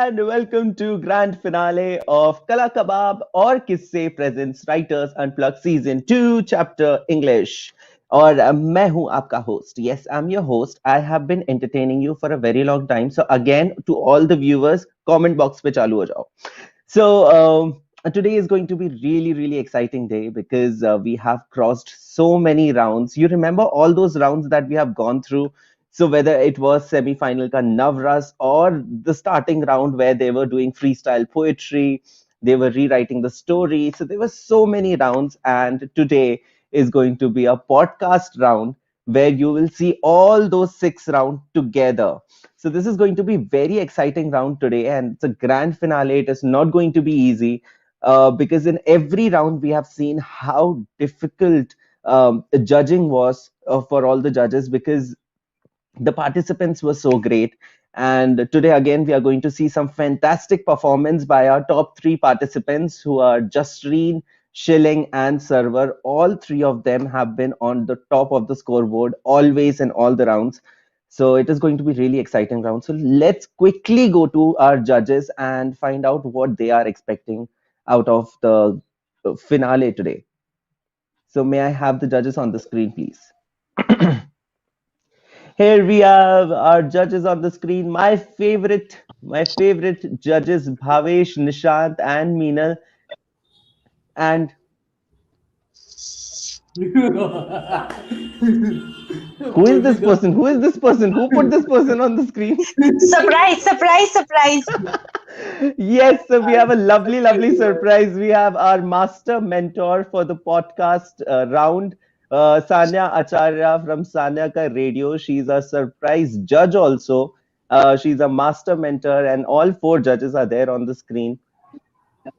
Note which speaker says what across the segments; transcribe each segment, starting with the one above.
Speaker 1: and welcome to grand finale of Kala Kabab or Kisse presents Writers Unplugged Season 2 Chapter English. और मैं हूं आपका host. Yes, I'm your host. I have been entertaining you for a very long time. So again, to all the viewers, comment box पे चालू हो जाओ. So today is going to be really exciting day because we have crossed so many rounds. You remember all those rounds that we have gone through. So whether it was semi-final ka Navras or the starting round where they were doing freestyle poetry, they were rewriting the story. So there were so many rounds, and today is going to be a podcast round where you will see all those 6 rounds together. So this is going to be very exciting round today, and it's a grand finale. It is not going to be easy because in every round we have seen how difficult judging was for all the judges because the participants were so great. And today again we are going to see some fantastic performance by our top 3 participants who are Jasreen, Shilling and Server. All 3 of them have been on the top of the scoreboard always in all the rounds. So it is going to be really exciting round. So let's quickly go to our judges and find out what they are expecting out of the finale today. So may I have the judges on the screen, please? Here we have our judges on the screen. My favorite judges, Bhavesh, Nishant, and Meenal. And who is this person? Who is this person? Who put this person on the screen?
Speaker 2: Surprise.
Speaker 1: Yes, so we have a lovely surprise. We have our master mentor for the podcast round, Sanya Acharya from Sanya Ka Radio. She's a surprise judge also. She's a master mentor, and all 4 judges are there on the screen.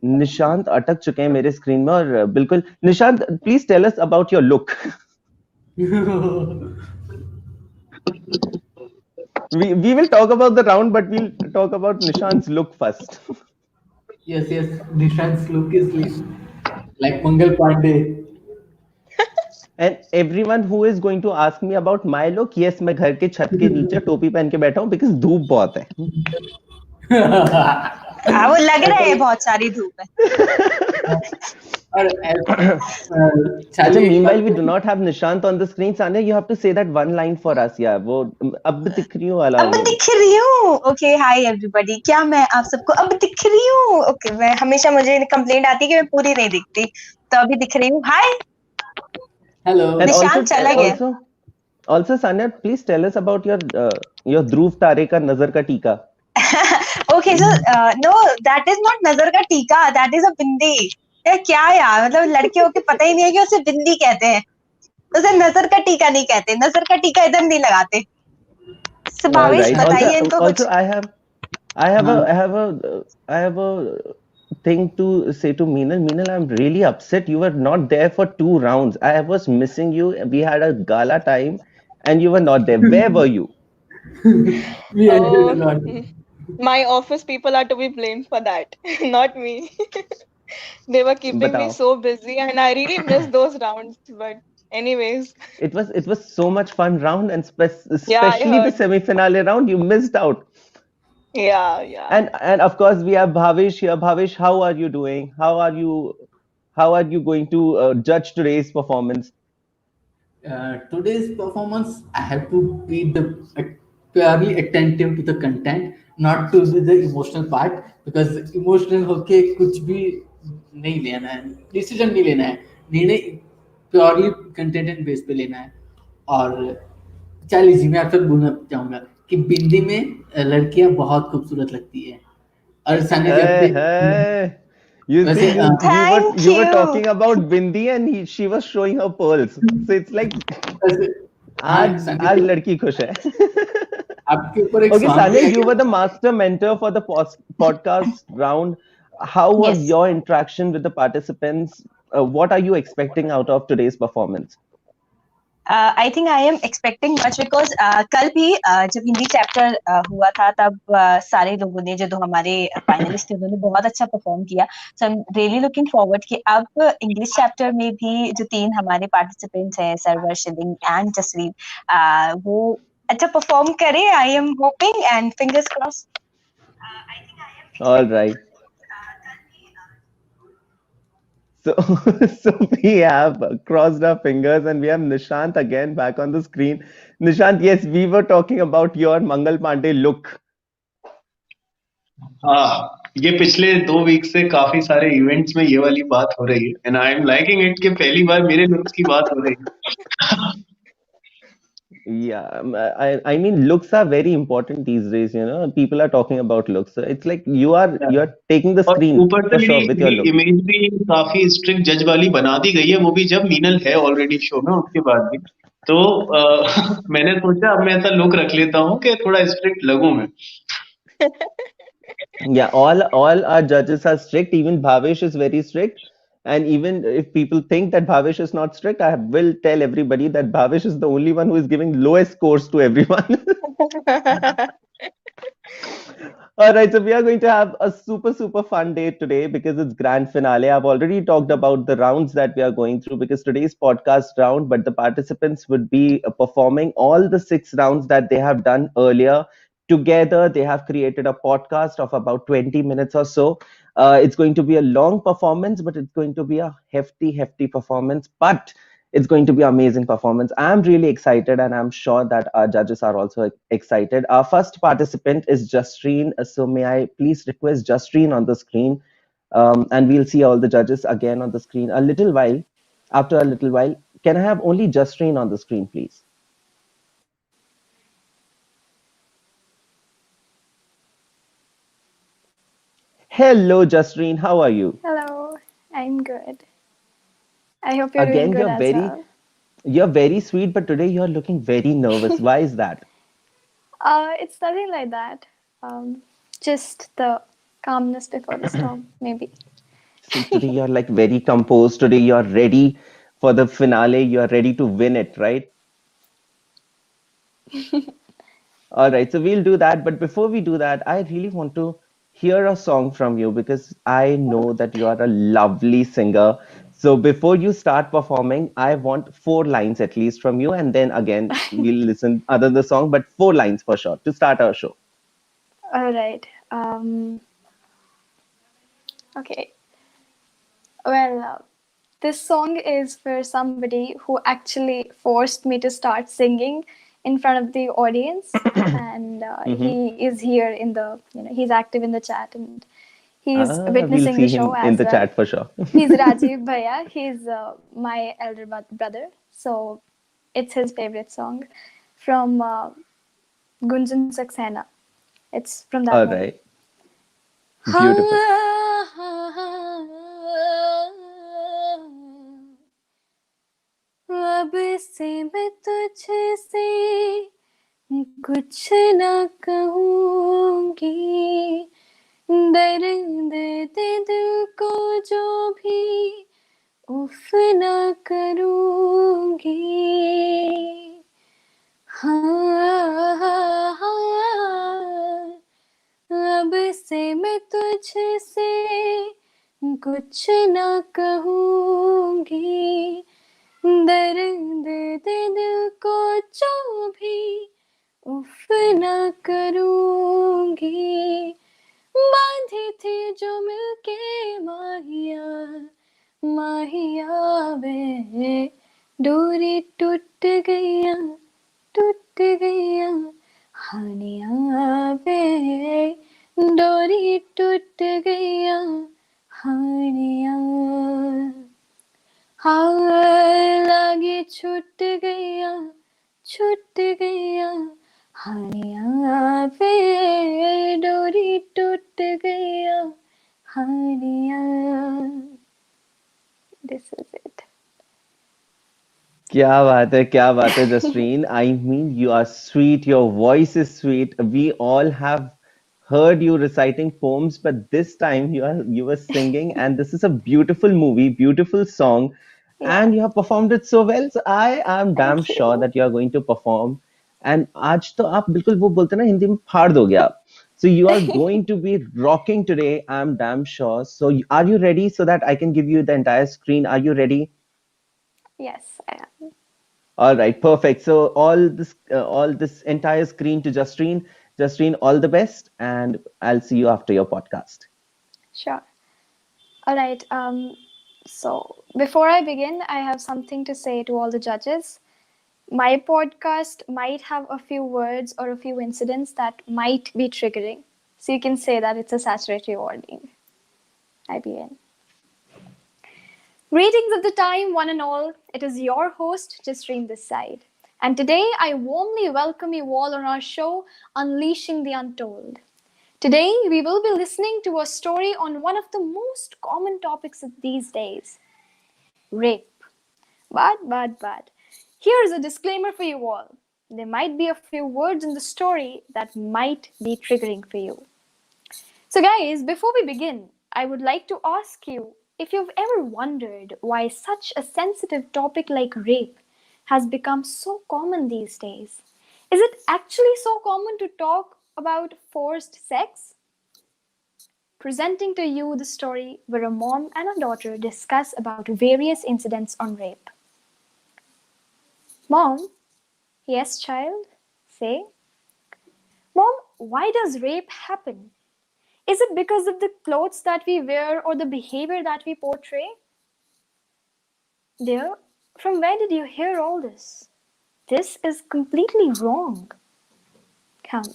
Speaker 1: Nishant अटक चुके हैं मेरे screen में और बिल्कुल Nishant please tell us about your look we will talk about the round, but we'll talk about Nishant's look first.
Speaker 3: Yes, Nishant's look is like Mangal Pandey.
Speaker 1: And everyone who is going to ask me about my look, yes, मैं घर के छत के नीचे टोपी पहन के बैठा हूँ because धूप बहुत है.
Speaker 2: वो लग रहा है बहुत सारी धूप है.
Speaker 1: Meanwhile, we do not have Nishant on the screen. Sanya, you have to say that one line for us. Yeah, वो अब दिख रही हूँ वाला.
Speaker 2: अब दिख रही हूँ. Okay, hi everybody. क्या मैं आप सबको अब दिख रही हूँ? Okay, मैं हमेशा मुझे कंप्लेंट आती है कि मैं पूरी नहीं दिखती. तो अभी दिख रही हूँ. Hi.
Speaker 3: Hello.
Speaker 2: निशांत चला गया.
Speaker 1: Also, Sanya, please tell us about your ध्रुव तारे का नजर का टीका.
Speaker 2: Okay, so no, that is not नजर का टीका. That is a बिंदी. क्या यार, मतलब लड़के होके पता ही नहीं है कि उसे बिंदी कहते हैं. उसे नजर का टीका नहीं कहते. नजर का टीका इधर नहीं लगाते. भावेश बताइए इनको कुछ.
Speaker 1: Also, I have a thing to say to Meenal. Meenal, I'm really upset. You were not there for 2 rounds. I was missing you. We had a gala time, and you were not there. Where were you?
Speaker 3: We enjoyed a lot.
Speaker 4: My office people are to be blamed for that, not me. They were keeping me so busy, and I really missed those rounds. But anyways,
Speaker 1: it was so much fun round, and especially the semi-finale round. You missed out.
Speaker 4: Yeah.
Speaker 1: And of course we have Bhavesh here. Bhavesh, how are you doing? How are you going to judge today's performance?
Speaker 3: Today's performance, I have to be purely attentive to the content, not to the emotional part, because emotional होके कुछ भी नहीं लेना है, decision नहीं लेना है, निर्णय प्योरली कंटेंट बेस पे लेना है. और चलिए जी, मैं आपसे बोलना चाहूंगा कि बिंदी में लड़कियां बहुत खूबसूरत लगती है. और
Speaker 1: Hey. You were talking about Bindi and she was showing her pearls. So it's like आज लड़की खुश है.
Speaker 3: आपके ऊपर एक
Speaker 1: Okay, Sanya, you were the master mentor for the podcast round. How was your interaction with the participants? What are you expecting out of today's performance?
Speaker 2: I think I am expecting much because कल भी जब Hindi chapter हुआ था तब सारे लोगों ने जो हमारे फाइनलिस्ट थे उन्होंने बहुत अच्छा परफॉर्म किया. So I'm really looking forward कि अब इंग्लिश चैप्टर में भी जो 3 हमारे पार्टिसिपेंट्स हैं, सर्वर, शिलिंग एंड जसरीन, वो अच्छा परफॉर्म करे. I am hoping and fingers crossed.
Speaker 1: All right. So, so we have crossed our fingers and we have Nishant again back on the screen. Nishant, yes, we were talking about your Mangal Pandey look.
Speaker 5: हाँ, ये पिछले 2 week से काफी सारे events में ये वाली बात हो रही है and I am liking it कि पहली बार मेरे लुक्स की बात हो रही है.
Speaker 1: Yeah, I mean, looks are very important these days, People are talking about looks. So it's like you're taking the
Speaker 5: और
Speaker 1: screen
Speaker 5: ऊपर से
Speaker 1: for
Speaker 5: मेरी
Speaker 1: sure with your
Speaker 5: मेरी
Speaker 1: look.
Speaker 5: इमेज भी काफी स्ट्रिक्ट जज वाली बना दी गई है, वो भी जब मीनल है ऑलरेडी शो में उसके बाद भी. तो मैंने सोचा अब मैं ऐसा लुक रख लेता हूँ कि थोड़ा स्ट्रिक्ट लगूं मैं.
Speaker 1: Yeah, all our judges are strict. Even Bhavesh is very strict. And even if people think that Bhavesh is not strict, I will tell everybody that Bhavesh is the only one who is giving lowest scores to everyone. All right, so we are going to have a super, super fun day today because it's grand finale. I've already talked about the rounds that we are going through because today's podcast round, but the participants would be performing all the 6 rounds that they have done earlier. Together, they have created a podcast of about 20 minutes or so. It's going to be a long performance, but it's going to be a hefty, hefty performance. But it's going to be amazing performance. I'm really excited, and I'm sure that our judges are also excited. Our first participant is Justine. So may I please request Justine on the screen, and we'll see all the judges again on the screen a little while. After a little while, can I have only Justine on the screen, please? Hello, Justine. How are you?
Speaker 6: Hello, I'm good. I hope you're doing
Speaker 1: Again,
Speaker 6: good as well.
Speaker 1: you're very sweet, but today you're looking very nervous. Why is that?
Speaker 6: It's nothing like that. Um, just the calmness before the storm, maybe.
Speaker 1: So today you're like very composed. Today you're ready for the finale. You're ready to win it, right? All right, so we'll do that. But before we do that, I really want to hear a song from you because I know that you are a lovely singer. So before you start performing, I want 4 lines at least from you, and then again we'll listen other the song, but 4 lines for sure to start our show.
Speaker 6: All right. Okay. Well, this song is for somebody who actually forced me to start singing in front of the audience, and
Speaker 1: Hmm.
Speaker 6: he is here in the, he's active in the chat and he's
Speaker 1: We'll
Speaker 6: witnessing
Speaker 1: see
Speaker 6: the show
Speaker 1: him in
Speaker 6: as
Speaker 1: the
Speaker 6: well.
Speaker 1: chat for sure.
Speaker 6: He's Rajiv Bhaiya. He's my elder brother. So it's his favorite song from Gunjan Saxena. It's from that
Speaker 1: All
Speaker 6: movie.
Speaker 1: right, beautiful.
Speaker 6: अब से मैं तुझसे कुछ ना कहूँगी, दर्द दे दिल को जो भी उफ ना करूँगी. हाँ, अब से मैं तुझसे कुछ ना कहूँगी, दर्द दे दिल को जो भी उफ ना करूँगी. बांधी थी जो मिलके माहिया माहिया वे, डोरी टूट गईया हानिया वे, डोरी टूट गईया हानिया. हाँ लागे छूट गईया हानिया वे, डोरी टूट गईया हानिया. This is it.
Speaker 1: क्या बात है, Jasreen. I mean, you are sweet. Your voice is sweet. We all have heard you reciting poems, but this time you were singing, and this is a beautiful movie, beautiful song,
Speaker 6: Yeah,
Speaker 1: and you have performed it so well. So I am damn
Speaker 6: thank
Speaker 1: sure
Speaker 6: you.
Speaker 1: that you are going to perform. And आज तो आप बिल्कुल वो बोलते हैं ना हिंदी में फाड़ दोगे आप. So you are going to be rocking today. I'm damn sure. So are you ready so that I can give you the entire screen? Are you ready?
Speaker 6: Yes, I am.
Speaker 1: All right, perfect. So all this entire screen to Justine. Justine, all the best, and I'll see you after your podcast.
Speaker 6: Sure. All right. So before I begin, I have something to say to all the judges. My podcast might have a few words or a few incidents that might be triggering. So you can say that it's a statutory warning. I begin. Greetings of the time, one and all. It is your host, Justine this side. And today I warmly welcome you all on our show, Unleashing the Untold. Today we will be listening to a story on one of the most common topics of these days, rape. But, here's a disclaimer for you all. There might be a few words in the story that might be triggering for you. So guys, before we begin, I would like to ask you if you've ever wondered why such a sensitive topic like rape has become so common these days. Is it actually so common to talk about forced sex? Presenting to you the story where a mom and a daughter discuss about various incidents on rape. Mom, yes, child, say. Mom, why does rape happen? Is it because of the clothes that we wear or the behavior that we portray? Dear, from where did you hear all this? This is completely wrong. Come,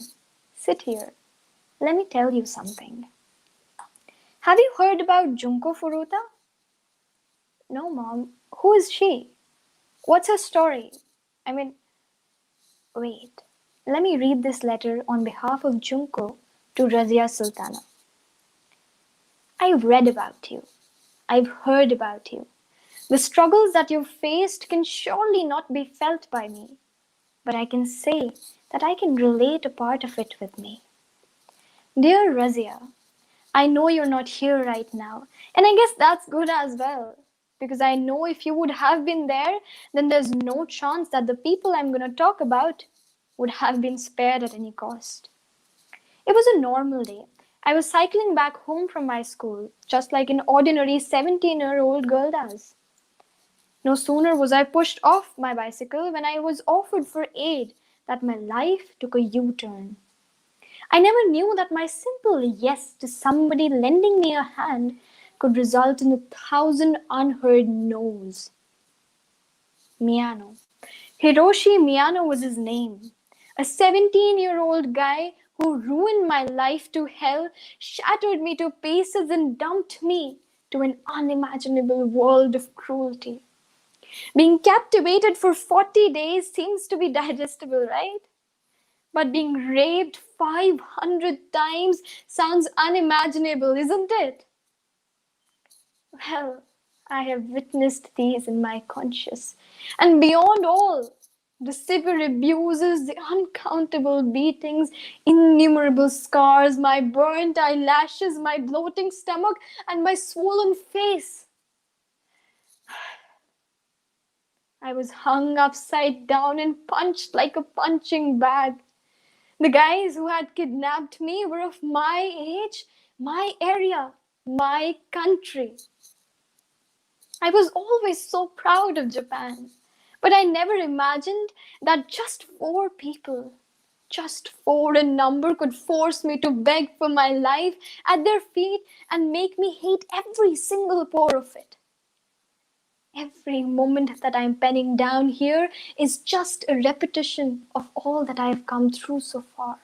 Speaker 6: sit here. Let me tell you something. Have you heard about Junko Furuta? No, Mom. Who is she? What's her story? Wait. Let me read this letter on behalf of Junko to Razia Sultana. I've read about you. I've heard about you. The struggles that you've faced can surely not be felt by me, but I can say that I can relate a part of it with me. Dear Razia, I know you're not here right now, and I guess that's good as well, because I know if you would have been there, then there's no chance that the people I'm going to talk about would have been spared at any cost. It was a normal day. I was cycling back home from my school, just like an ordinary 17-year-old girl does. No sooner was I pushed off my bicycle when I was offered for aid that my life took a U-turn. I never knew that my simple yes to somebody lending me a hand could result in 1,000 unheard no's. Miyano. Hiroshi Miyano was his name. A 17-year-old guy who ruined my life to hell, shattered me to pieces and dumped me to an unimaginable world of cruelty. Being captivated for 40 days seems to be digestible, right? But being raped 500 times sounds unimaginable, isn't it? Well, I have witnessed these in my conscience. And beyond all, the severe abuses, the uncountable beatings, innumerable scars, my burnt eyelashes, my bloating stomach, and my swollen face. I was hung upside down and punched like a punching bag. The guys who had kidnapped me were of my age, my area, my country. I was always so proud of Japan, but I never imagined that just 4 people, just 4 in number, could force me to beg for my life at their feet and make me hate every single pore of it. Every moment that I'm penning down here is just a repetition of all that I've come through so far.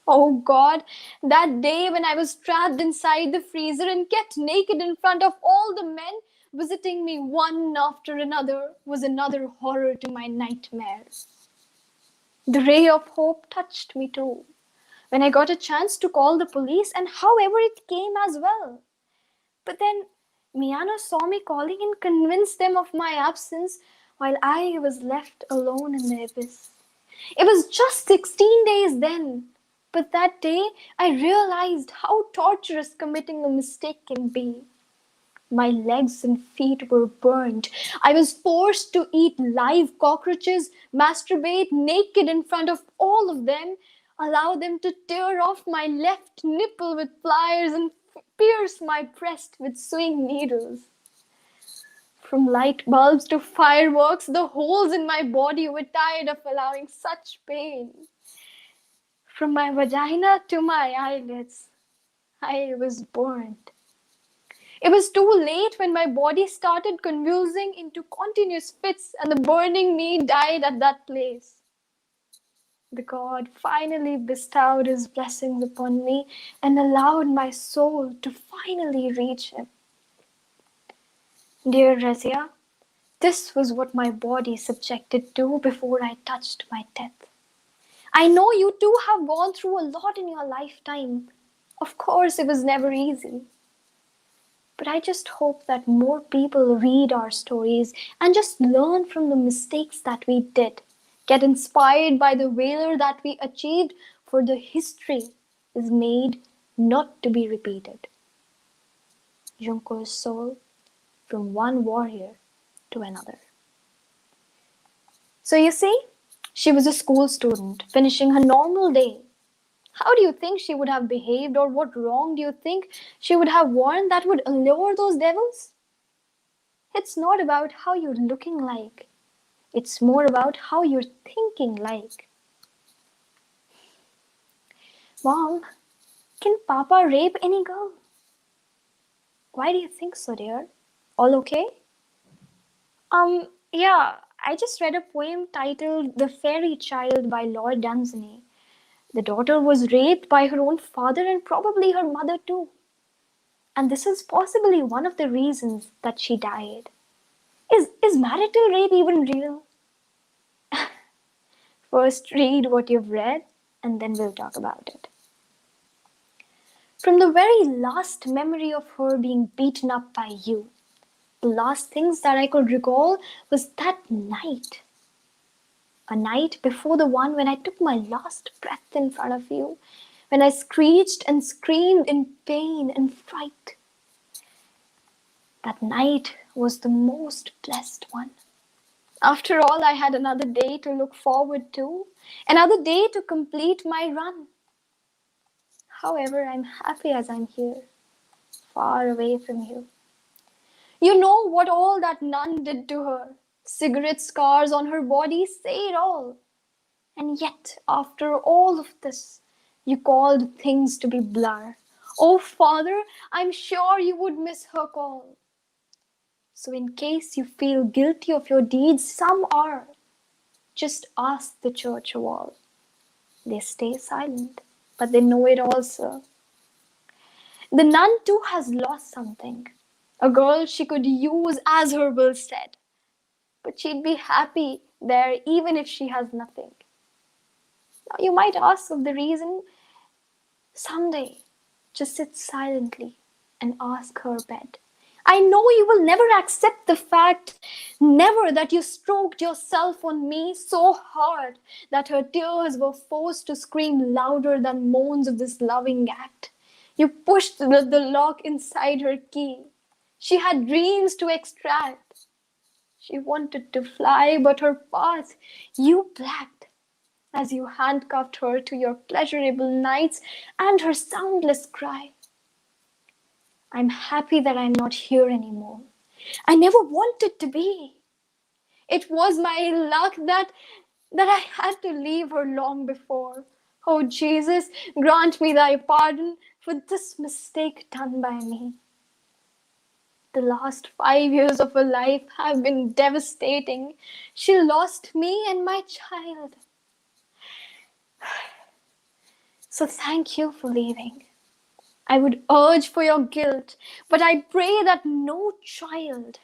Speaker 6: Oh God, that day when I was trapped inside the freezer and kept naked in front of all the men visiting me one after another was another horror to my nightmares. The ray of hope touched me too when I got a chance to call the police, and however it came as well. But then Miyano saw me calling and convinced them of my absence while I was left alone in the abyss. It was just 16 days then, but that day I realized how torturous committing a mistake can be. My legs and feet were burned. I was forced to eat live cockroaches, masturbate naked in front of all of them, allow them to tear off my left nipple with pliers and pierce my breast with sewing needles. From light bulbs to fireworks, the holes in my body were tired of allowing such pain. From my vagina to my eyelids, I was burned. It was too late when my body started convulsing into continuous fits and the burning me died at that place. The God finally bestowed his blessings upon me and allowed my soul to finally reach him. Dear Razia, this was what my body subjected to before I touched my death. I know you too have gone through a lot in your lifetime. Of course, it was never easy. But I just hope that more people read our stories and just learn from the mistakes that we did. Get inspired by the valor that we achieved, for the history is made not to be repeated. Junko's soul from one warrior to another. So you see, she was a school student finishing her normal day. How do you think she would have behaved, or what wrong do you think she would have worn that would allure those devils? It's not about how you're looking like. It's more about how you're thinking like. Mom, can Papa rape any girl? Why do you think so, dear? All okay? Yeah, I just read a poem titled The Fairy Child by Lord Dunsany. The daughter was raped by her own father and probably her mother too. And this is possibly one of the reasons that she died. Is marital rape even real? First read what you've read and then we'll talk about it. From the very last memory of her being beaten up by you, the last things that I could recall was that night. A night before the one when I took my last breath in front of you, when I screeched and screamed in pain and fright. That night was the most blessed one. After all, I had another day to look forward to, another day to complete my run. However, I'm happy as I'm here, far away from you. You know what all that nun did to her. Cigarette scars on her body say it all. And yet, after all of this, you called things to be blur. Oh, Father, I'm sure you would miss her call. So in case you feel guilty of your deeds, some are. Just ask the church wall. They stay silent, but they know it also. The nun too has lost something. A girl she could use as her will said. But she'd be happy there even if she has nothing. Now you might ask of the reason. Someday, just sit silently and ask her bed. I know you will never accept the fact, never, that you stroked yourself on me so hard that her tears were forced to scream louder than moans of this loving act. You pushed the lock inside her key. She had dreams to extract. She wanted to fly, but her path you blacked as you handcuffed her to your pleasurable nights and her soundless cry. I'm happy that I'm not here anymore. I never wanted to be. It was my luck that I had to leave her long before. Oh, Jesus, grant me thy pardon for this mistake done by me. The last 5 years of her life have been devastating. She lost me and my child. So thank you for leaving. I would urge for your guilt, but I pray that no child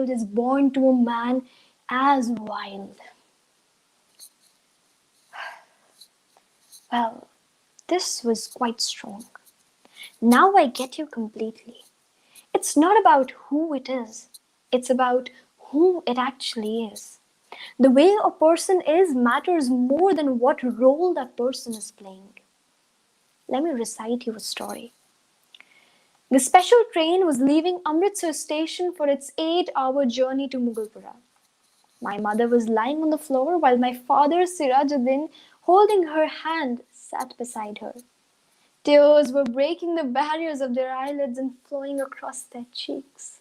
Speaker 6: is born to a man as wild. Well, this was quite strong. Now I get you completely. It's not about who it is. It's about who it actually is. The way a person is matters more than what role that person is playing. Let me recite you a story. The special train was leaving Amritsar station for its 8-hour journey to Mughalpura. My mother was lying on the floor while my father, Sirajuddin, holding her hand, sat beside her. Tears were breaking the barriers of their eyelids and flowing across their cheeks.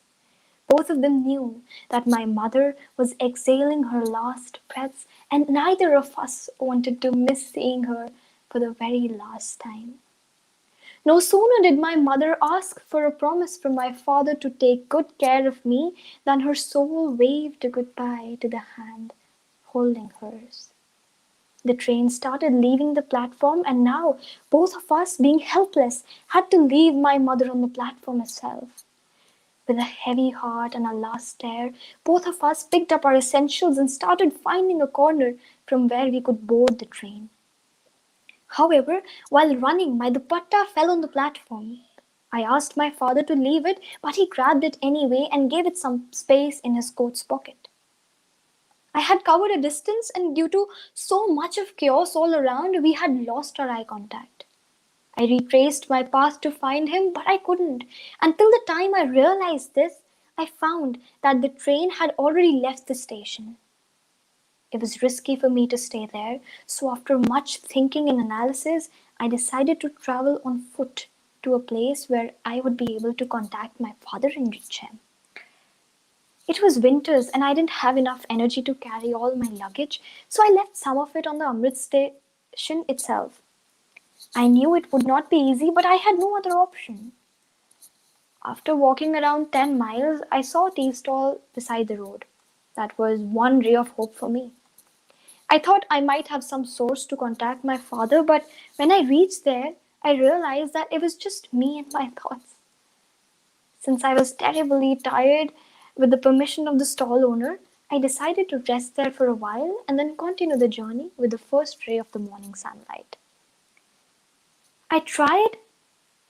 Speaker 6: Both of them knew that my mother was exhaling her last breaths, and neither of us wanted to miss seeing her for the very last time. No sooner did my mother ask for a promise from my father to take good care of me than her soul waved a goodbye to the hand holding hers. The train started leaving the platform, and now both of us, being helpless, had to leave my mother on the platform herself. With a heavy heart and a last stare, both of us picked up our essentials and started finding a corner from where we could board the train. However, while running, my dupatta fell on the platform. I asked my father to leave it, but he grabbed it anyway and gave it some space in his coat's pocket. I had covered a distance, and due to so much of chaos all around, we had lost our eye contact. I retraced my path to find him, but I couldn't. Until the time I realized this, I found that the train had already left the station. It was risky for me to stay there, so after much thinking and analysis, I decided to travel on foot to a place where I would be able to contact my father and reach him. It was winters and I didn't have enough energy to carry all my luggage, so I left some of it on the Amrit station itself. I knew it would not be easy, but I had no other option. After walking around 10 miles, I saw a tea stall beside the road. That was one ray of hope for me. I thought I might have some source to contact my father, but when I reached there, I realized that it was just me and my thoughts. Since I was terribly tired, with the permission of the stall owner, I decided to rest there for a while and then continue the journey with the first ray of the morning sunlight. I tried,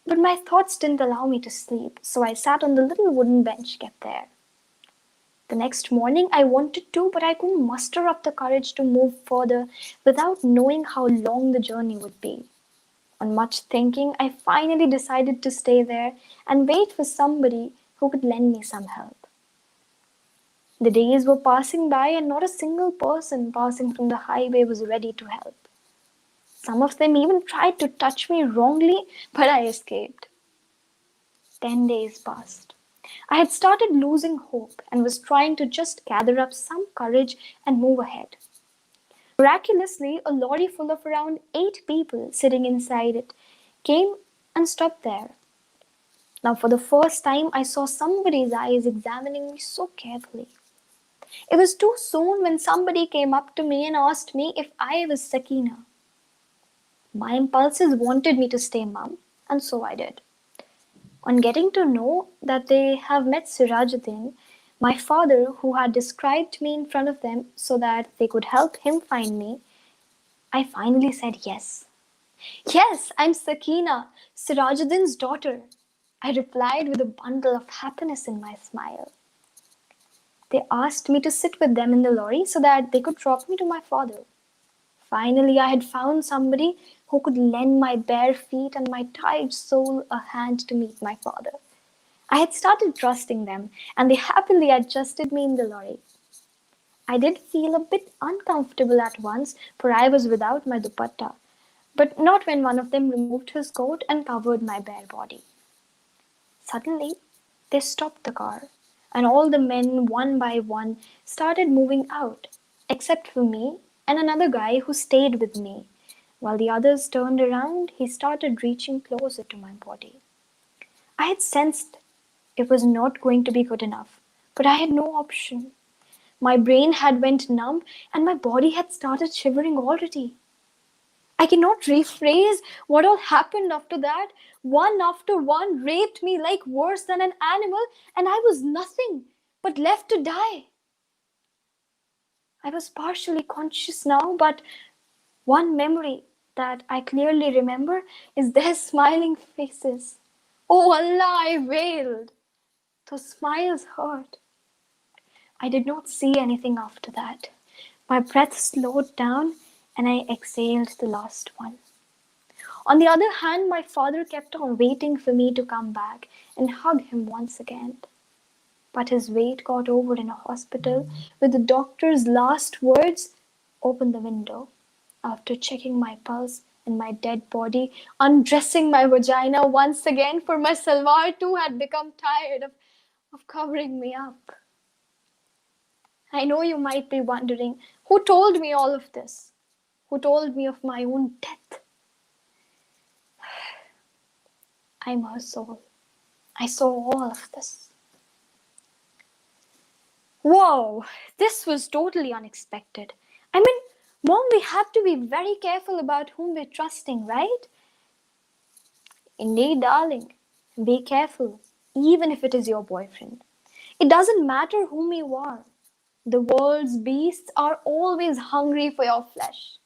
Speaker 6: but my thoughts didn't allow me to sleep, so I sat on the little wooden bench kept there. The next morning I wanted to, but I couldn't muster up the courage to move further without knowing how long the journey would be. On much thinking, I finally decided to stay there and wait for somebody who could lend me some help. The days were passing by and not a single person passing from the highway was ready to help. Some of them even tried to touch me wrongly, but I escaped. 10 days passed. I had started losing hope and was trying to just gather up some courage and move ahead. Miraculously, a lorry full of around 8 people sitting inside it came and stopped there. Now, for the first time, I saw somebody's eyes examining me so carefully. It was too soon when somebody came up to me and asked me if I was Sakina. My impulses wanted me to stay mum, and so I did. On getting to know that they have met Sirajuddin, my father, who had described me in front of them so that they could help him find me, I finally said yes. Yes, I'm Sakina, Sirajuddin's daughter, I replied with a bundle of happiness in my smile. They asked me to sit with them in the lorry so that they could drop me to my father. Finally, I had found somebody who could lend my bare feet and my tired soul a hand to meet my father. I had started trusting them, and they happily adjusted me in the lorry. I did feel a bit uncomfortable at once, for I was without my dupatta, but not when one of them removed his coat and covered my bare body. Suddenly, they stopped the car, and all the men, one by one, started moving out, except for me and another guy who stayed with me. While the others turned around, he started reaching closer to my body. I had sensed it was not going to be good enough, but I had no option. My brain had went numb, and my body had started shivering already. I cannot rephrase what all happened after that. One after one raped me like worse than an animal, and I was nothing but left to die. I was partially conscious now, but one memory that I clearly remember is their smiling faces. Oh Allah, I wailed. Those smiles hurt. I did not see anything after that. My breath slowed down and I exhaled the last one. On the other hand, my father kept on waiting for me to come back and hug him once again. But his wait got over in a hospital with the doctor's last words, "Open the window." After checking my pulse and my dead body, undressing my vagina once again, for my salwar too had become tired of covering me up. I know you might be wondering, who told me all of this? Who told me of my own death? I'm her soul. I saw all of this. Whoa, this was totally unexpected. I mean, Mom, we have to be very careful about whom we're trusting, right? Indeed, darling. Be careful, even if it is your boyfriend. It doesn't matter whom you are. The world's beasts are always hungry for your flesh.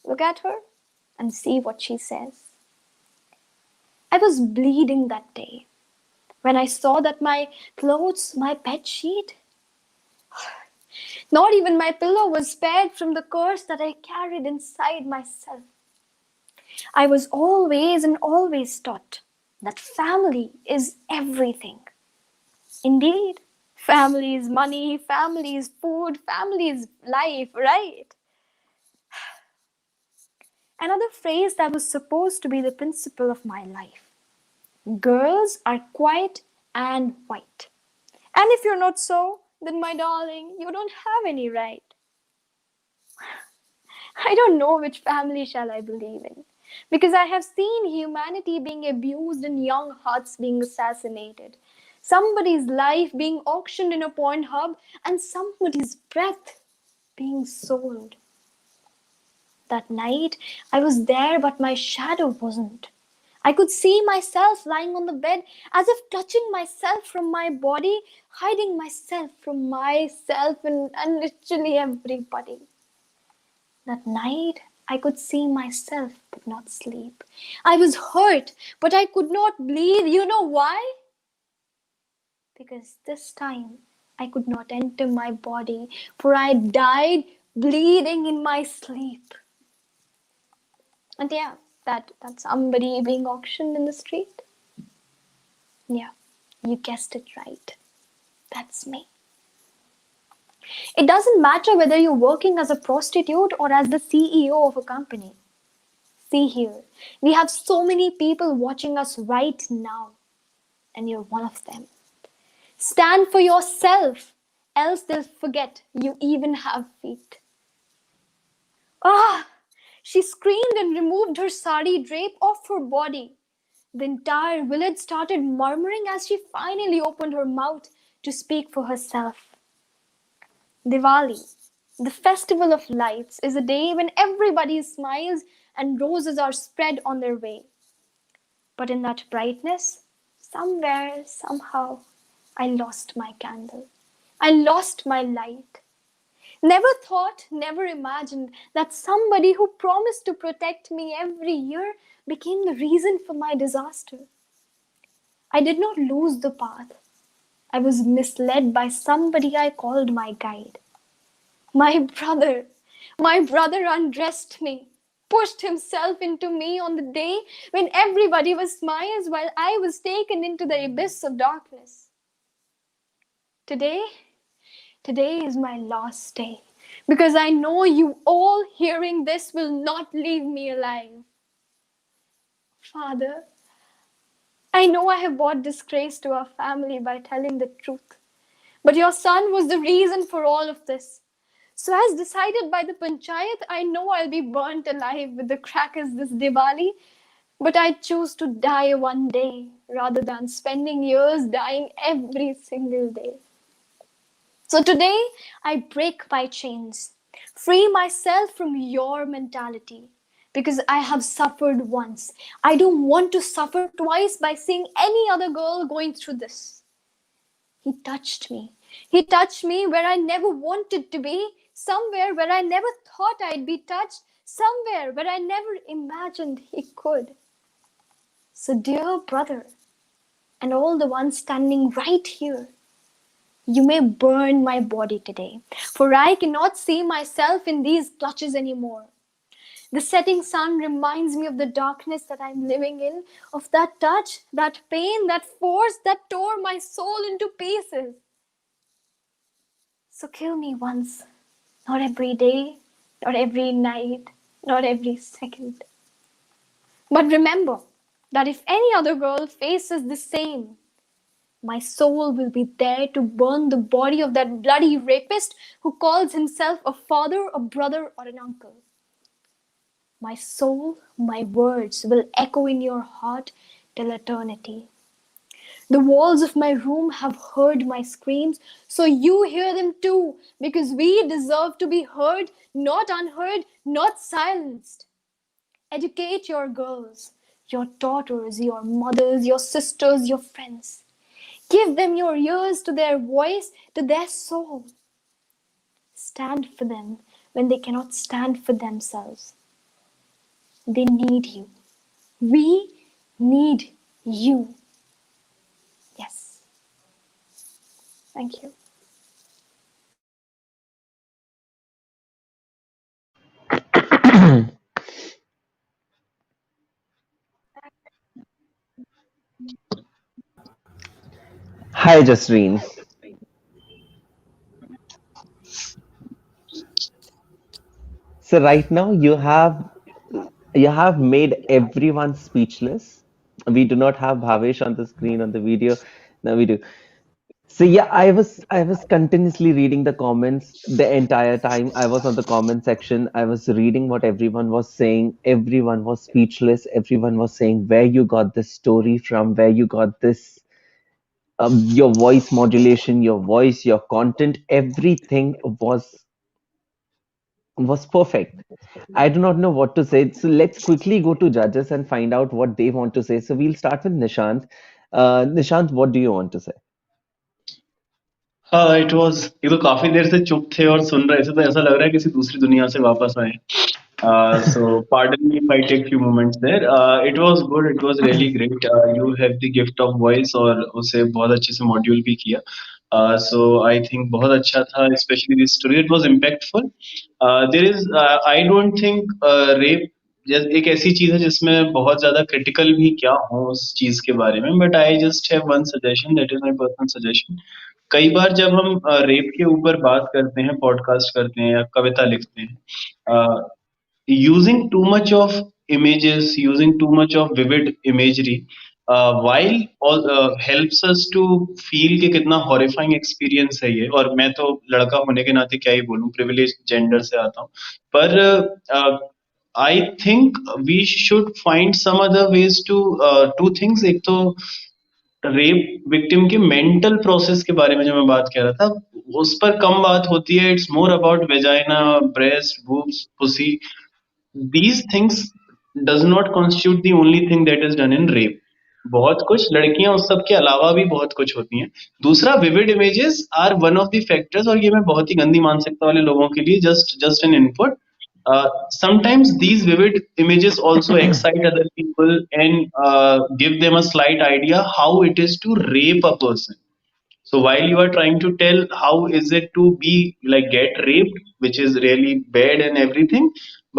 Speaker 6: Look at her and see what she says. I was bleeding that day when I saw that my clothes, my bed sheet, not even my pillow was spared from the curse that I carried inside myself. I was always and always taught that family is everything. Indeed, family is money, family is food, family is life, right? Another phrase that was supposed to be the principle of my life. Girls are quiet and white. And if you're not so, then my darling, you don't have any right. I don't know which family shall I believe in, because I have seen humanity being abused and young hearts being assassinated, somebody's life being auctioned in a porn hub, and somebody's breath being sold. That night, I was there, but my shadow wasn't. I could see myself lying on the bed as if touching myself from my body, hiding myself from myself and literally everybody. That night, I could see myself but not sleep. I was hurt, but I could not bleed. You know why? Because this time, I could not enter my body, for I died bleeding in my sleep. And yeah, that somebody being auctioned in the street. Yeah, you guessed it right. That's me. It doesn't matter whether you're working as a prostitute or as the CEO of a company. See here, we have so many people watching us right now, and you're one of them. Stand for yourself, else they'll forget you even have feet. Ah! She screamed and removed her sari drape off her body. The entire village started murmuring as she finally opened her mouth to speak for herself. Diwali, the festival of lights, is a day when everybody smiles and roses are spread on their way. But in that brightness, somewhere, somehow, I lost my candle. I lost my light. Never thought, never imagined that somebody who promised to protect me every year became the reason for my disaster. I did not lose the path. I was misled by somebody I called my guide. My brother undressed me, pushed himself into me on the day when everybody was smiles while I was taken into the abyss of darkness. Today is my last day, because I know you all hearing this will not leave me alive. Father, I know I have brought disgrace to our family by telling the truth, but your son was the reason for all of this. So as decided by the panchayat, I know I'll be burnt alive with the crackers this Diwali, but I choose to die one day rather than spending years dying every single day. So today, I break my chains, free myself from your mentality, because I have suffered once. I don't want to suffer twice by seeing any other girl going through this. He touched me. He touched me where I never wanted to be, somewhere where I never thought I'd be touched, somewhere where I never imagined he could. So dear brother, and all the ones standing right here, you may burn my body today, for I cannot see myself in these clutches anymore. The setting sun reminds me of the darkness that I'm living in, of that touch, that pain, that force that tore my soul into pieces. So kill me once, not every day, not every night, not every second. But remember that if any other girl faces the same, my soul will be there to burn the body of that bloody rapist who calls himself a father, a brother, or an uncle. My soul, my words will echo in your heart till eternity. The walls of my room have heard my screams, so you hear them too, because we deserve to be heard, not unheard, not silenced. Educate your girls, your daughters, your mothers, your sisters, your friends. Give them your ears to their voice, to their soul. Stand for them when they cannot stand for themselves. They need you. We need you. Yes. Thank you.
Speaker 1: Hi, Jasreen. So right now you have made everyone speechless. We do not have Bhavesh on the screen on the video. Now we do. So yeah, I was continuously reading the comments the entire time. I was on the comment section. I was reading what everyone was saying. Everyone was speechless. Everyone was saying where you got this story from, where you got this, your voice modulation, your voice, your content, everything was perfect. I do not know what to say. So let's quickly go to judges and find out what they want to say. So we'll start with Nishant. Nishant, what do you want to say?
Speaker 5: हाँ it was ये तो काफी देर से चुप थे और सुन रहे थे तो ऐसा लग रहा है किसी दूसरी दुनिया से वापस आए so pardon me if I take few moments there it was good it was really great you have the gift of voice और उसे बहुत अच्छे से मॉड्यूल भी किया so I think बहुत अच्छा था especially this story it was impactful there is I don't think rape एक ऐसी चीज है जिसमें बहुत ज्यादा क्रिटिकल भी क्या हो उस चीज के बारे में but I just have one suggestion that is my personal suggestion कई बार जब हम रेप के ऊपर बात करते हैं पॉडकास्ट करते हैं या कविता लिखते हैं using too much of images, using too much of vivid imagery, while all helps us to feel कि कितना horrifying experience है ये और मैं तो लड़का होने के नाते क्या ही बोलूं privileged gender से आता हूँ पर I think we should find some other ways to two things एक तो रेप विक्टिम के मेंटल प्रोसेस के बारे में जो मैं बात कह रहा था उस पर कम बात होती है it's more about vagina breast boobs pussy these things does not constitute the only thing that is done in rape बहुत कुछ लड़कियां उस सब के अलावा भी बहुत कुछ होती हैं दूसरा vivid images are one of the factors और ये मैं बहुत ही गंदी मानसिकता वाले लोगों के लिए just an input sometimes these vivid images also excite other people and give them a slight idea how it is to rape a person so while you are trying to tell how is it to be like get raped, which is really bad and everything,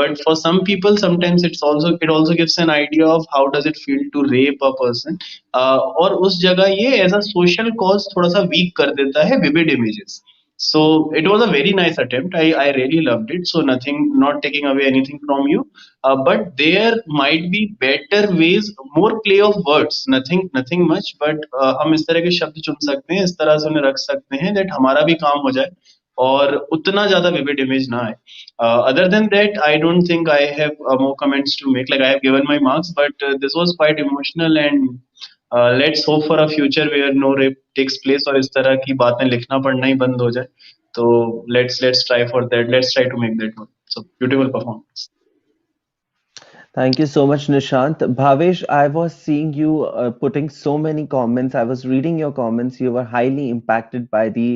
Speaker 5: but for some people sometimes it also gives an idea of how does it feel to rape a person. और उस जगह ये as a social cause थोड़ा सा weak कर देता है vivid images. So it was a very nice attempt. I really loved it. So nothing, not taking away anything from you. But there might be better ways, more play of words. Nothing much. But हम इस तरह के शब्द चुन सकते हैं, इस तरह से उन्हें रख सकते हैं that हमारा भी काम हो जाए और उतना ज्यादा vivid image ना आए. Other than that, I don't think I have more comments to make. Like I have given my marks, but this was quite emotional and let's hope for a future where no rape takes place और इस तरह की बातें लिखना पढ़ना ही बंद हो जाए तो let's try for that let's try to make that one so beautiful performance
Speaker 1: Thank you so much, Nishant. Bhavesh, I was seeing you putting so many comments. I was reading your comments. You were highly impacted by the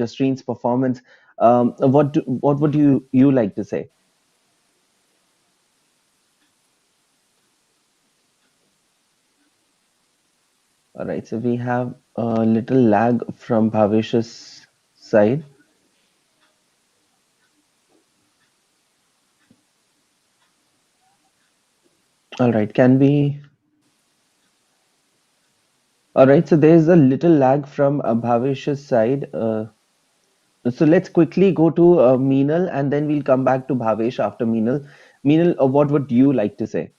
Speaker 1: Justrin's performance. What would you like to say? All right, so we have a little lag from Bhavesh's side. All right, can we? All right, so there's a little lag from Bhavesh's side. So let's quickly go to Meenal and then we'll come back to Bhavesh after Meenal. Meenal, what would you like to say?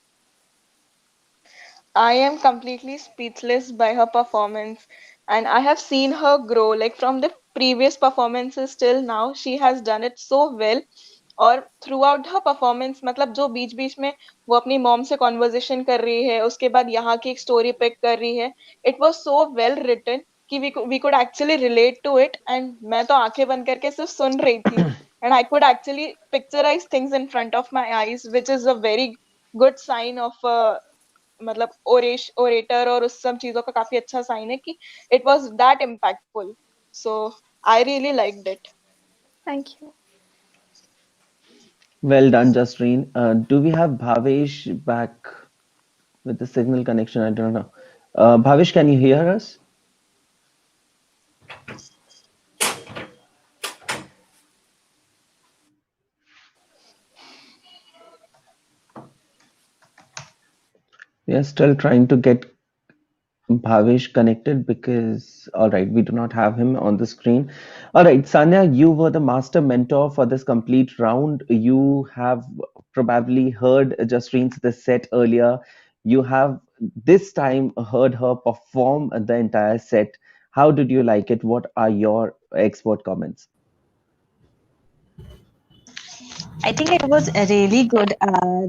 Speaker 4: I am completely speechless by her performance, and I have seen her grow like from the previous performances till now. She has done it so well. और through out the performance, मतलब जो बीच बीच में वो अपनी mom से conversation कर रही है, उसके बाद यहाँ की एक स्टोरी पिक कर रही है, it was so well written कि we could actually relate to it, and मैं तो आंखें बंद करके सिर्फ सुन रही थी, and I could actually picturise things in front of my eyes, which is a very good sign of मतलब ओरेटर, और उस सब चीजों का काफी अच्छा साइन है कि it was that impactful. So I really liked it.
Speaker 6: Thank you.
Speaker 1: Well done, Jasreen. Do we have Bhavesh back with the signal connection? I don't know. Bhavesh, can you hear us? We are still trying to get Bhavesh connected because, all right, we do not have him on the screen. All right, Sanya, you were the master mentor for this complete round. You have probably heard Jasreen's the set earlier. You have this time heard her perform the entire set. How did you like it? What are your expert comments?
Speaker 2: I think it was really good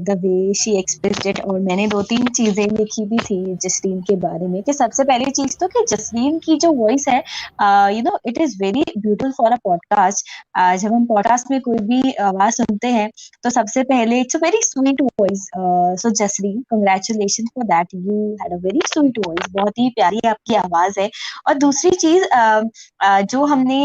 Speaker 2: the way she expressed it. और मैंने दो तीन चीजें लिखी भी थी जसलीन के बारे में, कि सबसे पहली चीज तो कि जसलीन की जो वॉइस है, you know, it is very beautiful for a podcast. जब हम पॉडकास्ट में कोई भी आवाज सुनते हैं तो सबसे पहले it's a very sweet voice. So Jasleen, congratulation for that, you had a very sweet voice, बहुत ही प्यारी आपकी आवाज है। और दूसरी चीज, जो हमने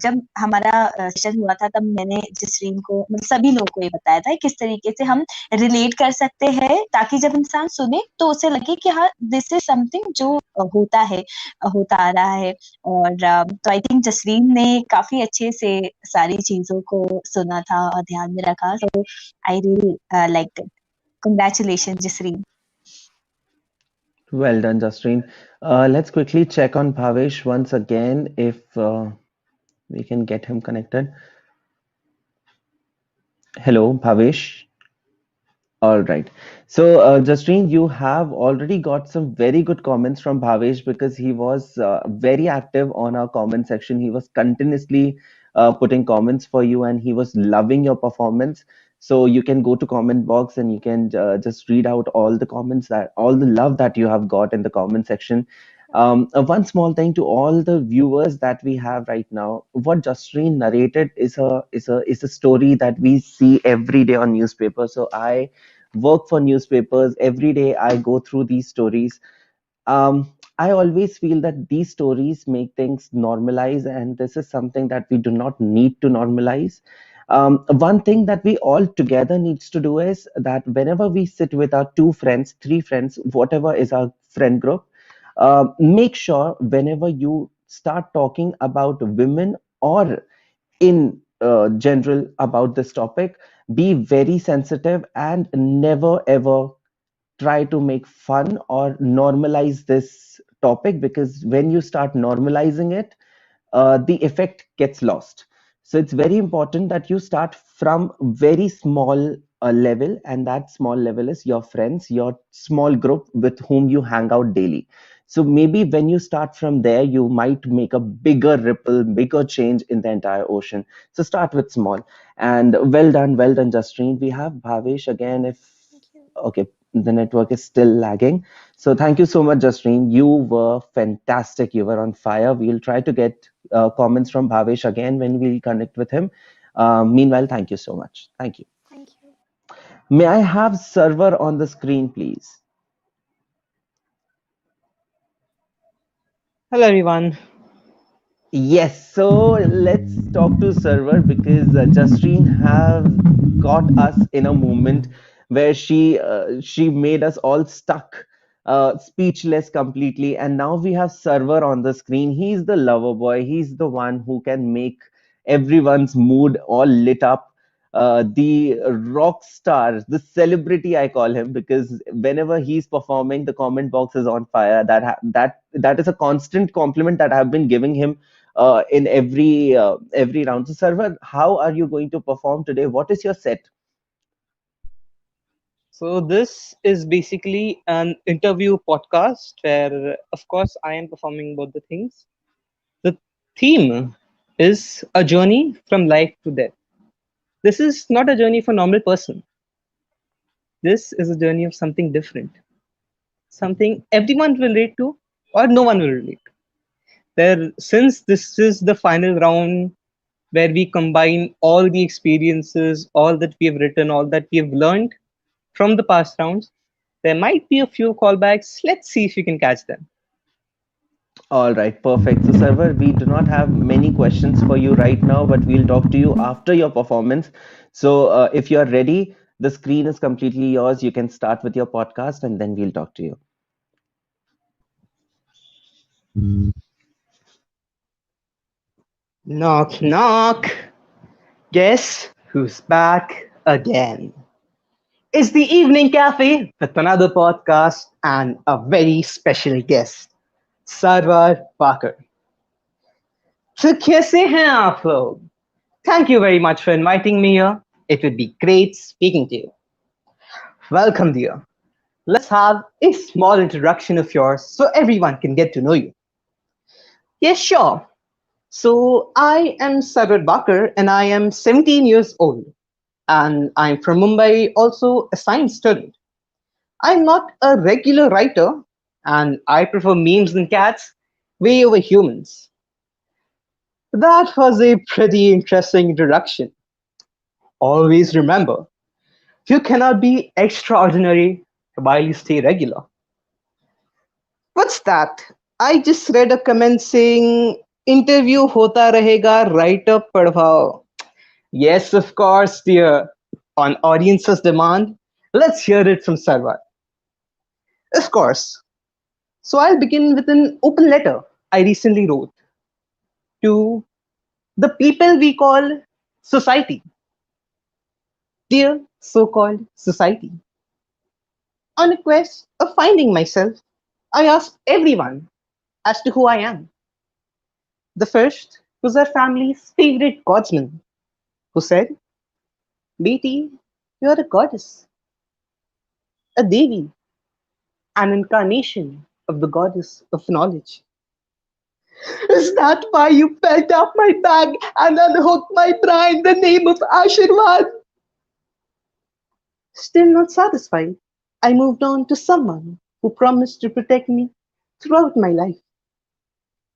Speaker 2: जब हमारा सेशन हुआ था, तब मैंने जसरीन को, मतलब सभी लोगों को ये बताया था किस तरीके से हम रिलेट कर सकते हैं, ताकि जब इंसान सुने तो उसे लगे कि हाँ, दिस इज समथिंग जो होता है, होता आ रहा है। और तो आई थिंक जसरीन ने काफी अच्छे से सारी चीजों को सुना था और ध्यान में रखा। So I really like it. Congratulation Jasreen.
Speaker 1: Well done, Jasreen. Let's quickly check on Bhavesh once again if we can get him connected. Hello, Bhavesh. All right. So, Jasreen, you have already got some very good comments from Bhavesh because he was very active on our comment section. He was continuously putting comments for you and he was loving your performance. So you can go to comment box and you can just read out all the comments, that all the love that you have got in the comment section. One small thing to all the viewers that we have right now, what Jasreen narrated is a story that we see every day on newspaper. So I work for newspapers. Every day I go through these stories. I always feel that these stories make things normalize, and this is something that we do not need to normalize. One thing that we all together needs to do is that whenever we sit with our two friends, three friends, whatever is our friend group, make sure whenever you start talking about women or in general about this topic, be very sensitive and never ever try to make fun or normalize this topic, because when you start normalizing it, the effect gets lost. So it's very important that you start from very small level, and that small level is your friends, your small group with whom you hang out daily. So maybe when you start from there, you might make a bigger ripple, bigger change in the entire ocean. So start with small. And well done, Justine. We have Bhavesh again. If
Speaker 6: Thank you.
Speaker 1: okay, the network is still lagging. So thank you so much, Justine. You were fantastic. You were on fire. We'll try to get comments from Bhavesh again when we connect with him. Meanwhile, thank you so much. Thank you.
Speaker 6: Thank you.
Speaker 1: May I have server on the screen, please?
Speaker 7: Hello everyone.
Speaker 1: Yes, so let's talk to server because Justine have got us in a moment where she made us all stuck, speechless completely, and now we have server on the screen. He's the lover boy. He's the one who can make everyone's mood all lit up. The rock star, the celebrity, I call him, because whenever he's performing, the comment box is on fire. That is a constant compliment that I've been giving him in every round. So, Sarvar, how are you going to perform today? What is your set?
Speaker 7: So this is basically an interview podcast where of course I am performing both the things. The theme is a journey from life to death. This is not a journey for a normal person. This is a journey of something different, something everyone will relate to or no one will relate. There, since this is the final round where we combine all the experiences, all that we have written, all that we have learned from the past rounds, there might be a few callbacks. Let's see if we can catch them.
Speaker 1: All right, perfect. So, Server, we do not have many questions for you right now, but we'll talk to you after your performance. So, if you're ready, the screen is completely yours. You can start with your podcast and then we'll talk to you.
Speaker 7: Knock, knock. Guess who's back again? It's the Evening Cafe with another podcast and a very special guest, Sarwar Parker. So, कैसे हैं आप लोग? Thank you very much for inviting me here. It would be great speaking to you. Welcome, dear. Let's have a small introduction of yours so everyone can get to know you. Yes, sure. So, I am Sarwar Parker and I am 17 years old. And I'm from Mumbai, also a science student. I'm not a regular writer, and I prefer memes and cats way over humans. That was a pretty interesting introduction. Always remember, you cannot be extraordinary while you stay regular. What's that? I just read a comment saying, interview hota rahega, write up padhao. Yes, of course, dear. On audience's demand, let's hear it from Sarwar. Of course. So I'll begin with an open letter I recently wrote to the people we call society. Dear so-called society. On a quest of finding myself, I asked everyone as to who I am. The first was our family's favorite godsman, who said, Beti, you are a goddess, a devi, an incarnation of the goddess of knowledge. Is that why you felt up my bag and unhooked my bra in the name of Ashirwad? Still not satisfied, I moved on to someone who promised to protect me throughout my life.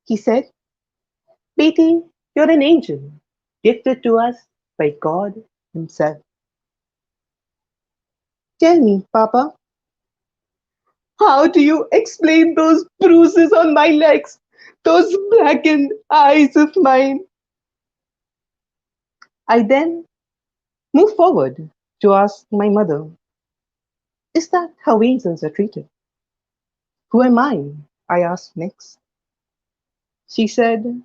Speaker 7: He said, Beti, you're an angel, gifted to us by God Himself. Tell me, Papa, how do you explain those bruises on my legs, those blackened eyes of mine? I then moved forward to ask my mother, is that how angels are treated? Who am I asked next. She said,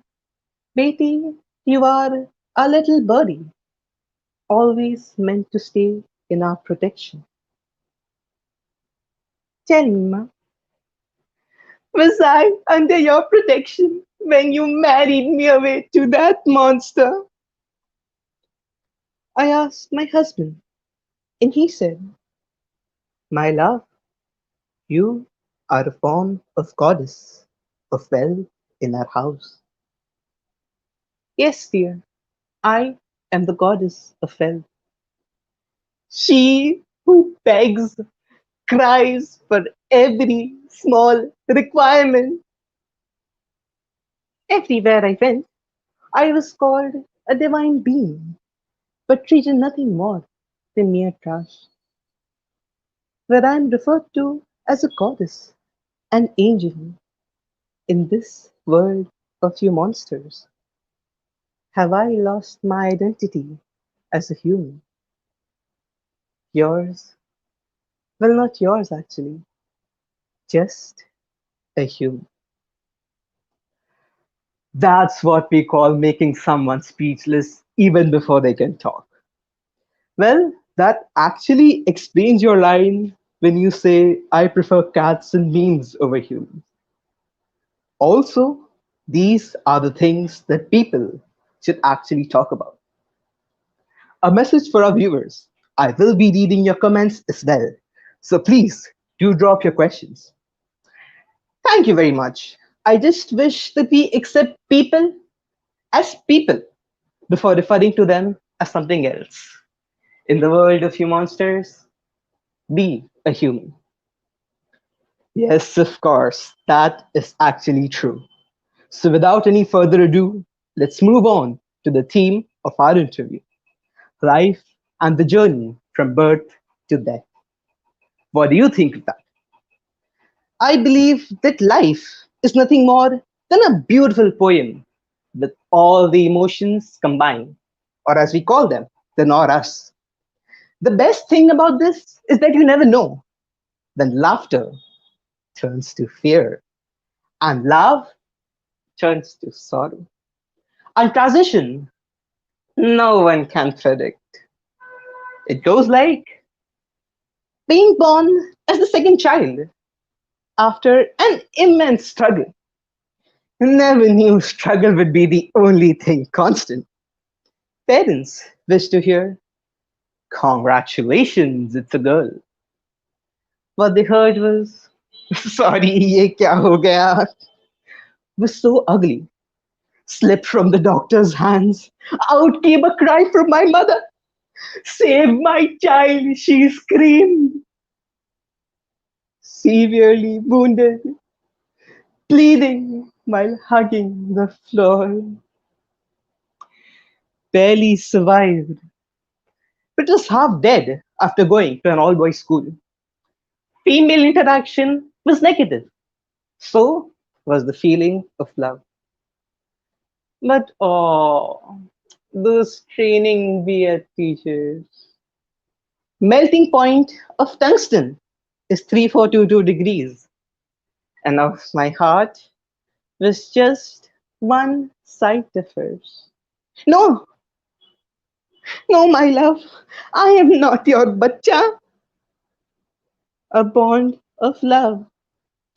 Speaker 7: Beti, you are a little birdie, always meant to stay in our protection. Tell me, Ma, was I under your protection when you married me away to that monster? I asked my husband, and he said, my love, you are a form of goddess, of wealth in our house. Yes, dear, I am the goddess of wealth. She who begs, cries for every small requirement. Everywhere I went, I was called a divine being, but treated nothing more than mere trash. Where I am referred to as a goddess, an angel, in this world of you monsters. Have I lost my identity as a human? Yours? Well, not yours actually, just a human. That's what we call making someone speechless even before they can talk. Well, that actually explains your line when you say, I prefer cats and memes over humans. Also, these are the things that people should actually talk about. A message for our viewers. I will be reading your comments as well. So please do drop your questions. Thank you very much. I just wish that we accept people as people before referring to them as something else. In the world of you monsters, be a human. Yes, of course, that is actually true. So, without any further ado, let's move on to the theme of our interview: life and the journey from birth to death. What do you think of that? I believe that life is nothing more than a beautiful poem with all the emotions combined, or as we call them, the not us. The best thing about this is that you never know when laughter turns to fear and love turns to sorrow. And transition, no one can predict. It goes like being born as the second child after an immense struggle. Never knew struggle would be the only thing constant. Parents wish to hear, congratulations, it's a girl. What they heard was, sorry, ye kya ho gaya? Was so ugly. Slipped from the doctor's hands. Out came a cry from my mother. Save my child, she screamed. Severely wounded, bleeding while hugging the floor. Barely survived, but was half dead after going to an all boys school. Female interaction was negative, so was the feeling of love. But oh, those training BA teachers. Melting point of tungsten is 3422 degrees, and of my heart was just one side differs. No, no, my love, I am not your bacha. A bond of love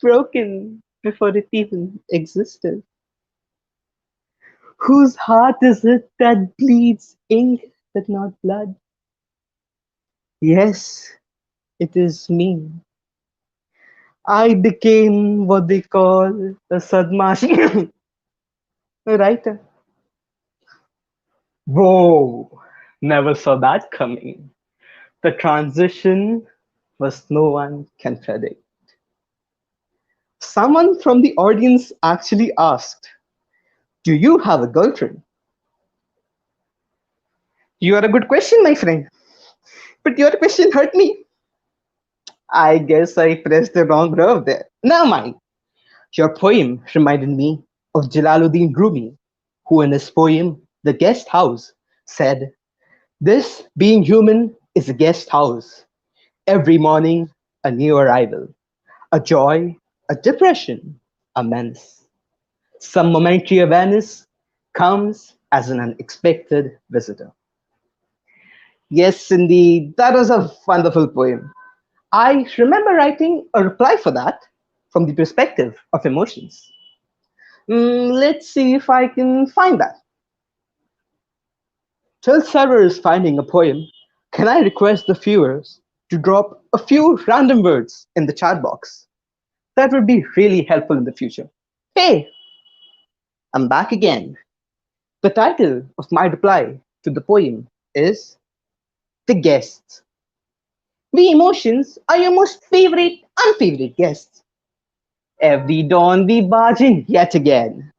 Speaker 7: broken before it even existed. Whose heart is it that bleeds ink but not blood? Yes, it is me. I became what they call a sadmashi writer. Whoa, never saw that coming. The transition was no one can predict. Someone from the audience actually asked, do you have a girlfriend? You are a good question, my friend. But your question hurt me. I guess I pressed the wrong nerve there. Never mind. Your poem reminded me of Jalaluddin Rumi, who in his poem, The Guest House, said, this being human is a guest house. Every morning, a new arrival, a joy, a depression, a menace. Some momentary awareness comes as an unexpected visitor. Yes, indeed, that was a wonderful poem. I remember writing a reply for that from the perspective of emotions. Let's see if I can find that. Till server is finding a poem, can I request the viewers to drop a few random words in the chat box? That would be really helpful in the future. Hey, I'm back again. The title of my reply to the poem is The Guests. We emotions are your most favorite, unfavorite guests. Every dawn we barge in yet again.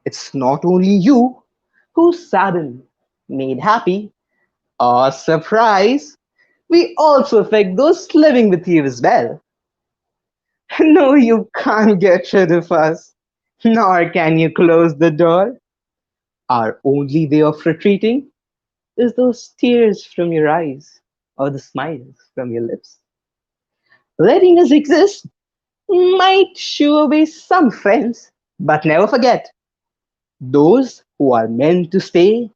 Speaker 7: It's not only you who's saddened, made happy, or surprised. We also affect those living with you as well. No, you can't get rid of us, nor can you close the door. Our only way of retreating is those tears from your eyes or the smiles from your lips. Letting us exist might shoo away some friends, but never forget, those who are meant to stay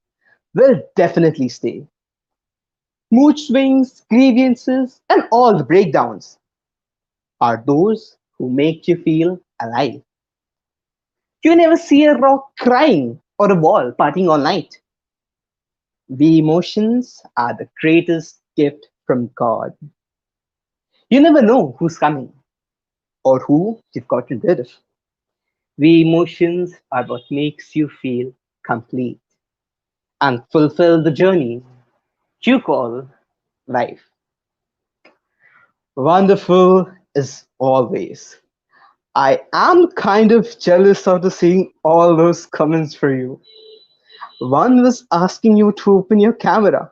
Speaker 7: will definitely stay. Mood swings, grievances, and all the breakdowns are those who make you feel alive. You never see a rock crying or a wall partying all night. We emotions are the greatest gift from God. You never know who's coming or who you've gotten rid of. We emotions are what makes you feel complete. and fulfill the journey you call life. Wonderful as always. I am kind of jealous after seeing all those comments for you. One was asking you to open your camera.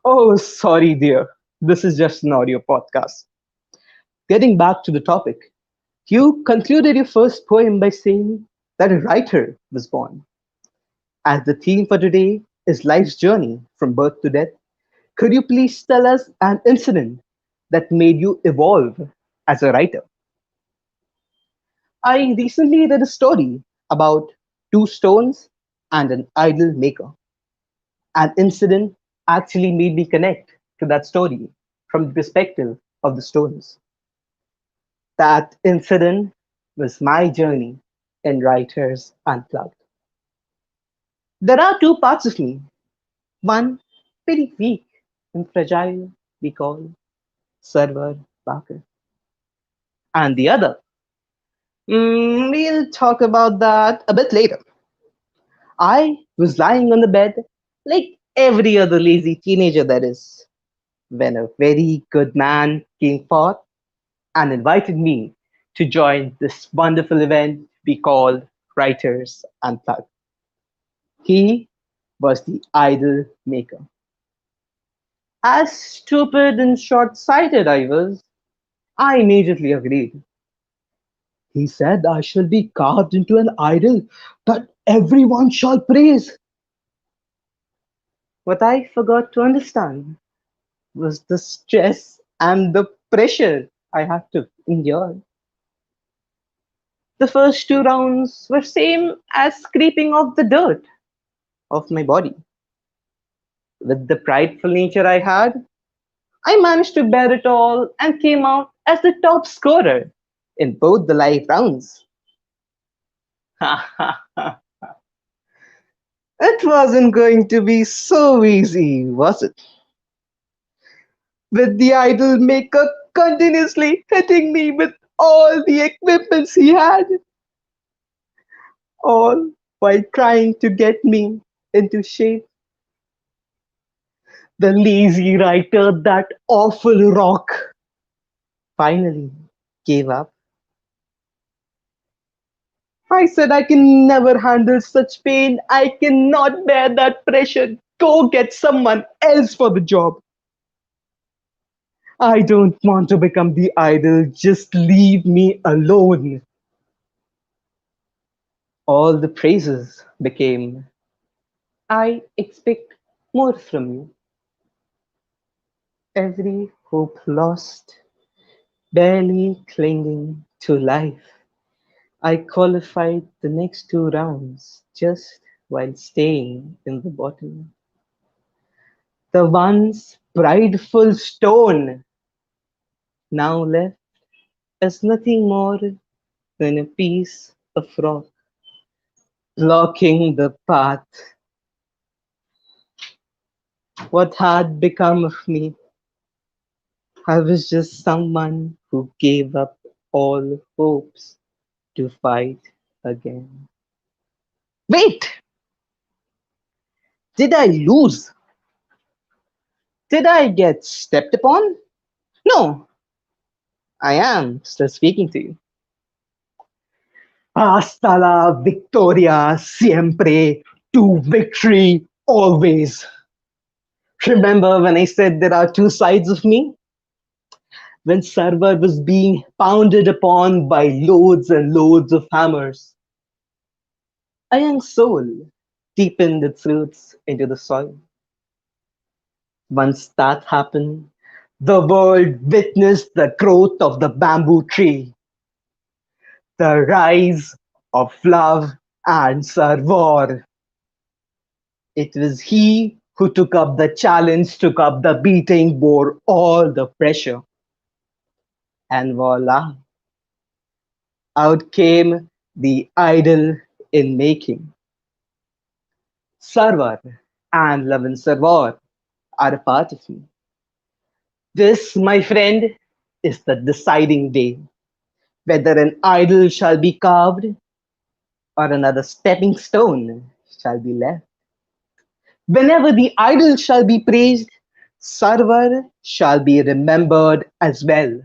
Speaker 7: Oh, sorry, dear. This is just an audio podcast. Getting back to the topic, you concluded your first poem by saying that a writer was born. As the theme for today is life's journey from birth to death, could you please tell us an incident that made you evolve as a writer? I recently read a story about two stones and an idol maker. An incident actually made me connect to that story from the perspective of the stones. That incident was my journey in Writers Unplugged. There are two parts of me. One very weak and fragile we call Server Barker. And the other, we'll talk about that a bit later. I was lying on the bed like every other lazy teenager that is, when a very good man came forth and invited me to join this wonderful event we call Writers Unplugged. He was the idol maker. As stupid and short sighted I was, I immediately agreed. He said I shall be carved into an idol that everyone shall praise. What I forgot to understand was the stress and the pressure I had to endure. The first two rounds were same as scraping off the dirt of my body. With the prideful nature I had, I managed to bear it all and came out as the top scorer in both the live rounds. It wasn't going to be so easy, was it? With the idol maker continuously hitting me with all the equipments he had, all while trying to get me into shape. The lazy writer, that awful rock, finally gave up. I said I can never handle such pain. I cannot bear that pressure. Go get someone else for the job. I don't want to become the idol. Just leave me alone. All the praises became, I expect more from you. Every hope lost, barely clinging to life. I qualified the next two rounds just while staying in the bottom. The once prideful stone now left as nothing more than a piece of rock blocking the path. What had become of me? I was just someone who gave up all hopes to fight again. Wait! Did I lose? Did I get stepped upon? No, I am still speaking to you. Hasta la victoria siempre, to victory always. Remember when I said there are two sides of me? When Sarwar was being pounded upon by loads and loads of hammers, a young soul deepened its roots into the soil. Once that happened, the world witnessed the growth of the bamboo tree, the rise of love and Sarwar. It was he who took up the challenge, took up the beating, bore all the pressure. And voila, out came the idol in making. Sarwar and Lavan Sarwar are a part of me. This, my friend, is the deciding day, whether an idol shall be carved or another stepping stone shall be left. Whenever the idol shall be praised, Sarvar shall be remembered as well,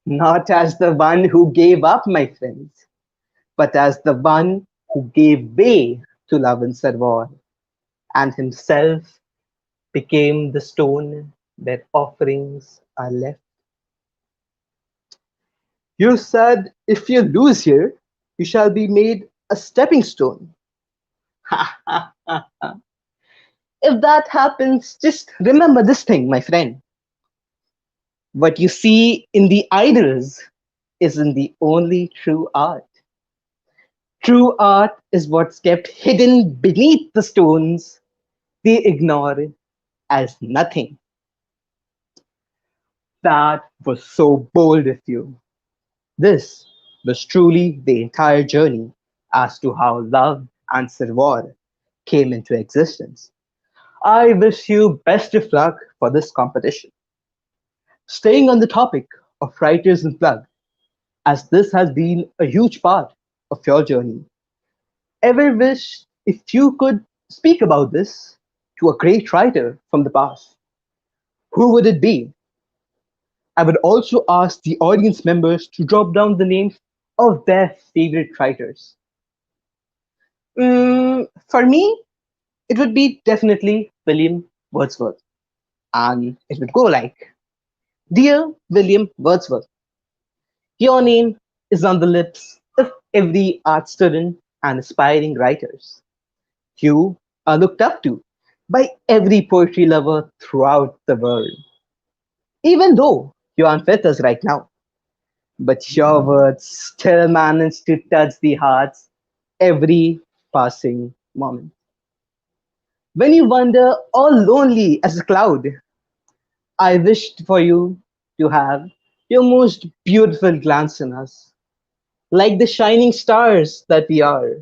Speaker 7: not as the one who gave up, my friends, but as the one who gave way to love and Sarvar, and himself became the stone where offerings are left. You said, if you lose here, you shall be made a stepping stone. If that happens, just remember this thing, my friend. What you see in the idols isn't the only true art. True art is what's kept hidden beneath the stones they ignore as nothing. That was so bold of you. This was truly the entire journey as to how love and Sirwar came into existence. I wish you best of luck for this competition. Staying on the topic of writers and plug, as this has been a huge part of your journey, ever wish if you could speak about this to a great writer from the past? Who would it be? I would also ask the audience members to drop down the names of their favorite writers. For me, it would be definitely William Wordsworth. And it would go like, Dear William Wordsworth, your name is on the lips of every art student and aspiring writers. You are looked up to by every poetry lover throughout the world, even though you're on with us right now. But your words still manage to touch the hearts every passing moment. When you wander all lonely as a cloud, I wished for you to have your most beautiful glance in us, like the shining stars that we are,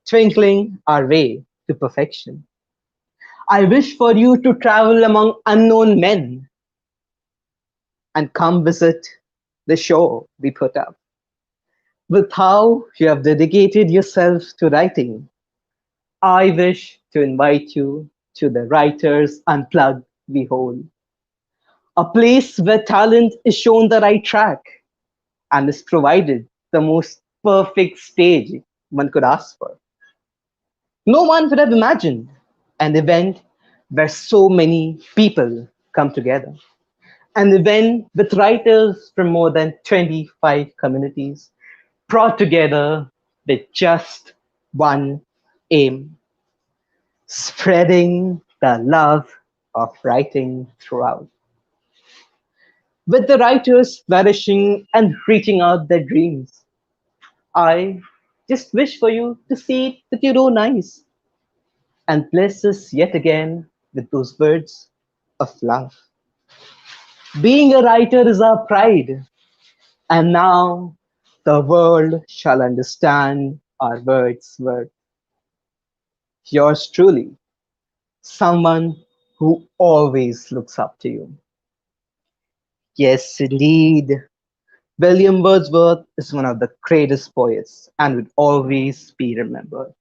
Speaker 7: twinkling our way to perfection. I wish for you to travel among unknown men and come visit the show we put up. With how you have dedicated yourself to writing, I wish to invite you to the Writers Unplugged we hold, a place where talent is shown the right track and is provided the most perfect stage one could ask for. No one could have imagined an event where so many people come together. An event with writers from more than 25 communities brought together with just one aim, spreading the love of writing throughout. With the writers flourishing and reaching out their dreams, I just wish for you to see it with your own eyes and bless us yet again with those words of love. Being a writer is our pride, and now the world shall understand our words' worth. Yours truly, someone who always looks up to you. Yes, indeed. William Wordsworth is one of the greatest poets and will always be remembered.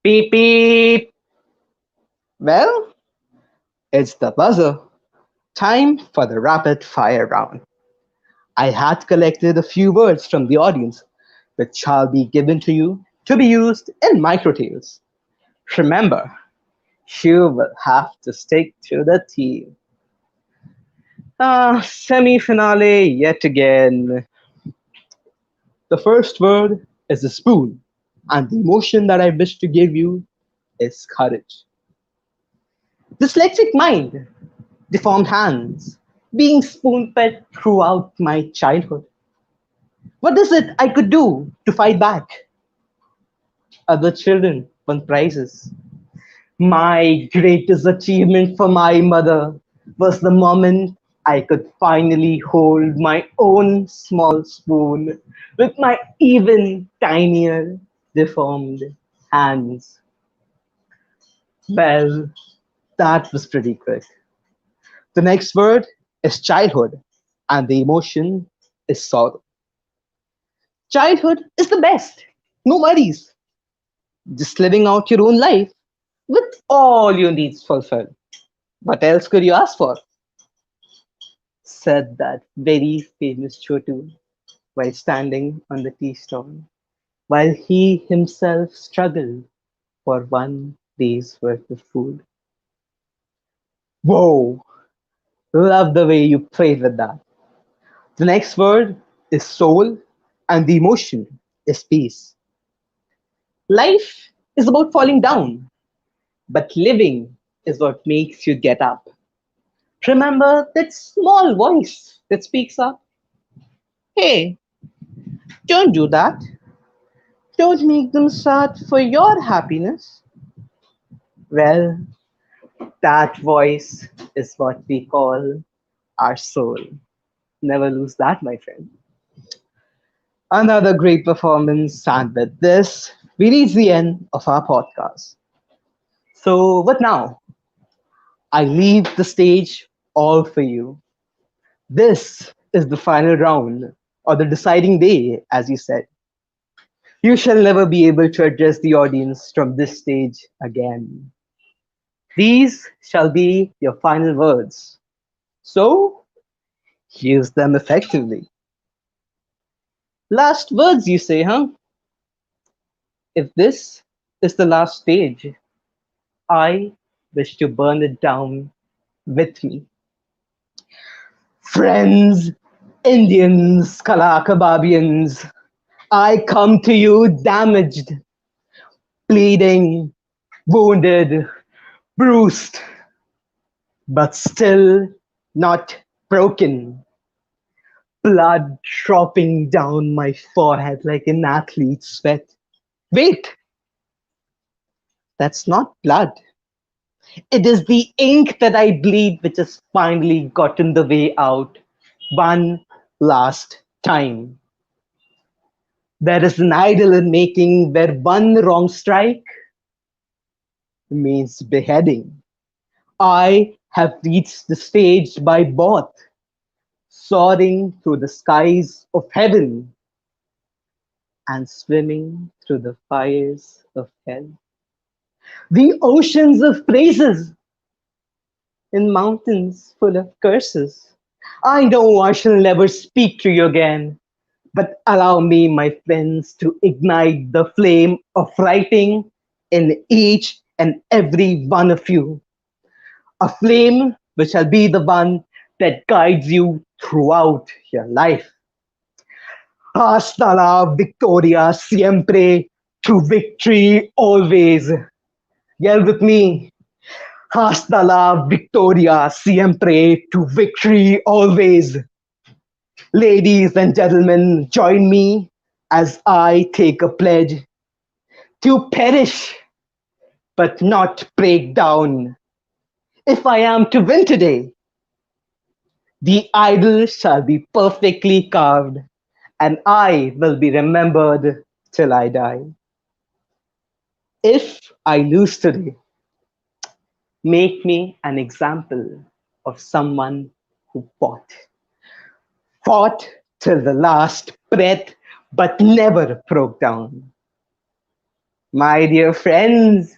Speaker 7: Beep beep. Well, it's the buzzer. Time for the rapid fire round. I had collected a few words from the audience, which shall be given to you to be used in micro tales. Remember, you will have to stick to the theme. Semi finale yet again. The first word is a spoon, and the emotion that I wish to give you is courage. Dyslexic mind, deformed hands, being spoon fed throughout my childhood. What is it I could do to fight back? Other children won prizes. My greatest achievement for my mother was the moment I could finally hold my own small spoon with my even tinier deformed hands. Well, that was pretty quick. The next word is childhood, and the emotion is sorrow. Childhood is the best. No worries. Just living out your own life. with all your needs fulfilled. What else could you ask for? Said that very famous Chotu while standing on the tea stall, while he himself struggled for 1 day's worth of food. Whoa! Love the way you played with that. The next word is soul, and the emotion is peace. Life is about falling down, but living is what makes you get up. Remember that small voice that speaks up? Hey, don't do that. Don't make them sad for your happiness. Well, that voice is what we call our soul. Never lose that, my friend. Another great performance, and with this, we reach the end of our podcast. So, what now? I leave the stage all for you. This is the final round, or the deciding day, as you said. You shall never be able to address the audience from this stage again. These shall be your final words. So, use them effectively. Last words, you say, huh? If this is the last stage, I wish to burn it down with me. Friends, Indians, Kalakababians, I come to you damaged, bleeding, wounded, bruised, but still not broken. Blood dropping down my forehead like an athlete's sweat. Wait, that's not blood. It is the ink that I bleed which has finally gotten the way out one last time. There is an idol in making where one wrong strike means beheading. I have reached the stage by both, soaring through the skies of heaven and swimming through the fires of hell. The oceans of praises in mountains full of curses. I know I shall never speak to you again, but allow me, my friends, to ignite the flame of writing in each and every one of you. A flame which shall be the one that guides you throughout your life. Hasta la victoria siempre, to victory always. Yell with me. Hasta la victoria siempre, to victory always. Ladies and gentlemen, join me as I take a pledge to perish but not break down. If I am to win today, the idol shall be perfectly carved, and I will be remembered till I die. If I lose today, make me an example of someone who fought till the last breath, but never broke down. My dear friends,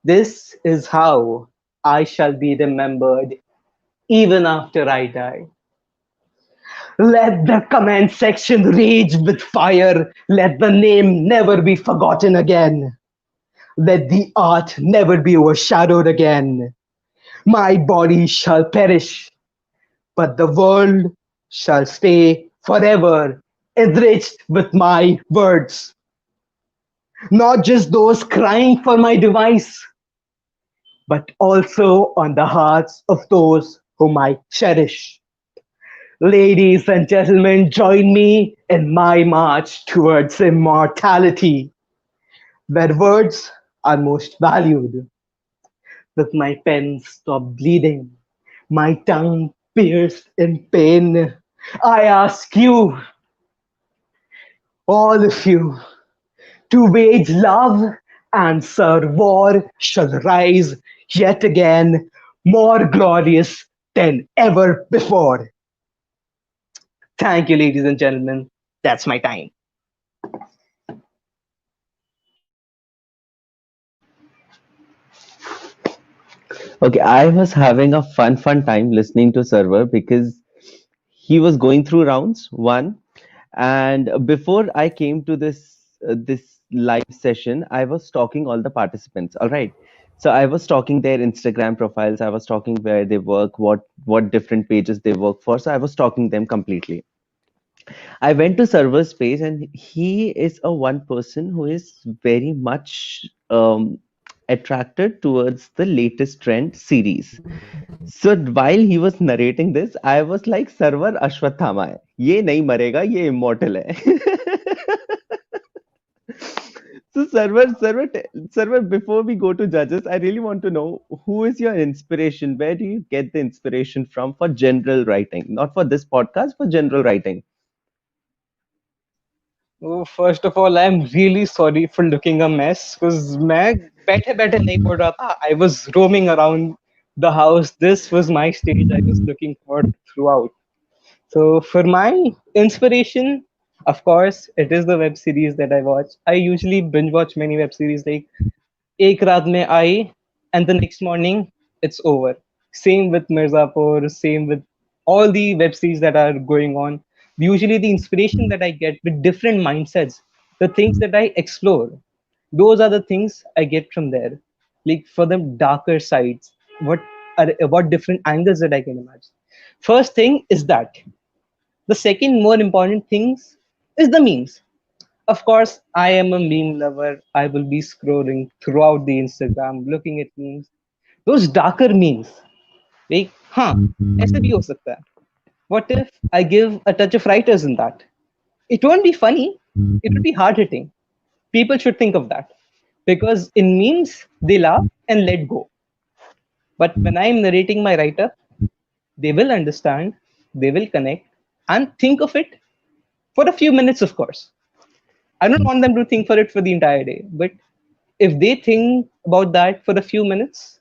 Speaker 7: this is how I shall be remembered even after I die. Let the comment section rage with fire. Let the name never be forgotten again. Let the art never be overshadowed again. My body shall perish, but the world shall stay forever enriched with my words. Not just those crying for my device, but also on the hearts of those whom I cherish. Ladies and gentlemen, join me in my march towards immortality, where words are most valued. With my pen stop bleeding, my tongue pierced in pain, I ask you, all of you, to wage love and serve war shall rise yet again, more glorious than ever before. Thank you, ladies and gentlemen. That's my time.
Speaker 1: Okay, I was having a fun time listening to Server because he was going through rounds one, and before I came to this live session, I was stalking all the participants. All right, so I was stalking their Instagram profiles. I was stalking where they work, what different pages they work for. So I was stalking them completely. I went to Server's page, and he is a one person who is very much attracted towards the latest trend series. So while he was narrating this, I was like, "Server Ashwatthama है, ये नहीं मरेगा, ये immortal है." So server, before we go to judges, I really want to know who is your inspiration? Where do you get the inspiration from for general writing? Not for this podcast, for general writing.
Speaker 7: Oh, first of all, I'm really sorry for looking a mess because मैं बैठे बैठे नहीं पढ़ रहा था. I was roaming around the house. This was my stage. I was looking for throughout. So for my inspiration, of course, it is the web series that I watch. I usually binge watch many web series like एक रात में आई and the next morning it's over. Same with Mirzapur, same with all the web series that are going on. Usually the inspiration that I get with different mindsets, the things that I explore, those are the things I get from there. Like for the darker sides, what different angles that I can imagine. First thing is that. The second more important things is the memes. Of course, I am a meme lover. I will be scrolling throughout the Instagram, looking at memes. Those darker memes, like, हाँ, ऐसे भी हो सकता है. What if I give a touch of writers in that? It won't be funny. It will be hard hitting. People should think of that because in memes they laugh and let go. But when I am narrating my write up, they will understand, they will connect, and think of it for a few minutes, of course. I don't want them to think for it for the entire day, but if they think about that for a few minutes,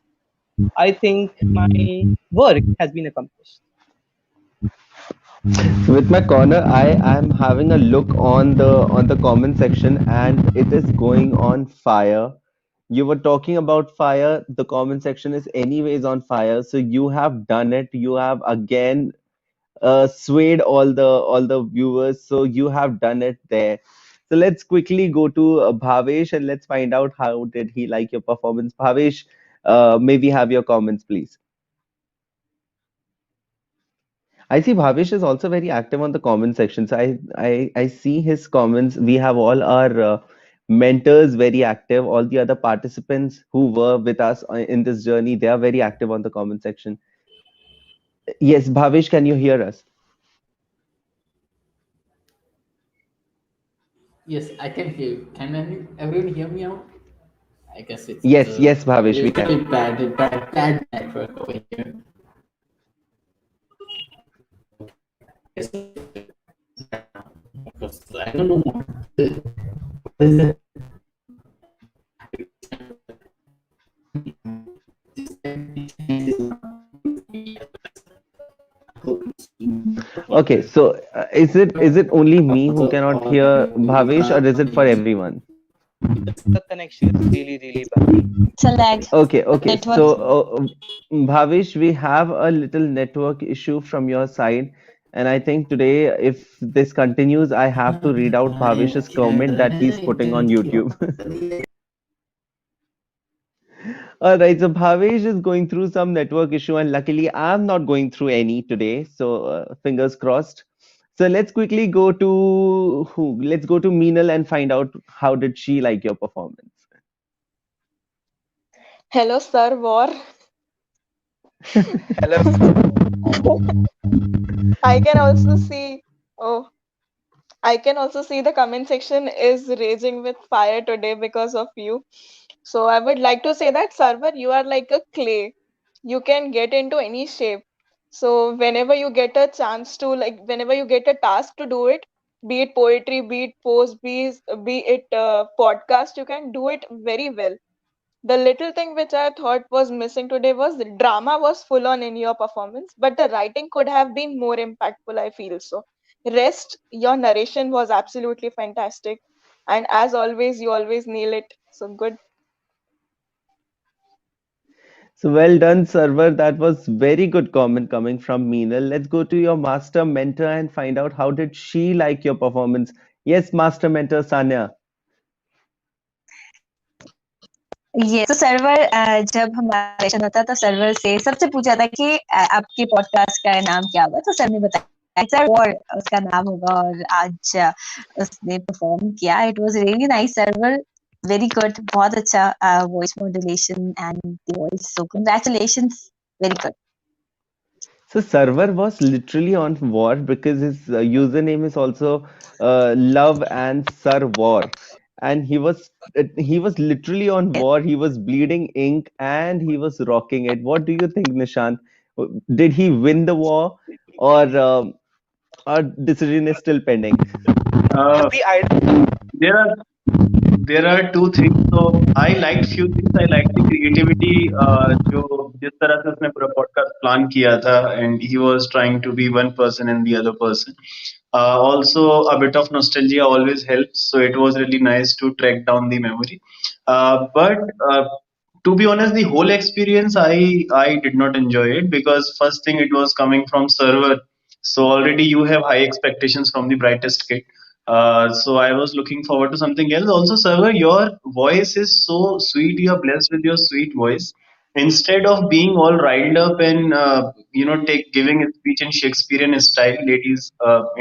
Speaker 7: I think my work has been accomplished.
Speaker 1: With my corner, I am having a look on the comment section, and it is going on fire. You were talking about fire. The comment section is anyways on fire. So you have done it. You have again swayed all the viewers. So you have done it there. So let's quickly go to Bhavesh, and let's find out how did he like your performance. Bhavesh, may we have your comments, please? I see Bhavesh is also very active on the comment section. So I see his comments. We have all our mentors very active. All the other participants who were with us in this journey, they are very active on the comment section. Yes, Bhavesh, can you hear us?
Speaker 3: Yes, I can hear you. Can everyone hear me out? I guess it's
Speaker 1: Yes, yes,
Speaker 3: a
Speaker 1: Bhavesh, we
Speaker 3: little
Speaker 1: can.
Speaker 3: bit bad network over here. Because I don't know what is it.
Speaker 1: Okay, so is it only me who cannot hear Bhavesh, or is it for everyone?
Speaker 7: The connection is really, really bad.
Speaker 2: It's a lag.
Speaker 1: Okay, okay.
Speaker 2: Network.
Speaker 1: So, Bhavesh, we have a little network issue from your side. And I think today, if this continues, I have to read out Bhavesh's comment that he's putting on YouTube. All right, so Bhavesh is going through some network issue, and luckily, I'm not going through any today. So, fingers crossed. So let's quickly go to who? Let's go to Meenal and find out how did she like your performance.
Speaker 4: Hello, sir. War.
Speaker 7: Hello.
Speaker 4: I can also see. Oh, I can also see the comment section is raging with fire today because of you. So I would like to say that, Sarvar, you are like a clay. You can get into any shape. So whenever you get a chance to, like, whenever you get a task to do it, be it poetry, be it post, be it podcast, you can do it very well. The little thing which I thought was missing today was the drama was full on in your performance, but the writing could have been more impactful, I feel so. Rest, your narration was absolutely fantastic. And as always, you always nail it. So good.
Speaker 1: So well done, server. That was very good comment coming from Meenal. Let's go to your master mentor and find out how did she like your performance. Yes, master mentor Sanya.
Speaker 2: ये तो server जब हमारा session होता तो server से सबसे पूछा था कि आपके पॉडकास्ट का नाम क्या होगा, तो सर ने बताया सर और उसका नाम होगा, और आज उसने परफॉर्म किया. It was really nice server, very good, बहुत अच्छा voice modulation and the voice, so congratulations, very good.
Speaker 1: So server was literally on war because his username is also love and sir war, and he was literally on war. He was bleeding ink and he was rocking it. What do you think, Nishant? Did he win the war, or our decision is still pending?
Speaker 5: Uh,
Speaker 7: The idea.
Speaker 5: there are there are two things. So I liked few things. I liked the creativity. जो जिस तरह से उसने पूरा podcast plan किया था, and he was trying to be one person and the other person. Also, a bit of nostalgia always helps. So it was really nice to track down the memory. But to be honest, the whole experience I did not enjoy it because first thing it was coming from server, so already you have high expectations from the brightest kid. So I was looking forward to something else. Also, server, your voice is so sweet. You are blessed with your sweet voice. Instead of being all riled up and take giving a speech in Shakespearean style, ladies,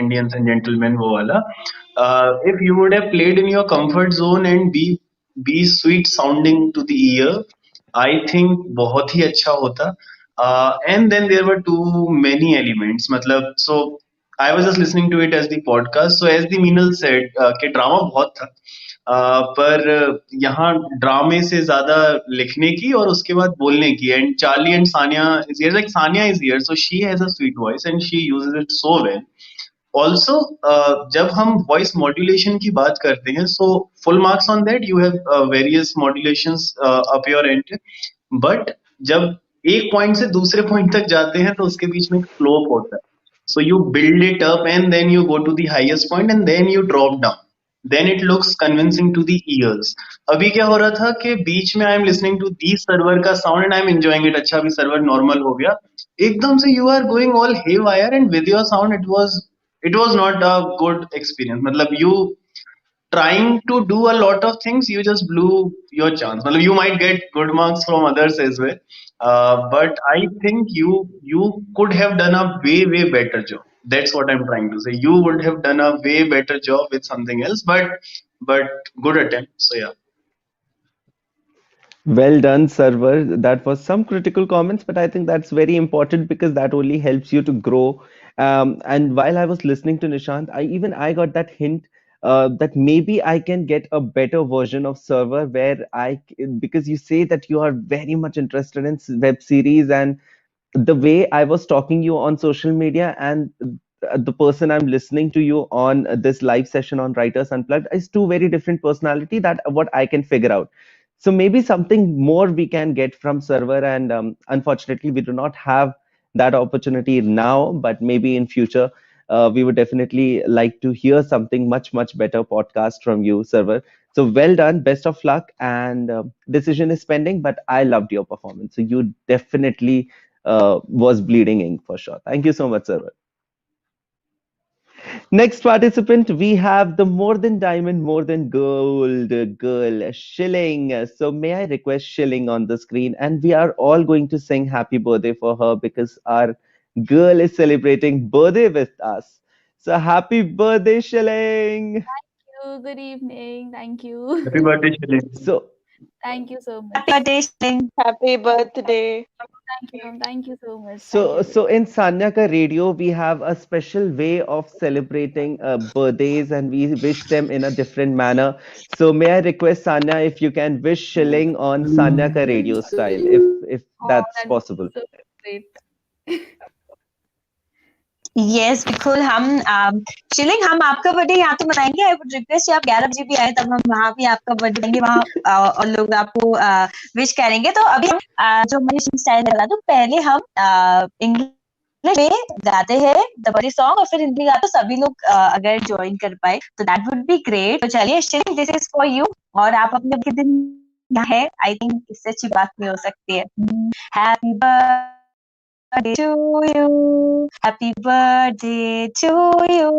Speaker 5: Indians and gentlemen, wo wala, if you would have played in your comfort zone and be sweet sounding to the ear, I think बहुत ही अच्छा होता. And then there were too many elements. मतलब so I was just listening to it as the podcast. So as the Meenal said कि drama बहुत था. पर यहाँ ड्रामे से ज्यादा लिखने की और उसके बाद बोलने की. And Charlie and Sanya is here. Like Sanya is here, so she has a sweet voice and she uses it so well. Also जब हम वॉइस मॉड्यूलेशन की बात करते हैं, so full marks on that. You have various मॉड्यूलेशंस up your and. But जब एक point से दूसरे पॉइंट तक जाते हैं तो उसके बीच में एक स्लोप होता है. So you build it up and then you go to the highest point and then you drop down. Then it looks convincing to the ears. अभी क्या हो रहा था कि बीच में I am listening to the Sarwar का sound and I am enjoying it. अच्छा, अभी सर्वर नॉर्मल हो गया, एकदम से you are going all haywire and with your sound it was not a good experience. मतलब you trying to do a lot of things, you just blew your chance. मतलब you might get good marks from others as well, but I think you could have done a way better job. That's what I'm trying to say. You would have done a way better job with something else, but good attempt. So yeah.
Speaker 1: Well done, server. That was some critical comments, but I think that's very important because that only helps you to grow. And while I was listening to Nishant, I got that hint that maybe I can get a better version of server where because you say that you are very much interested in web series, and the way I was talking you on social media and the person I'm listening to you on this live session on Writers Unplugged is two very different personality that what I can figure out. So maybe something more we can get from server, and unfortunately we do not have that opportunity now, but maybe in future we would definitely like to hear something much better podcast from you, server. So well done, best of luck, and decision is pending, but I loved your performance. So you definitely was bleeding ink for sure. Thank you so much, server. Next participant, we have the more than diamond, more than gold girl, Shilling. So may I request Shilling on the screen? And we are all going to sing happy birthday for her because our girl is celebrating birthday with us. So happy birthday, Shilling.
Speaker 8: Good evening. Thank you.
Speaker 5: Happy birthday, Shalin.
Speaker 1: So
Speaker 8: Thank you so much.
Speaker 2: Happy birthday, Shilling.
Speaker 4: Happy birthday.
Speaker 8: Thank you. Thank you so much.
Speaker 1: So in Sanya Ka Radio, we have a special way of celebrating birthdays, and we wish them in a different manner. So may I request Sanya if you can wish Shilling on Sanya Ka Radio style, if
Speaker 8: Oh,
Speaker 1: that's
Speaker 8: that
Speaker 1: possible.
Speaker 8: so great.
Speaker 2: Yes बिल्कुल. हम shilling, हम आपका birthday यहाँ तो मनाएंगे. I would request आप 11 बजे भी आए, तब हम वहाँ भी आपका बर्थडे मनाएंगे. वहाँ और लोग आपको विश करेंगे. तो अभी हम जो हमारी स्टाइल है, तो पहले हम इंग्लिश में गाते हैं द बर्थडे सॉन्ग और फिर हिंदी गाते. तो सभी लोग अगर ज्वाइन कर पाए तो दैट वुड बी ग्रेट. तो चलिए Shilling, this is for you, और आप अपने दिन यहाँ है, आई थिंक इससे अच्छी बात नहीं हो सकती है। Happy birthday to you, happy birthday to you,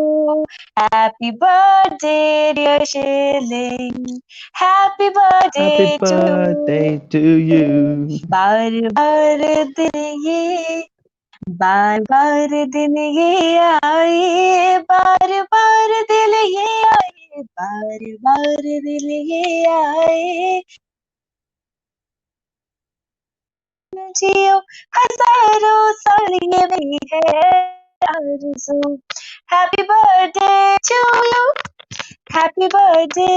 Speaker 2: happy birthday dear Shilling, happy birthday
Speaker 1: Happy
Speaker 2: to
Speaker 1: birthday to
Speaker 2: you.
Speaker 1: you.
Speaker 2: बार बार दिन ये, बार बार दिन ये आए, बार बार दिल ये आए, बार बार दिल ये आए, जियो हजारों साल ये भी है Arzoo. Happy birthday to you, happy birthday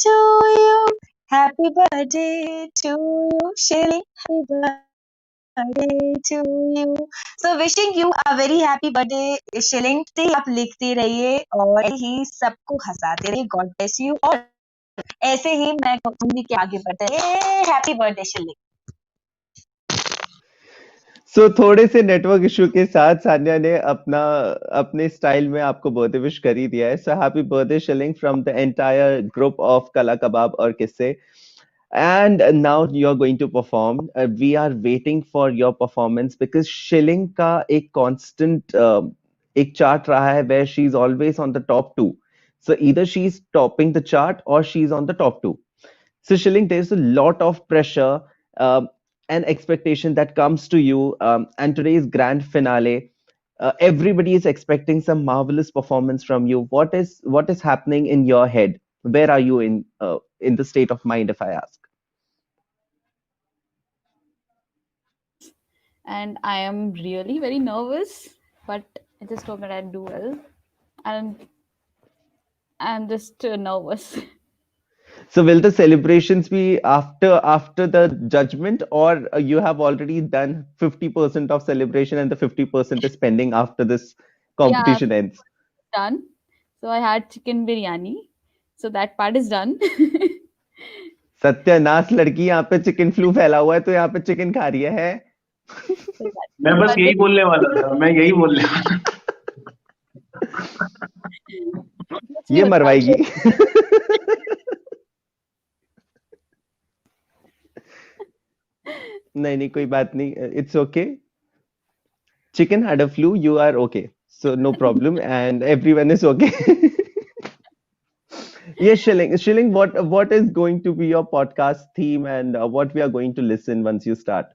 Speaker 2: to you, happy birthday to you Shili, happy birthday to you. So wishing you a very happy birthday शिलिंग। आप लिखते रहिए और ऐसे ही सबको हंसाते रहिए। God bless you. और ऐसे ही मैं कहूंगी कि आगे बढ़ते रहिए। Happy birthday shilling.
Speaker 1: सो थोड़े से नेटवर्क इशू के साथ सान्या ने अपने स्टाइल में आपको बर्थडे विश कर ही दिया है। So happy birthday Shilling from the entire group of Kala Kabab और किस्से। And now you're going to perform. We are waiting for your performance because Shilling का एक constant एक chart रहा है where she's always on the top two. So either she's topping the chart or she's on the top two. So Shilling, there's a lot of pressure and expectation that comes to you. And today's grand finale, everybody is expecting some marvelous performance from you. What is happening in your head? Where are you in the state of mind, if I ask?
Speaker 8: And I am really very nervous, but I just hope that I do well. And I'm just nervous.
Speaker 1: So will the celebrations be after the judgment, or you have already done 50% of celebration and the 50% is pending after this
Speaker 8: Yeah,
Speaker 1: competition ends?
Speaker 8: done. So I had chicken biryani. So that part is done.
Speaker 1: सत्यानाश लड़की, यहाँ पे chicken flu फैला हुआ है तो यहाँ पे चिकन खा रही है।
Speaker 8: So
Speaker 5: मैं बस
Speaker 8: but
Speaker 5: यही बोलने वाला था, मैं यही बोलने वाला
Speaker 8: कुछ नहीं
Speaker 1: ये
Speaker 8: होता।
Speaker 1: मरवाएगी। नहीं नहीं, कोई बात नहीं, it's okay. Chicken had a flu, you are okay, so no problem, and everyone is okay. Yes, Shilling, what is going to be your podcast theme, and what we are going to listen once you start?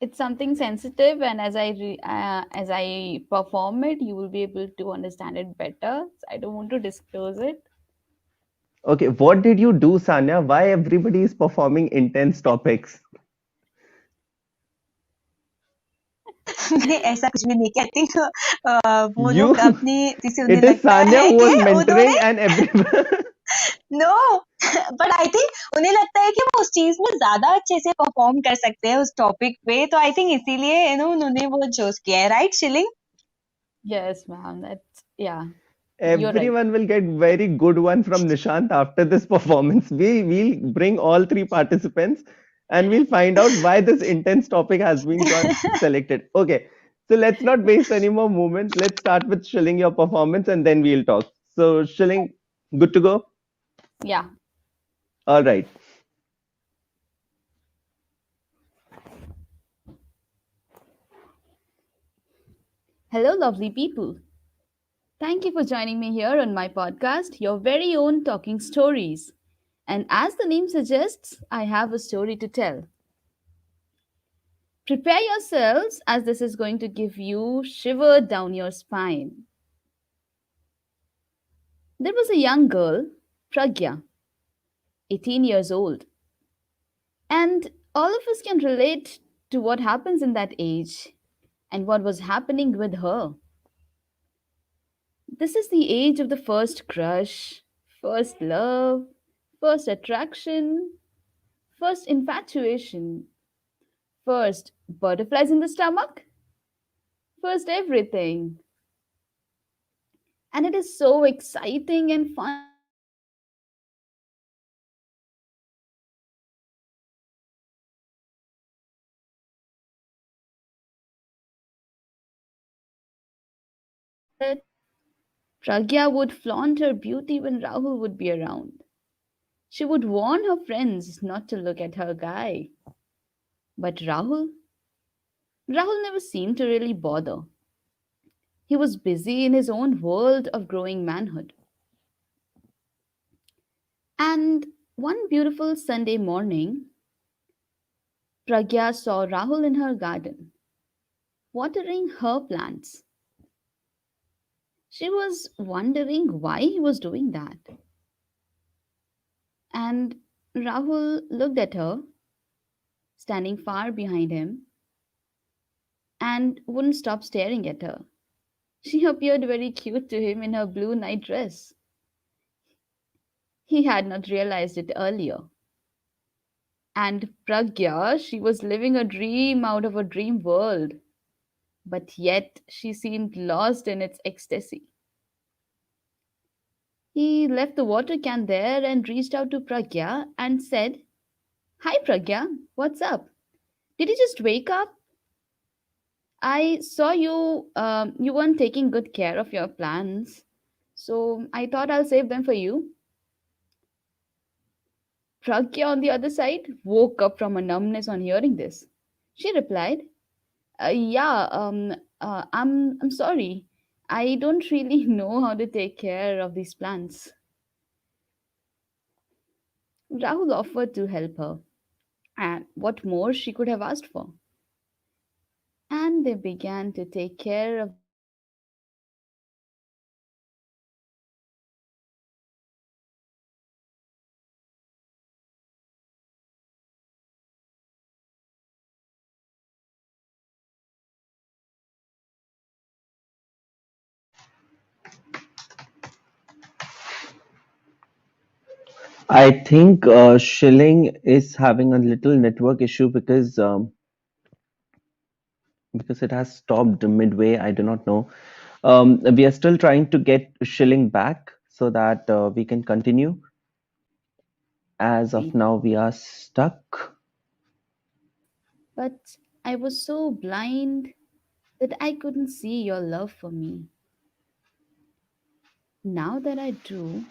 Speaker 8: It's something sensitive, and as I perform it, you will be able to understand it better. So I don't want to disclose it.
Speaker 1: Okay, what did you do, Sanya? Why everybody is performing intense topics?
Speaker 2: मैंने ऐसा कुछ भी नहीं किया। I think वो
Speaker 1: You,
Speaker 2: लोग अपनी से उन्हें
Speaker 1: it is
Speaker 2: लगता
Speaker 1: Sanya
Speaker 2: है
Speaker 1: who
Speaker 2: कि
Speaker 1: was mentoring
Speaker 2: उन्होंने
Speaker 1: and everyone.
Speaker 2: No but I think उन्हें लगता है कि वो उस चीज में ज्यादा अच्छे से परफॉर्म कर सकते हैं उस टॉपिक पे, तो आई थिंक इसीलिए उन्होंने वो चूज किया है। Right Shilling?
Speaker 8: Yes, ma'am. That's yeah. You're right.
Speaker 1: Everyone will get very good one from Nishant after this performance. We'll bring all three participants and we'll find out why this intense topic has been got selected. Okay, so let's not waste any more moment. Let's start with Shilling your performance and then we'll talk. So Shilling, good to go?
Speaker 8: Yeah.
Speaker 1: All right.
Speaker 8: Hello, lovely people. Thank you for joining me here on my podcast, Your Very Own Talking Stories. And as the name suggests, I have a story to tell. Prepare yourselves as this is going to give you shiver down your spine. There was a young girl, Pragya, 18 years old. And all of us can relate to what happens in that age and what was happening with her. This is the age of the first crush, first love, first attraction, first infatuation, first butterflies in the stomach, first everything. And it is so exciting and fun to watch because Pragya would flaunt her beauty when Rahul would be around. She would warn her friends not to look at her guy. But Rahul never seemed to really bother. He was busy in his own world of growing manhood. And one beautiful Sunday morning, Pragya saw Rahul in her garden, watering her plants. She was wondering why he was doing that. And Rahul looked at her, standing far behind him, and wouldn't stop staring at her. She appeared very cute to him in her blue night dress. He had not realized it earlier. And Pragya, she was living a dream out of a dream world, but yet she seemed lost in its ecstasy. He left the water can there and reached out to Pragya and said, "Hi Pragya, what's up? Did you just wake up? I saw you weren't taking good care of your plants, so I thought I'll save them for you." Pragya, on the other side, woke up from a numbness on hearing this. She replied, "Yeah, I'm sorry. I don't really know how to take care of these plants." Rahul offered to help her, and what more she could have asked for. And they began to take care of these plants together.
Speaker 1: I think Shilling is having a little network issue because it has stopped midway. I do not know. We are still trying to get Shilling back so that we can continue. As of now, we are stuck.
Speaker 8: But I was so blind that I couldn't see your love for me. Now that I do,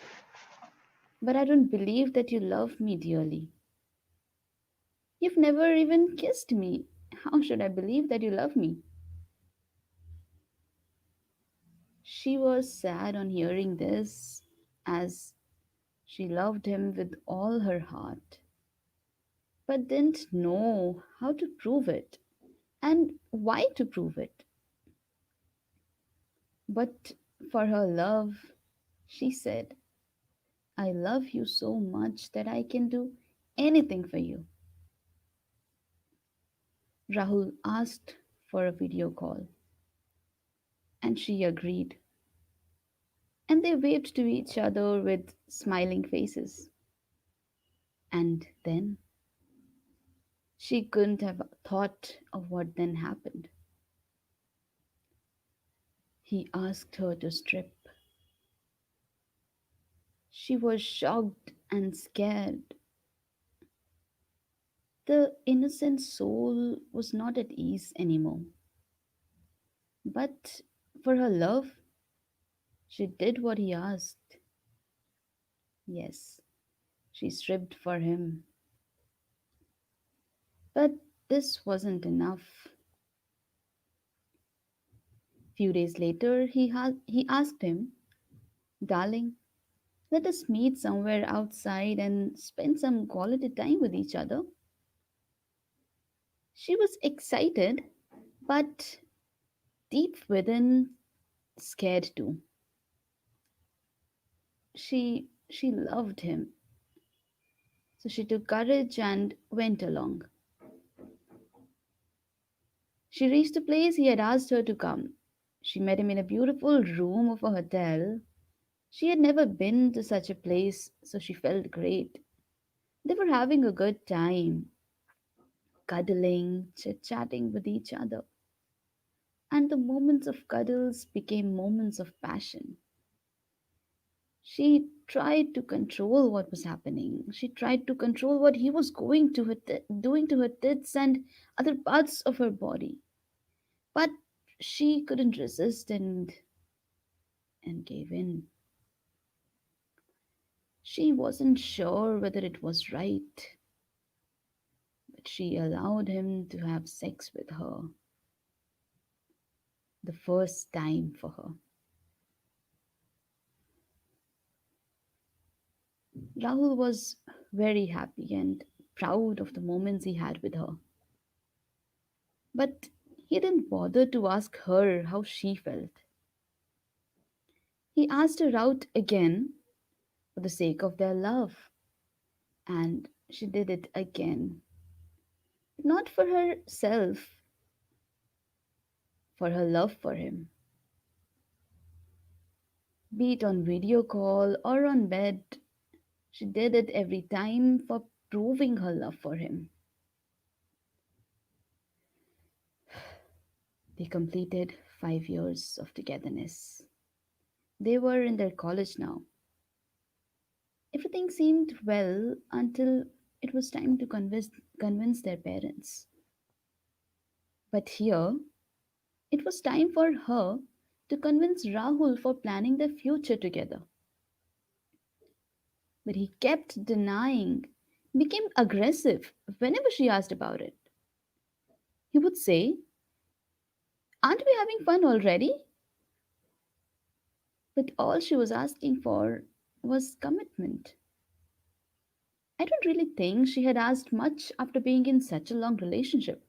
Speaker 8: but I don't believe that you love me dearly. You've never even kissed me. How should I believe that you love me? She was sad on hearing this, as she loved him with all her heart, but didn't know how to prove it and why to prove it. But for her love, she said, "I love you so much that I can do anything for you." Rahul asked for a video call, and she agreed. And they waved to each other with smiling faces. And then she couldn't have thought of what then happened. He asked her to strip. She was shocked and scared. The innocent soul was not at ease anymore. But for her love, she did what he asked. Yes, she stripped for him. But this wasn't enough. Few days later, he asked him, "Darling, let us meet somewhere outside and spend some quality time with each other." She was excited, but deep within, scared too. She loved him, so she took courage and went along. She reached the place he had asked her to come. She met him in a beautiful room of a hotel. She had never been to such a place, so she felt great. They were having a good time, cuddling, chit chatting with each other. And the moments of cuddles became moments of passion. She tried to control what was happening. She tried to control what he was going to doing to her tits and other parts of her body. But she couldn't resist and gave in. She wasn't sure whether it was right, but she allowed him to have sex with her the first time for her. Rahul was very happy and proud of the moments he had with her. But he didn't bother to ask her how she felt. He asked her out again for the sake of their love, and she did it again. Not for herself, for her love for him. Be it on video call or on bed, she did it every time for proving her love for him. They completed 5 years of togetherness. They were in their college now. Everything seemed well until it was time to convince their parents. But here, it was time for her to convince Rahul for planning their future together. But he kept denying, became aggressive whenever she asked about it. He would say, "Aren't we having fun already?" But all she was asking for was commitment. I don't really think she had asked much after being in such a long relationship.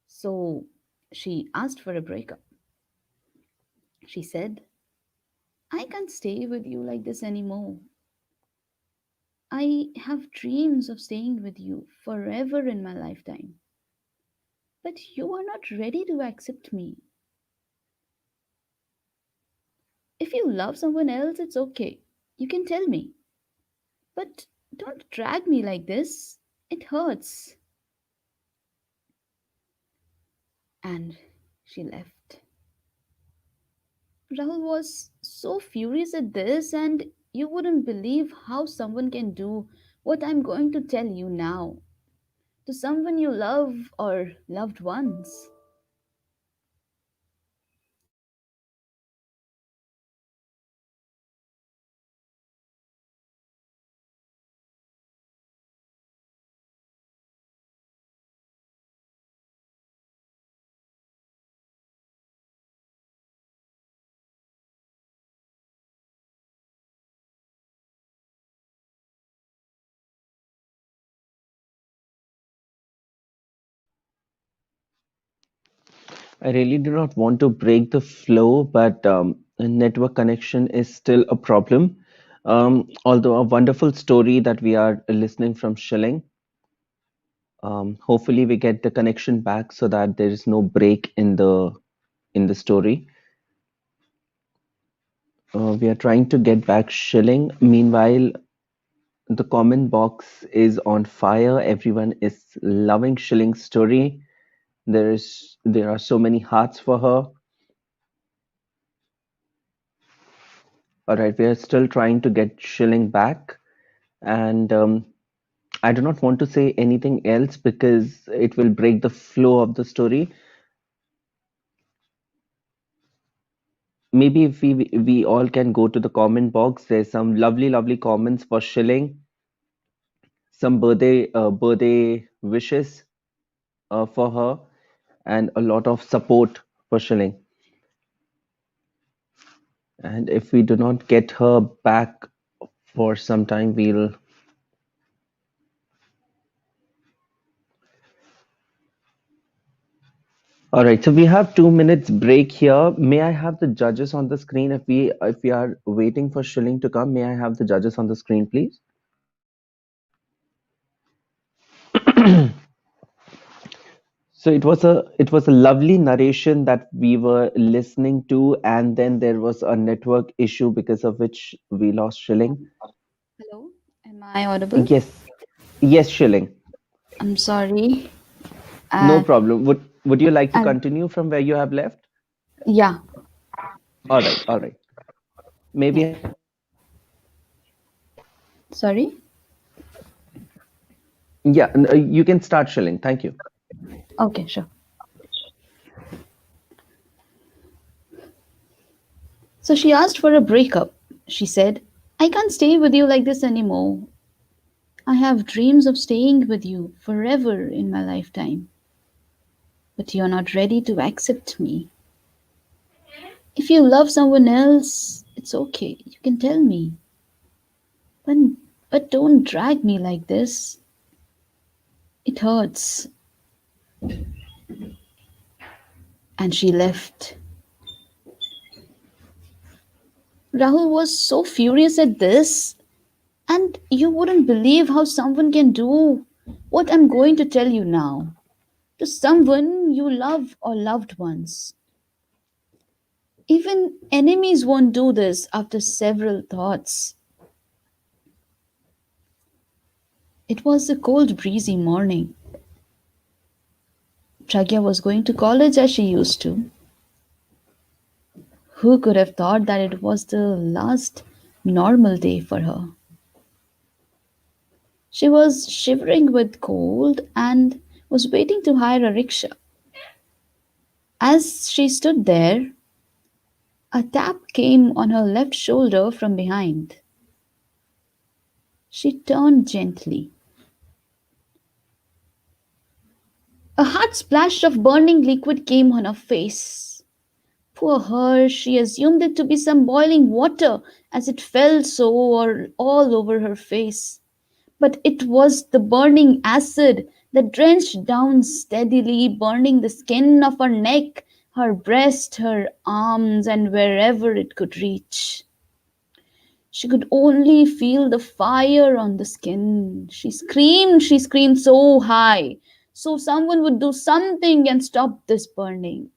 Speaker 8: So she asked for a breakup. She said, "I can't stay with you like this anymore. I have dreams of staying with you forever in my lifetime. But you are not ready to accept me. If you love someone else, it's okay. You can tell me. But don't drag me like this. It hurts." And she left. Rahul was so furious at this, and you wouldn't believe how someone can do what I'm going to tell you now to someone you love or loved once.
Speaker 1: I really do not want to break the flow, but network connection is still a problem. Although a wonderful story that we are listening from Shilling. Hopefully, we get the connection back so that there is no break in the story. We are trying to get back Shilling. Meanwhile, the comment box is on fire. Everyone is loving Shilling's story. There are so many hearts for her. All right, we are still trying to get Shilling back, and I do not want to say anything else because it will break the flow of the story. Maybe if we all can go to the comment box, there's some lovely comments for Shilling, some birthday wishes for her, and a lot of support for Shilling. And if we do not get her back for some time, we'll. All right, so we have 2 minutes break here. May I have the judges on the screen if we are waiting for Shilling to come? May I have the judges on the screen, please? So it was a lovely narration that we were listening to, and then there was a network issue because of which we lost Shilling.
Speaker 8: Hello, am I audible?
Speaker 1: Yes, Shilling.
Speaker 8: I'm sorry.
Speaker 1: No
Speaker 8: Uh,
Speaker 1: problem. Would you like to
Speaker 8: I'll,
Speaker 1: continue from where you have left?
Speaker 8: yeah,
Speaker 1: All right.
Speaker 8: yeah.
Speaker 1: Maybe
Speaker 8: Sorry.
Speaker 1: yeah. You can start Shilling. Thank you.
Speaker 8: Okay, sure. So she asked for a breakup. She said, I can't stay with you like this anymore. I have dreams of staying with you forever in my lifetime. But you're not ready to accept me. If you love someone else, it's okay. You can tell me. But, but don't drag me like this. It hurts. And she left. Rahul was so furious at this. And you wouldn't believe how someone can do what I'm going to tell you now to someone you love or loved once. Even enemies won't do this after several thoughts. It was a cold, breezy morning. Pragya was going to college as she used to. Who could have thought that it was the last normal day for her? She was shivering with cold and was waiting to hire a rickshaw. As she stood there, a tap came on her left shoulder from behind. She turned gently. A hot splash of burning liquid came on her face. Poor her, she assumed it to be some boiling water as it fell so all over her face. But it was the burning acid that drenched down steadily, burning the skin of her neck, her breast, her arms, and wherever it could reach. She could only feel the fire on the skin. She screamed so high, so someone would do something and stop this burning.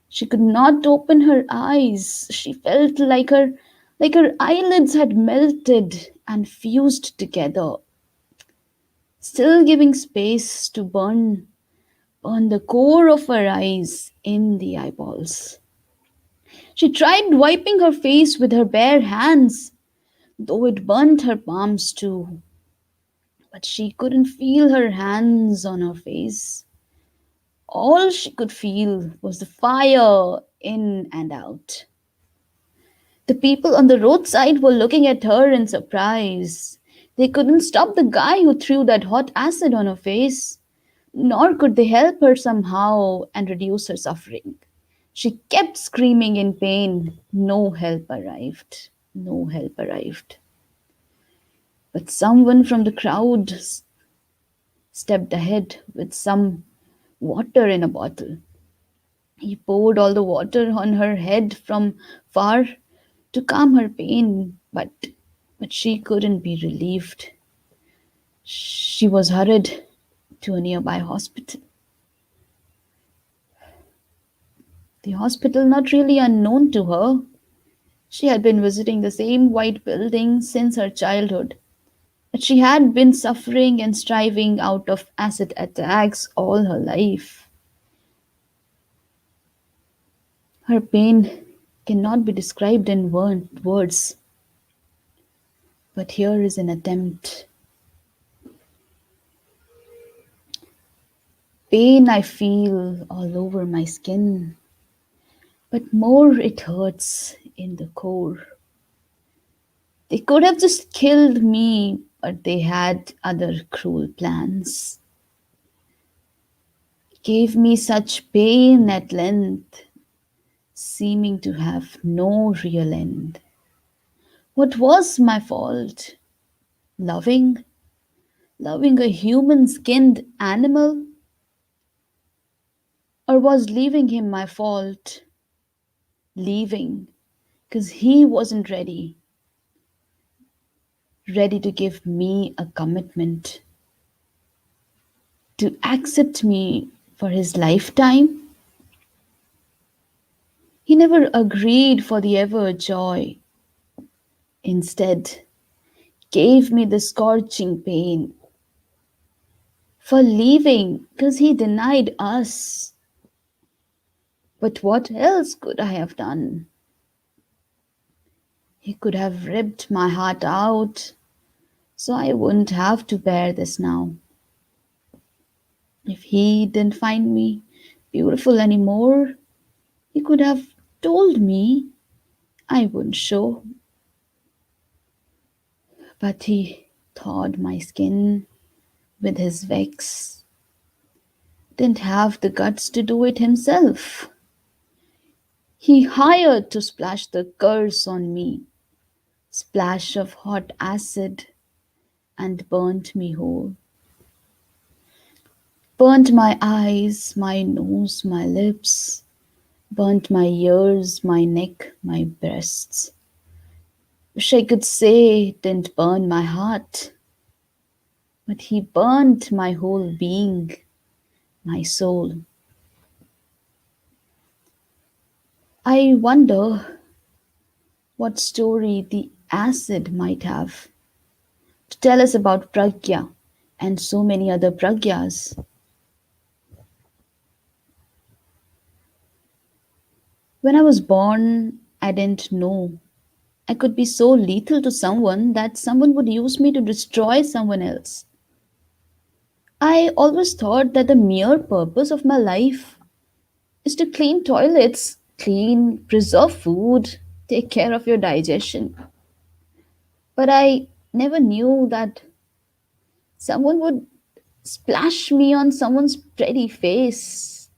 Speaker 8: She could not open her eyes. She felt like her eyelids had melted and fused together, still giving space to burn the core of her eyes in the eyeballs. She tried wiping her face with her bare hands, though it burnt her palms too. But she couldn't feel her hands on her face. All she could feel was the fire in and out. The people on the roadside were looking at her in surprise. They couldn't stop the guy who threw that hot acid on her face, nor could they help her somehow and reduce her suffering. She kept screaming in pain. No help arrived. No help arrived. But someone from the crowd stepped ahead with some water in a bottle. He poured all the water on her head from far to calm her pain, but she couldn't be relieved. She was hurried to a nearby hospital. The hospital not really unknown to her. She had been visiting the same white building since her childhood. But she had been suffering and striving out of acid attacks all her life. Her pain cannot be described in words, but here is an attempt. Pain I feel all over my skin, but more it hurts in the core. They could have just killed me, but they had other cruel plans. Gave me such pain at length, seeming to have no real end. What was my fault? Loving? Loving a human skinned animal? Or was leaving him my fault? Leaving, because he wasn't ready to give me a commitment, to accept me for his lifetime. He never agreed for the ever joy. Instead, gave me the scorching pain for leaving because he denied us. But what else could I have done? He could have ripped my heart out so I wouldn't have to bear this now. If he didn't find me beautiful anymore, he could have told me. I wouldn't show. But he thawed my skin with his vex. Didn't have the guts to do it himself. He hired to splash the curse on me. Splash of hot acid and burnt me whole. Burnt my eyes, my nose, my lips. Burnt my ears, my neck, my breasts. Wish I could say it didn't burn my heart, but he burnt my whole being, my soul. I wonder what story the acid might have to tell us about Pragya and so many other Pragyas. When I was born, I didn't know I could be so lethal to someone that someone would use me to destroy someone else. I always thought that the mere purpose of my life is to clean toilets, clean, preserve food, take care of your digestion. But I never knew that someone would splash me on someone's pretty face.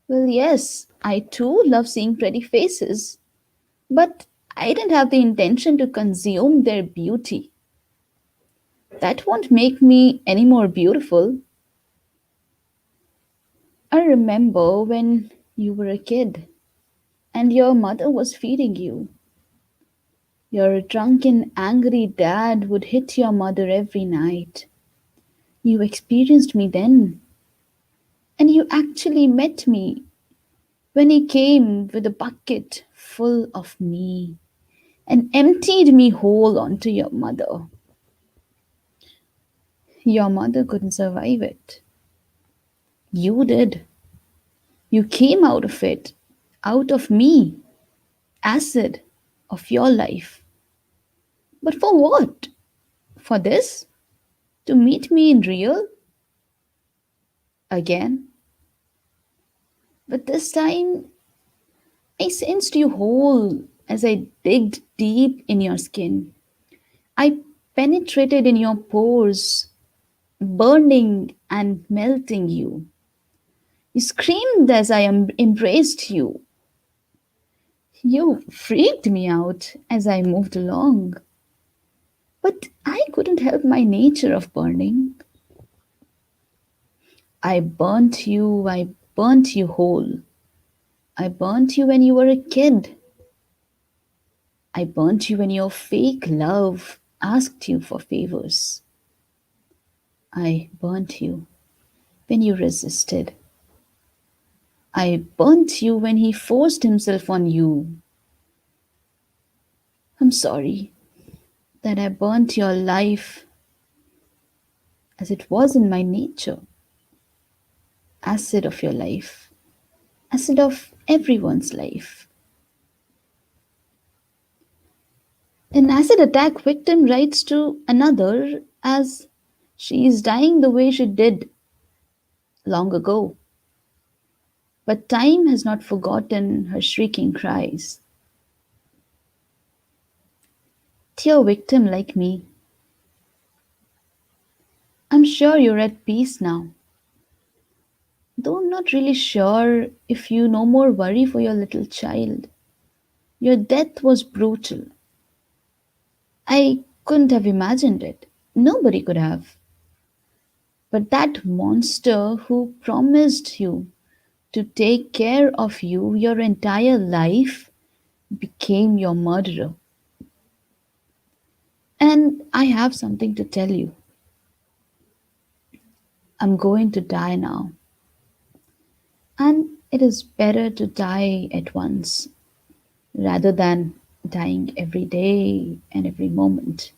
Speaker 8: Well, yes, I too love seeing pretty faces, but I didn't have the intention to consume their beauty. That won't make me any more beautiful. I remember when you were a kid and your mother was feeding you. Your drunken, angry dad would hit your mother every night. You experienced me then, and you actually met me when he came with a bucket full of me and emptied me whole onto your mother. Your mother couldn't survive it. You did. You came out of it, out of me, acid of your life. But for what? For this? To meet me in real? Again? But this time I sensed you whole as I digged deep in your skin. I penetrated in your pores, burning and melting you. You screamed as I embraced you. You freaked me out as I moved along. But I couldn't help my nature of burning. I burnt you whole. I burnt you when you were a kid. I burnt you when your fake love asked you for favors. I burnt you when you resisted. I burnt you when he forced himself on you. I'm sorry that I burnt your life as it was in my nature. Acid of your life, acid of everyone's life. An acid attack victim writes to another as she is dying the way she did long ago. But time has not forgotten her shrieking cries. Dear victim like me, I'm sure you're at peace now. Though I'm not really sure if you no more worry for your little child. Your death was brutal. I couldn't have imagined it. Nobody could have. But that monster who promised you to take care of you your entire life became your murderer. And I have something to tell you. I'm going to die now. And it is better to die at once rather than dying every day and every moment.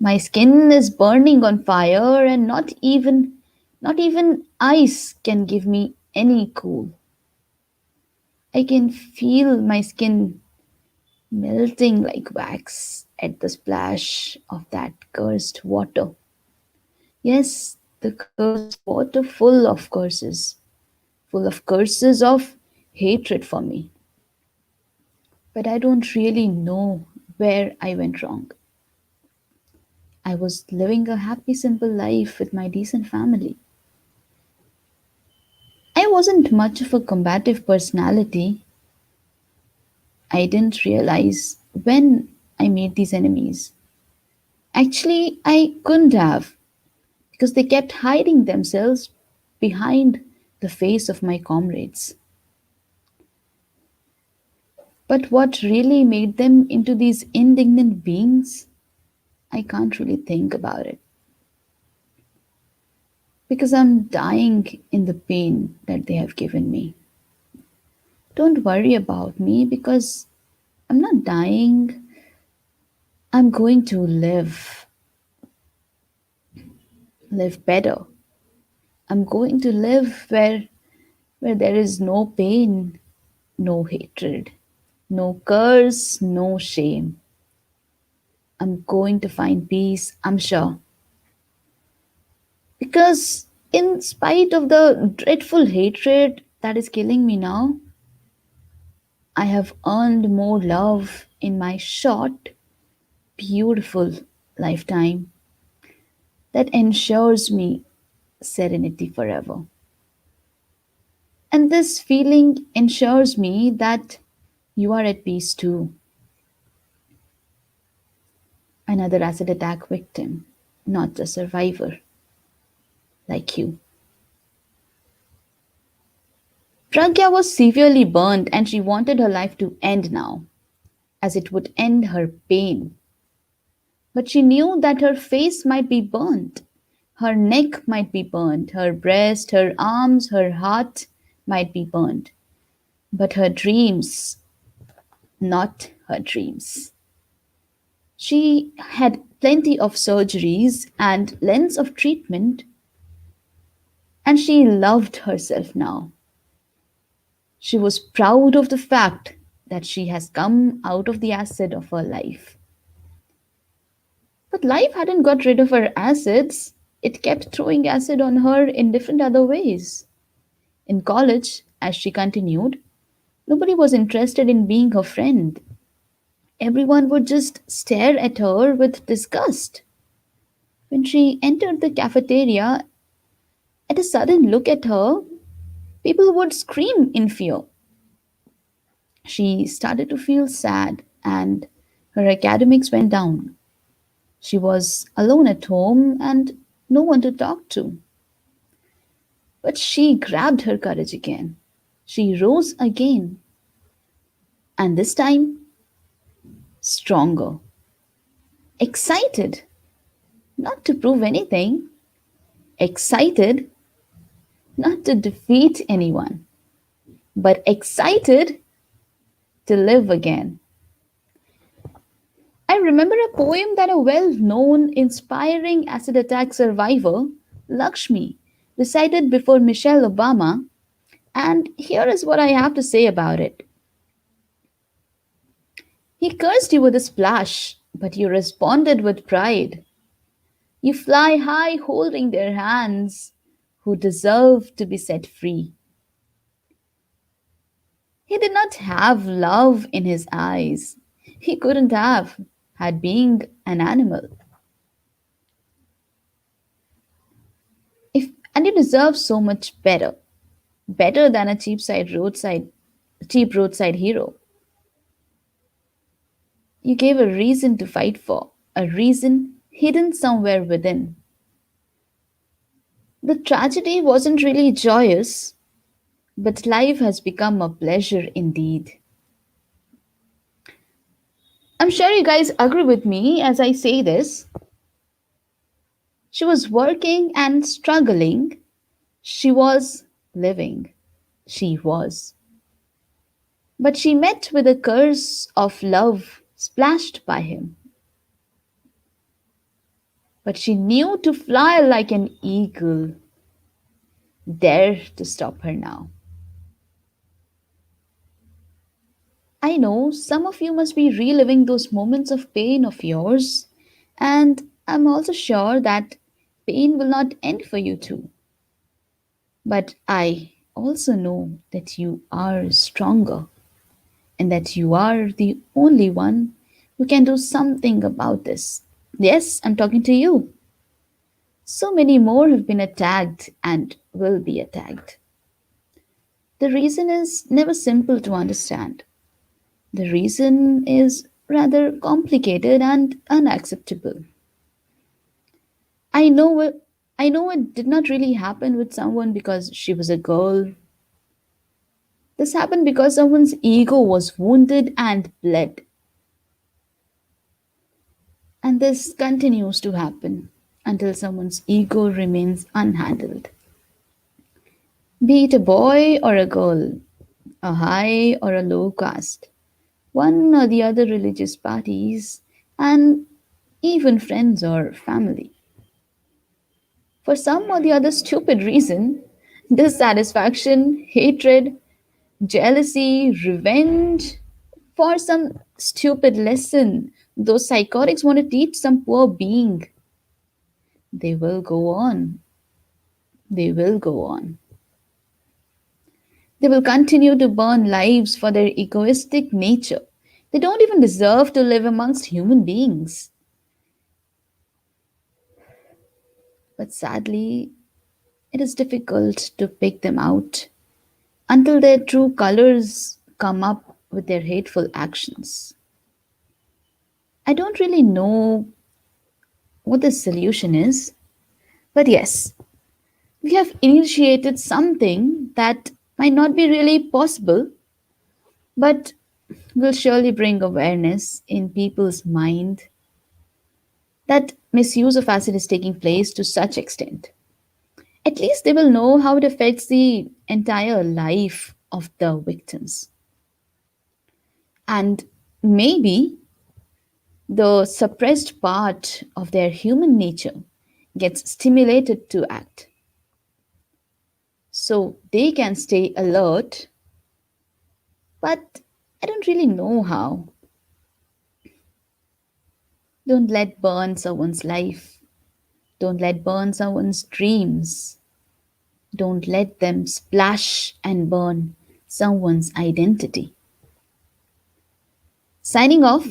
Speaker 8: My skin is burning on fire and not even ice can give me any cool. I can feel my skin melting like wax at the splash of that cursed water. Yes, the cursed water full of curses of hatred for me. But I don't really know where I went wrong. I was living a happy, simple life with my decent family. I wasn't much of a combative personality. I didn't realize when I made these enemies. Actually, I couldn't have because they kept hiding themselves behind the face of my comrades. But what really made them into these indignant beings, I can't really think about it because I'm dying in the pain that they have given me. Don't worry about me because I'm not dying. I'm going to live better. I'm going to live where there is no pain, no hatred, no curse, no shame. I'm going to find peace, I'm sure. Because in spite of the dreadful hatred that is killing me now, I have earned more love in my short, beautiful lifetime that ensures me serenity forever. And this feeling ensures me that you are at peace too. Another acid attack victim, not a survivor like you. Pragya was severely burned and she wanted her life to end now, as it would end her pain. But she knew that her face might be burnt, her neck might be burnt, her breast, her arms, her heart might be burnt. But her dreams, not her dreams. She had plenty of surgeries and lengths of treatment, and she loved herself now. She was proud of the fact that she has come out of the acid of her life. But life hadn't got rid of her acids, it kept throwing acid on her in different other ways. In college, as she continued, nobody was interested in being her friend. Everyone would just stare at her with disgust. When she entered the cafeteria, at a sudden look at her, people would scream in fear. She started to feel sad and her academics went down. She was alone at home and no one to talk to. But she grabbed her courage again. She rose again, and this time stronger, excited, not to prove anything, excited not to defeat anyone, but excited to live again. I remember a poem that a well known, inspiring acid attack survivor, Lakshmi, recited before Michelle Obama, and here is what I have to say about it. He cursed you with a splash, but you responded with pride. You fly high holding their hands, who deserve to be set free. He did not have love in his eyes. He couldn't have, had being an animal. If and you deserve so much better. Better than a cheap roadside hero. You gave a reason to fight for, a reason hidden somewhere within. The tragedy wasn't really joyous, but life has become a pleasure indeed. I'm sure you guys agree with me as I say this. She was working and struggling. She was living. She was. But she met with a curse of love splashed by him. But she knew to fly like an eagle. Dare to stop her now. I know some of you must be reliving those moments of pain of yours, and I'm also sure that pain will not end for you too. But I also know that you are stronger and that you are the only one who can do something about this. Yes, I'm talking to you. So many more have been attacked and will be attacked. The reason is never simple to understand. The reason is rather complicated and unacceptable. I know it, I know it did not really happen with someone because she was a girl. This happened because someone's ego was wounded and bled. And this continues to happen until someone's ego remains unhandled. Be it a boy or a girl, a high or a low caste, one or the other religious parties, and even friends or family. For some or the other stupid reason, dissatisfaction, hatred, jealousy, revenge, for some stupid lesson those psychotics want to teach some poor being, they will go on. They will go on. They will continue to burn lives for their egoistic nature. They don't even deserve to live amongst human beings. But sadly, it is difficult to pick them out until their true colors come up with their hateful actions. I don't really know what the solution is, but yes, we have initiated something that might not be really possible, but will surely bring awareness in people's mind that misuse of acid is taking place to such extent. At least they will know how it affects the entire life of the victims. And maybe the suppressed part of their human nature gets stimulated to act so they can stay alert, but I don't really know how. Don't let burn someone's life. Don't let burn someone's dreams. Don't let them splash and burn someone's identity. Signing off.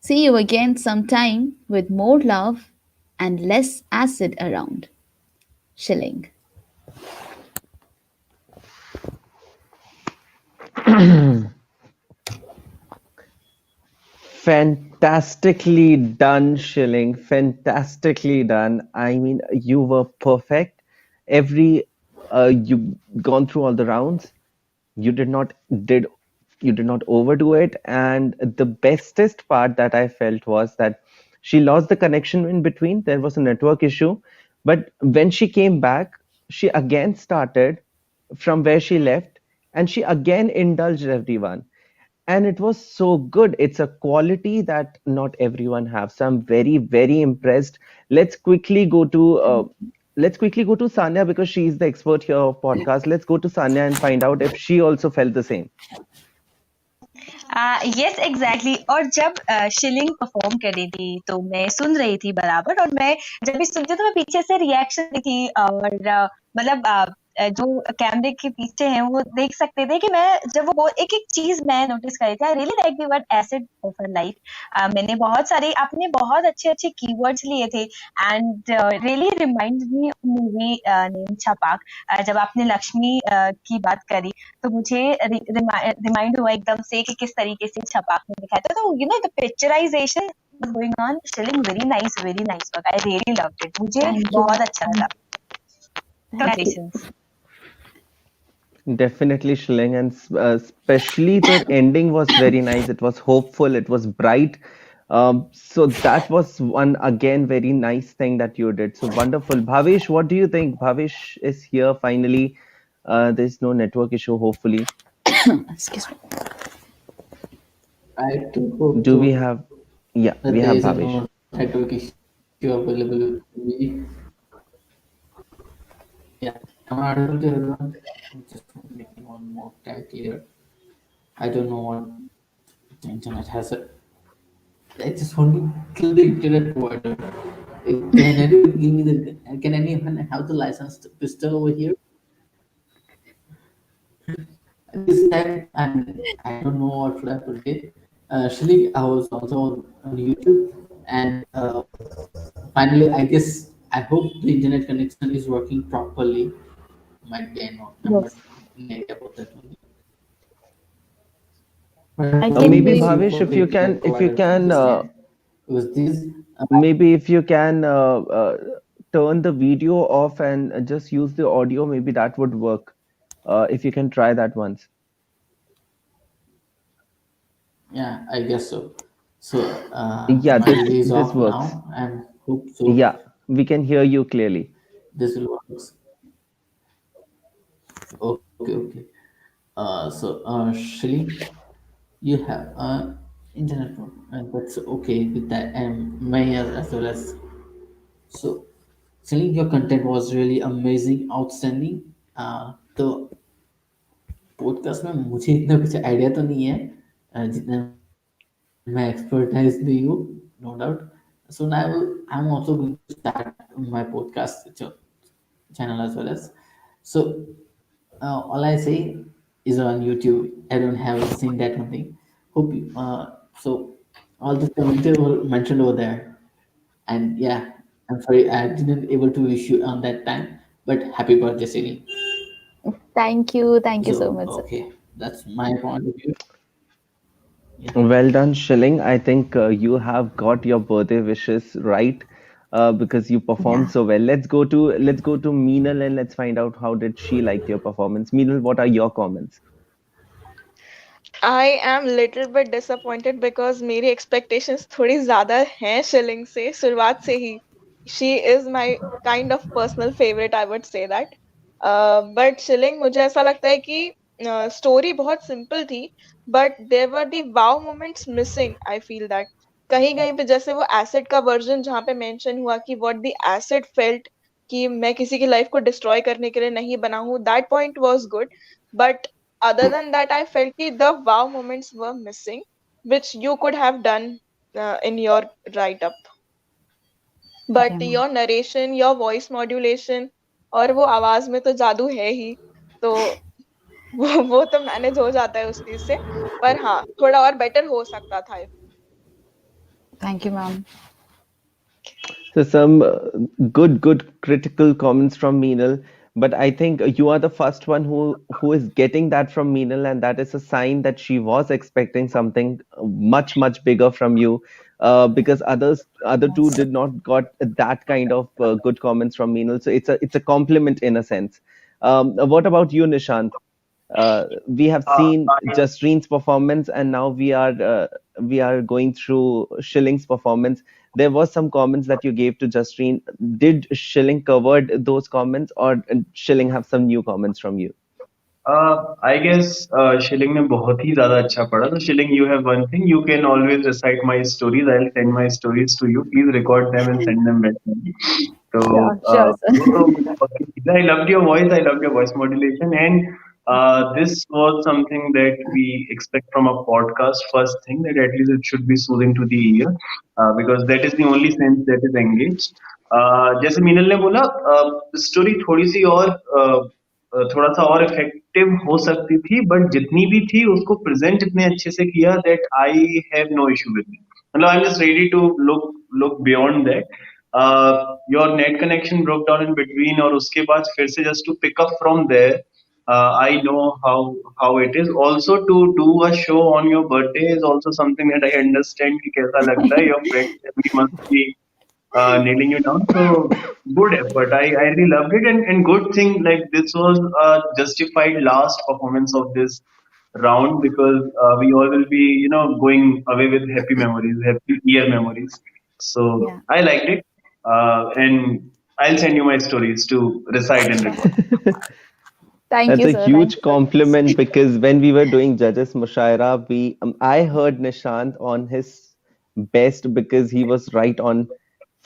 Speaker 8: See you again sometime with more love and less acid around. Shilling.
Speaker 1: Fantastically done, Shilling. Fantastically done. I mean, you were perfect. Every you gone through all the rounds. You did not did you did not overdo it. And the bestest part that I felt was that she lost the connection in between. There was a network issue, but when she came back, she again started from where she left, and she again indulged everyone, and it was so good. It's a quality that not everyone have, so I'm very very impressed. let's quickly go to uh, let's quickly go to Sanya, because she is the expert here of podcast. Let's go to Sanya and find out if she also felt the same.
Speaker 2: Yes exactly और जब shilling perform कर रही थी तो मैं सुन रही थी बराबर और मैं जब भी सुनती तो मैं पीछे से रिएक्शन दी थी और मतलब जो कैमरे के पीछे हैं वो देख सकते थे कि मैं जब वो एक एक चीज मैं नोटिस कर रही थी। आई really like the word acid of her life. मैंने बहुत सारे आपने बहुत अच्छे अच्छे कीवर्ड्स लिए थे and really remind me movie name Chhapaak. जब आपने लक्ष्मी की बात करी तो मुझे रिमाइंड हुआ एकदम से कि किस तरीके से छपाक में दिखाया था। तो you know the picturization going on Shilling very nice work. I really loved it. मुझे बहुत अच्छा लगा। Congratulations.
Speaker 1: Definitely, Shilling, and especially the ending was very nice. It was hopeful, it was bright. So that was one again very nice thing that you did. So wonderful. Bhavesh, what do you think? Bhavesh is here finally. There's no network issue, hopefully.
Speaker 8: Excuse me.
Speaker 3: I too hope
Speaker 1: Do we
Speaker 3: so
Speaker 1: have? Yeah,
Speaker 3: that
Speaker 1: we
Speaker 3: there
Speaker 1: have
Speaker 3: is a
Speaker 1: Bhavesh.
Speaker 3: no network issue available with me. Yeah, am I audible to everyone? I'm just making one more tab here. I don't know what the internet has. I just want to kill the internet provider. Can anyone give me the? Can anyone have the licensed pistol over here? This time, and I don't know what should I put it. Actually, I was also on YouTube, And finally, I hope the internet connection is working properly. Might be, I know, I'm not
Speaker 8: Yes,
Speaker 3: any idea about that only.
Speaker 8: I
Speaker 3: But I
Speaker 8: can
Speaker 3: really
Speaker 8: hear
Speaker 1: Maybe
Speaker 3: miss
Speaker 8: you.
Speaker 3: you
Speaker 1: Bhavesh,
Speaker 3: for the internet
Speaker 1: if you
Speaker 3: provider to
Speaker 1: can,
Speaker 3: understand, because this
Speaker 1: maybe if you can turn the video off and just use the audio, maybe that would work. If you can try that once.
Speaker 3: yeah, I guess so. So
Speaker 1: Yeah,
Speaker 3: my video is
Speaker 1: this
Speaker 3: off
Speaker 1: works.
Speaker 3: now, and hope so
Speaker 1: Yeah, we can hear you clearly.
Speaker 3: this will work. Okay, okay. Shilly, you have internet problem, and that's okay with that, and Mayor as well as so. Shilly, your content was really amazing, outstanding. तो podcast में मुझे इतना कुछ idea तो नहीं है जितना मैं एक्सपर्टाइज भी हूँ no doubt so now I am also going to start my podcast channel as well as so all I say is on YouTube. I don't have seen that one thing. Hope so all the comments were mentioned over there. And yeah, I'm sorry I didn't able to wish you on that time, but happy birthday, Siri.
Speaker 8: Thank you. Thank you so
Speaker 3: So
Speaker 8: much, sir.
Speaker 3: okay, that's my point of view. Yeah.
Speaker 1: Well done, Shilling. I think you have got your birthday wishes right because you performed
Speaker 8: Yeah.
Speaker 1: so well. Let's go to Meenal and let's find out how did she like your performance. Meenal, what are your comments?
Speaker 4: I am little bit disappointed because मेरी expectations थोड़ी ज़्यादा हैं shilling से शुरुआत से ही. She is my kind of personal favorite, I would say that. But Shilling मुझे ऐसा लगता है कि story बहुत simple थी, but there were the wow moments missing. I feel that कहीं कहीं पे जैसे वो acid का version जहाँ पे mention हुआ कि what the acid felt कि मैं किसी की life को destroy करने के लिए नहीं बना हूँ. That point was good, but other than that, I felt that the wow moments were missing, which you could have done in your write up.
Speaker 8: Okay,
Speaker 4: But
Speaker 8: ma'am.
Speaker 4: your narration, your voice modulation, और वो आवाज में तो जादू है ही, तो वो तो मैनेज हो जाता है उस चीज से. पर हाँ, थोड़ा और बेटर हो सकता था.
Speaker 8: Thank you, ma'am.
Speaker 1: So some good critical comments from Meenal, but I think you are the first one who is getting that from Meenal, and that is a sign that she was expecting something much bigger from you, because other two
Speaker 8: Yes.
Speaker 1: did not got that kind of good comments from Meenal. So it's a compliment in a sense. What about you, Nishant? We have seen Justrin's performance, and now we are going through Schilling's performance. There was some comments that you gave to Justrin. Did Schilling covered those comments, or Schilling have some new comments from you?
Speaker 5: I guess Shilling ने बहुत ही ज़्यादा अच्छा पढ़ा. So Shilling, you have one thing. You can always recite my stories. I'll send my stories to you. Please record them and send them back to me. So
Speaker 8: Sure, sure,
Speaker 5: वो तो
Speaker 8: sir.
Speaker 5: बहुत ही चीज़ है. I loved your voice. I loved your voice modulation, and this was something that we expect from a podcast. First thing that at least it should be soothing to the ear, because that is the only sense that is engaged. जैसे मीनल ने बोला, story थोड़ी सी और थोड़ा सा और effective हो सकती थी, बट जितनी भी थी उसको प्रेजेंट इतने अच्छे से किया that I have no issue with it. मतलब I am just ready to look beyond that. Your net connection broke down in between, और उसके बाद फिर से just to pick up from there. I know how it is. Also to do a show on your birthday is also something that I understand कि कैसा लगता है. Your friends every must be nailing you down. So good effort. I really loved it, and good thing like this was a justified last performance of this round, because we all will be going away with happy memories, happy year memories. So
Speaker 8: Yeah.
Speaker 5: I liked it, and I'll send you my stories to recite and record.
Speaker 8: Thank
Speaker 1: That's
Speaker 8: you,
Speaker 1: a
Speaker 8: sir. Thank
Speaker 1: huge
Speaker 8: you so much.
Speaker 1: compliment because when we were doing judges Mushaira, I heard Nishant on his best because he was right on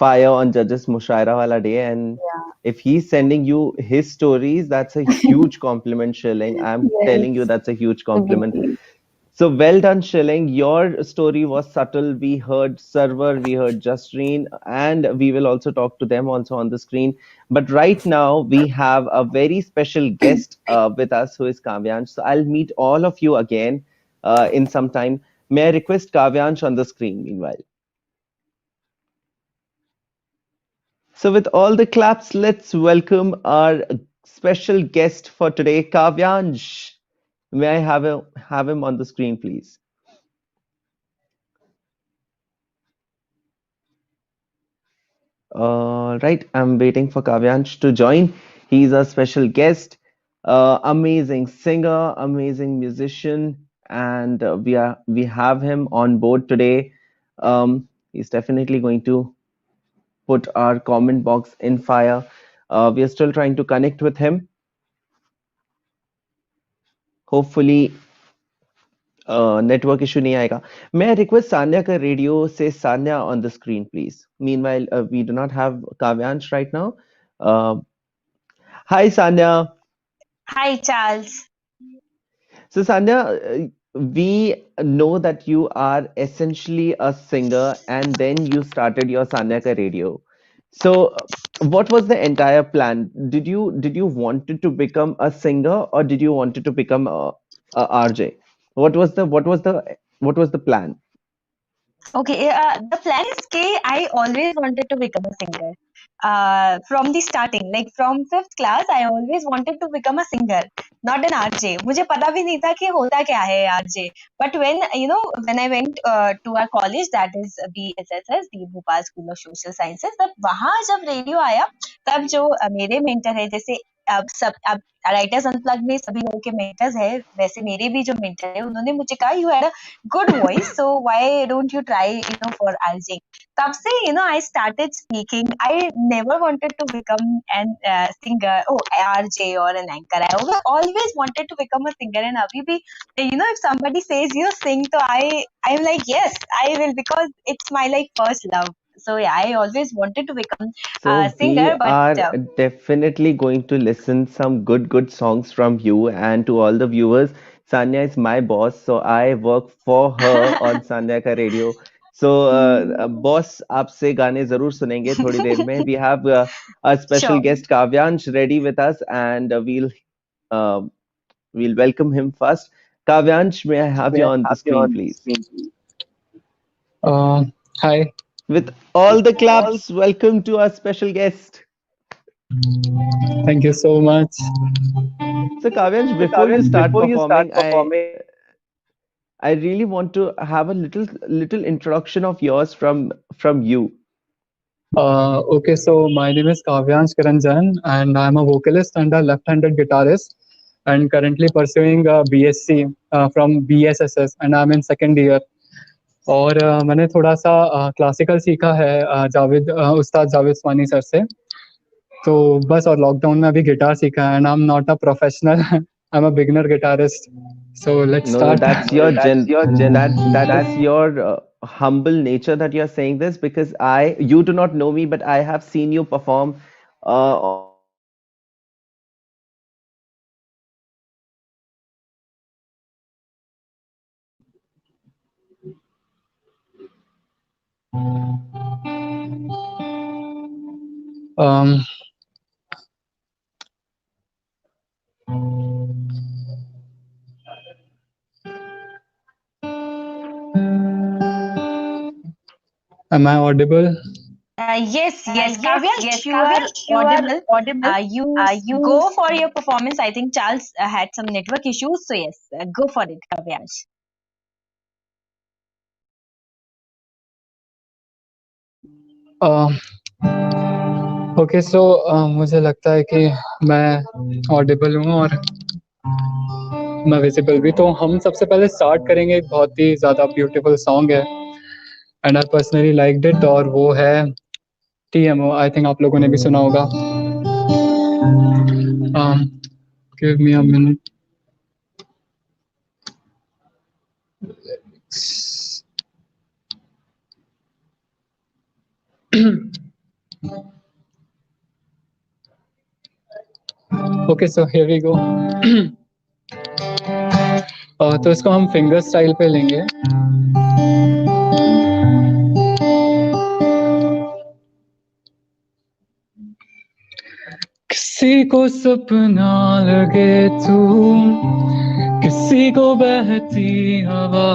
Speaker 1: fire on judges Mushaira wala day, and if he's sending you his stories, that's a huge compliment, Shilling. I'm telling you,
Speaker 8: Yes.
Speaker 1: that's a huge compliment.
Speaker 8: Obviously.
Speaker 1: So well done, Shilling. Your story was subtle. We heard Server, we heard Justine, and we will also talk to them also on the screen. But right now, we have a very special guest with us who is Kavyansh. So I'll meet all of you again in some time. May I request Kavyansh on the screen meanwhile? So, with all the claps, let's welcome our special guest for today, Kavyansh. May I have him on the screen, please? Right, I'm waiting for Kavyansh to join. He's a special guest, amazing singer, amazing musician, and we have him on board today. He's definitely going to put our comment box in fire. We are still trying to connect with him. Hopefully, network issue नहीं आएगा मैं request Sanya का radio से Sanya on the screen please meanwhile we do not have Kavyansh right now hi Sanya
Speaker 2: Hi, Charles.
Speaker 1: so Sanya, we know that you are essentially a singer and then you started your Sanya ka radio. So what was the entire plan? Did you wanted to become a singer or did you wanted to become a RJ? What was the plan?
Speaker 2: Okay, the plan is कि I always wanted to become a singer. From the starting, like from fifth class, I always wanted to become a singer, not an RJ. मुझे पता भी नहीं था कि होता क्या है RJ. But when I went to our college, that is BSSS, the Bhopal School of Social Sciences, तब वहाँ जब रेडियो आया, तब जो मेरे मेंटर है, जैसे अब राइटर्स अनप्लग में सभी लोगों के मेंटर्स है, वैसे मेरे भी जो मेंटर है, उन्होंने मुझे कहा you had a good voice, so why don't you try for RJ? तब से I started speaking. I never wanted to become an singer, RJ or an anchor. I always wanted to become a singer, and अभी भी if somebody says sing, तो I'm like yes, I will, because it's my like first love. So yeah, I always wanted to become a
Speaker 1: So we
Speaker 2: singer, but
Speaker 1: are definitely going to listen some good songs from you and to all the viewers. Sanya is my boss, so I work for her on Sanya का radio. So boss आपसे गाने जरूर सुनेंगे थोड़ी देर में. We have a special
Speaker 2: sure.
Speaker 1: guest Kavyansh ready with us and uh, we'll welcome him first. Kavyansh, may I have you on the screen, please?
Speaker 9: Hi.
Speaker 1: With all the claps, welcome to our special guest.
Speaker 9: Thank you so much.
Speaker 1: So Kavyansh, before you start performing, I really want to have a little introduction of yours from you.
Speaker 9: Okay, so my name is Kavyansh Karanjan, and I'm a vocalist and a left-handed guitarist, and currently pursuing a BSc from BSSS, and I'm in second year. और मैंने थोड़ा सा classical सीखा है जावेद उस्ताद Javed Swani sir से, तो बस और लॉकडाउन में अभी गिटार सीखा है, and I am not a professional, I am a beginner guitarist. So let's
Speaker 1: No,
Speaker 9: start.
Speaker 1: that's your that is your humble nature that you're saying this because you do not know me, but I have seen you perform on
Speaker 9: Um, am I audible?
Speaker 2: Yes, Kavyansh, you are audible. You go for your performance. I think Charles had some network issues, so yes, go for it, Kavyansh.
Speaker 9: Okay so मुझे लगता है कि मैं Audible हूँ और मैं visible भी, तो हम सबसे पहले स्टार्ट करेंगे. एक बहुत ही ज़्यादा ब्यूटीफुल सॉन्ग है and I personally liked it, और वो है TMO. आई थिंक आप लोगों ने भी सुना होगा. Give me a minute. Okay so here we go. तो इसको हम फिंगर स्टाइल पे लेंगे. किसी को सपना लगे तू, किसी को बहती हवा,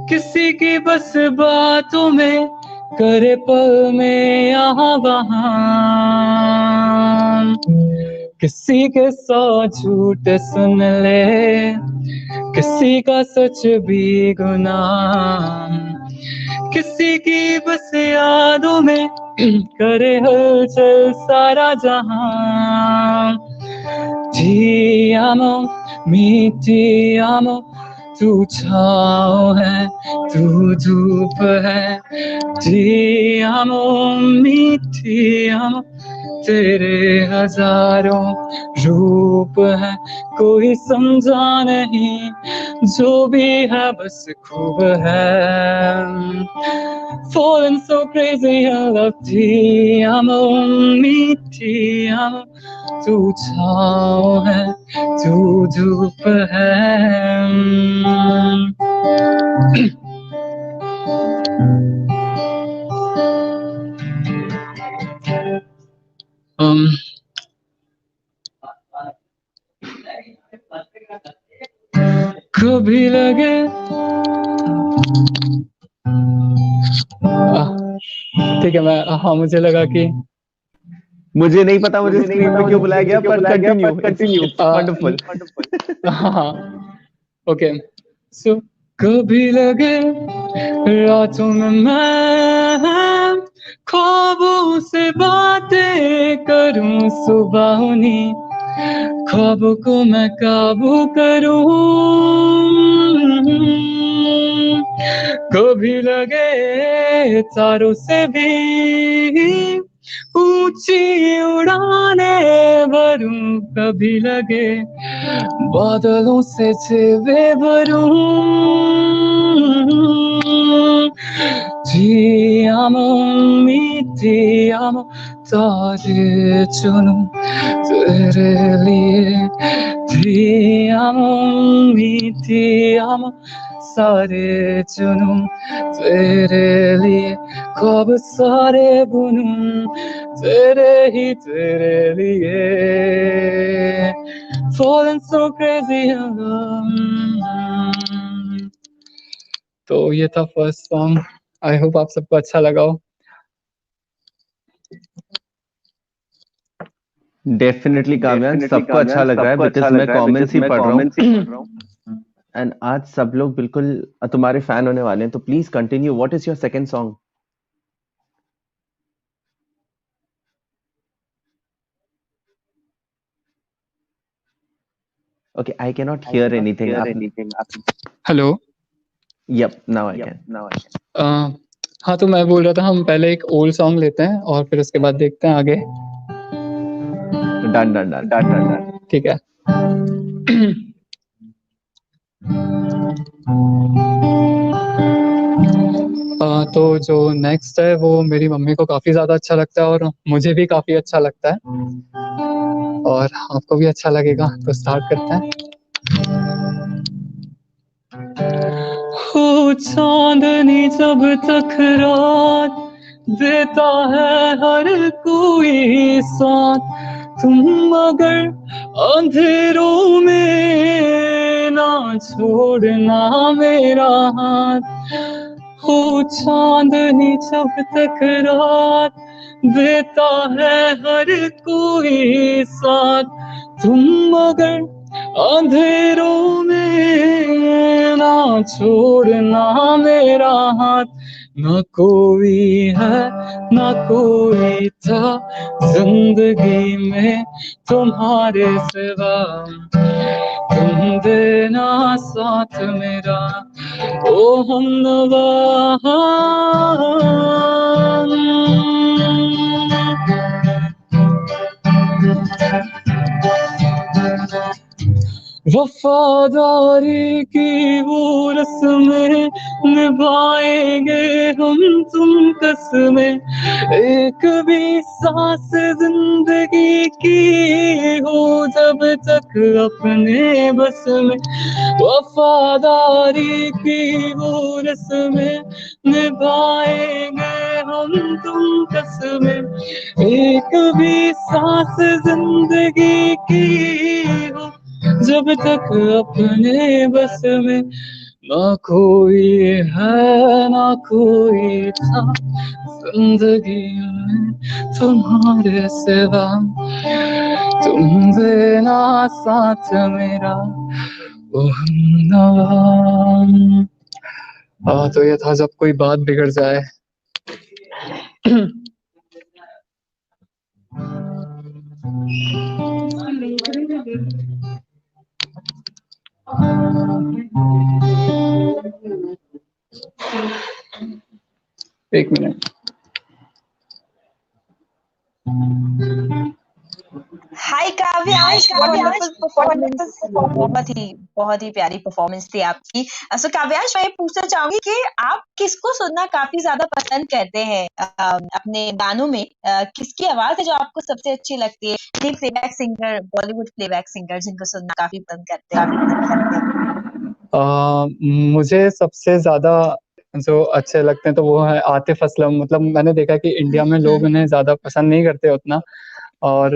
Speaker 9: किसी की बस बातों में करे पल में यहाँ वहाँ, किसी के सौ झूठ सुन ले, किसी का सच भी गुनाह, किसी की बस यादों में करे हलचल सारा जहां। Ti amo, ti amo, तू छाँव है, तू धूप है। Ti amo, ti amo, तेरे हजारों रूप है, कोई समझा नहीं, जो भी है बस खूब है। Falling so crazy, I love ti amo, ti amo, तू छाँव है, तू धूप है। कभी लगे ठीक है, मैं हाँ मुझे लगा कि
Speaker 1: मुझे नहीं पता मुझे स्क्रीन पे क्यों बुलाया गया, पर कंटिन्यू, इट्स वंडरफुल।
Speaker 9: हाँ ओके, सो कभी लगे रातों में मैं ख्वाबों से बातें करूं, सुबह उन्हीं ख्वाबों को मैं काबू करूं। कभी लगे तारों से भी ऊंची उड़ाने भरूं, कभी लगे बादलों से जेबे भरूं। Ti amo, ti amo, तारे चुनूं तेरे लिए। Ti amo, ti amo, सारे चुनूं तेरे लिए, ख्वाब सारे बुनूं तेरे लिए। Falling so crazy तो ये था फर्स्ट सॉन्ग। आई होप आप सबको अच्छा लगा हो।
Speaker 1: डेफिनेटली काव्यांश, सबको अच्छा लग रहा है, बिकॉज मैं कमेंट्स ही पढ़ रहा हूँ एंड आज सब लोग बिल्कुल तुम्हारे फैन होने वाले हैं। तो please continue, what is your second song? Okay, I cannot hear anything.
Speaker 9: Hello,
Speaker 1: Yep, now I can.
Speaker 9: हाँ तो मैं बोल रहा था हम पहले एक ओल्ड सॉन्ग लेते हैं और फिर उसके बाद देखते हैं आगे।
Speaker 1: Done.
Speaker 9: ठीक है। तो जो नेक्स्ट है वो मेरी मम्मी को काफी ज्यादा अच्छा लगता है और मुझे भी काफी अच्छा लगता है और आपको भी अच्छा लगेगा, तो स्टार्ट करते हैं। हो चांदनी जब तक रात देता है हर कोई साथ, तुम अगर अंधेरों में ना छोड़ना मेरा हाथ। हो चांदनी जब तक रात देता है हर कोई साथ, तुम अगर अंधेरों में ना छोड़ना मेरा हाथ। न कोई है न कोई था जिंदगी में तुम्हारे सिवा, तुम देना साथ मेरा ओ हमनवा। वफादारी की वो रस्में निभाएंगे हम तुम कसमें, एक भी सांस जिंदगी की हो जब तक अपने बस में। वफादारी की वो रस्में निभाएंगे हम तुम कसमें, एक भी सांस जिंदगी की हो जब तक अपने बस में। ना कोई है ना कोई था जिंदगी में तुम्हारे सिवा, तुम देना साथ मेरा ओ हमनवा। तो ये था जब कोई बात बिगड़ जाए। एक मिनट।
Speaker 2: हाय काव्यांश, वंडरफुल परफॉर्मेंस। बहुत ही प्यारी परफॉर्मेंस थी आपकी। सो काव्यांश, मैं ये पूछना चाहूंगी कि आप किसको सुनना काफी ज्यादा पसंद करते हैं अपने गानों में? किसकी आवाज है जो आपको सबसे अच्छी लगती है? Playback singer, Bollywood playback singer जिनको सुनना काफी पसंद करते हैं?
Speaker 9: मुझे सबसे ज्यादा जो अच्छे लगते हैं तो वो है आतिफ असलम। मतलब मैंने देखा कि इंडिया में लोग उन्हें ज्यादा पसंद नहीं करते उतना, और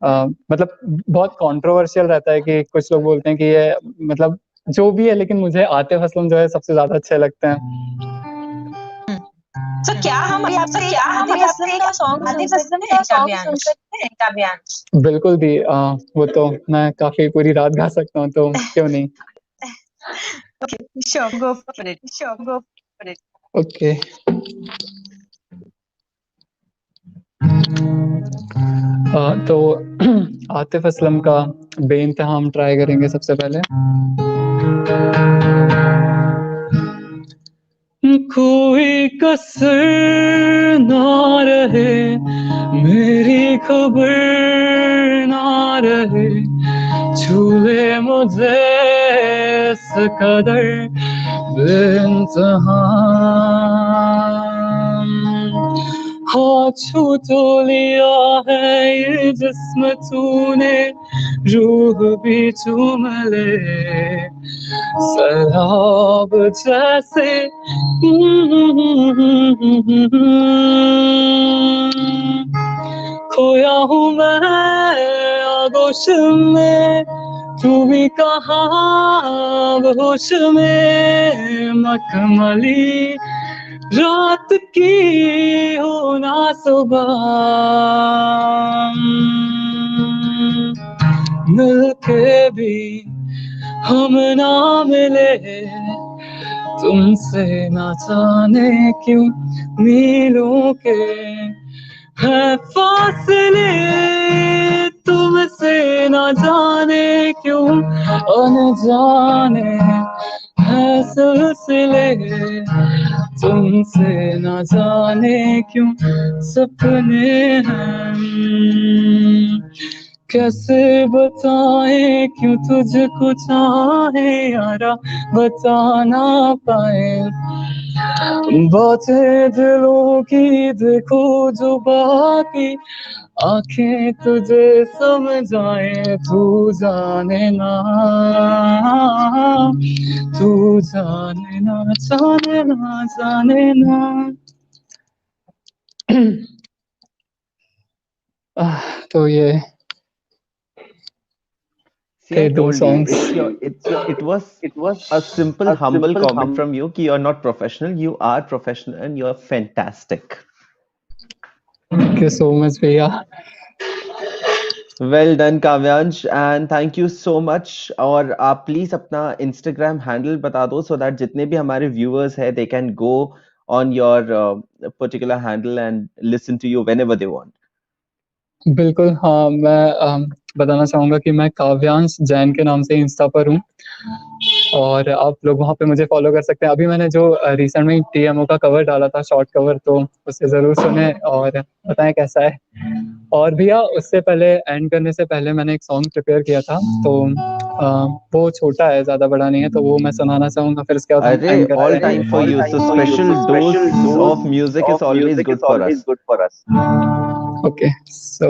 Speaker 9: मतलब बहुत कंट्रोवर्शियल रहता है कि कुछ लोग बोलते हैं कि ये मतलब जो भी है, लेकिन मुझे आतिफ असलम जो है सबसे ज्यादा अच्छे लगते हैं।
Speaker 2: तो क्या हम अभी आपसे एक आतिफ असलम का सॉन्ग सुन सकते हैं काव्यांश?
Speaker 9: बिल्कुल दी, वो तो मैं काफी पूरी रात गा सकता हूँ, तो क्यों नहीं।
Speaker 2: Okay, sure, go for it.
Speaker 9: Okay. तो आतिफ असलम का बेइंतहा हम ट्राई करेंगे सबसे पहले। कोई कसर ना रहे, मेरी खबर ना रहे, छूले मुझे इस कदर बेइंतहा। हाँ छू तो लिया है ये जिस्म तूने, रूह भी चूम ले सैलाब जैसे। खोया हूँ मैं आगोश में, तू भी कहाँ होश में, मखमली रात की हो ना सुबह, मिलके भी हम ना मिले, तुमसे ना जाने क्यों मीलों के है फासले, तुमसे ना जाने क्यों अनजाने है सिलसिले, तुमसे ना जाने क्यों सपने हैं। कैसे बताएं क्यों तुझको चाहे यारा, बता ना पाए बातें दिलों की, देखो जो बाकी आंखें तुझे समझाए, तू जाने ना, तू जाने ना, जाने ना, जाने ना। तो ये
Speaker 1: See, I
Speaker 9: थे दो
Speaker 1: told you,
Speaker 9: songs.
Speaker 1: it was a simple, humble comment from you कि you're not professional. You are professional and you're fantastic.
Speaker 9: Thank you so much भैया।
Speaker 1: Well done, Kavyansh, and thank you so much. और आप please अपना Instagram handle बता दो so that जितने भी हमारे viewers हैं they can go on your particular handle and listen to you whenever they want.
Speaker 9: बिल्कुल हाँ, मैं बताना चाहूँगा कि मैं काव्यांश जैन के नाम से इंस्टा पर हूँ, और आप लोग वहाँ पे मुझे फॉलो कर सकते हैं। अभी मैंने जो रिसेंट में TMO का कवर डाला था, शॉर्ट कवर, तो उसे ज़रूर सुने और बताएं कैसा है। और भैया उससे पहले एंड करने से पहले मैंने एक सॉन्ग प्रिपेयर किया था, तो वो छोटा है, ज़्यादा बड़ा नहीं है, तो वो मैं सुनाना चाहूँगा, फिर उसके बाद हम
Speaker 1: अरे
Speaker 9: एंड
Speaker 1: all
Speaker 9: करेंगे।
Speaker 1: time for you. So special dose of music is always good for us.
Speaker 9: Okay so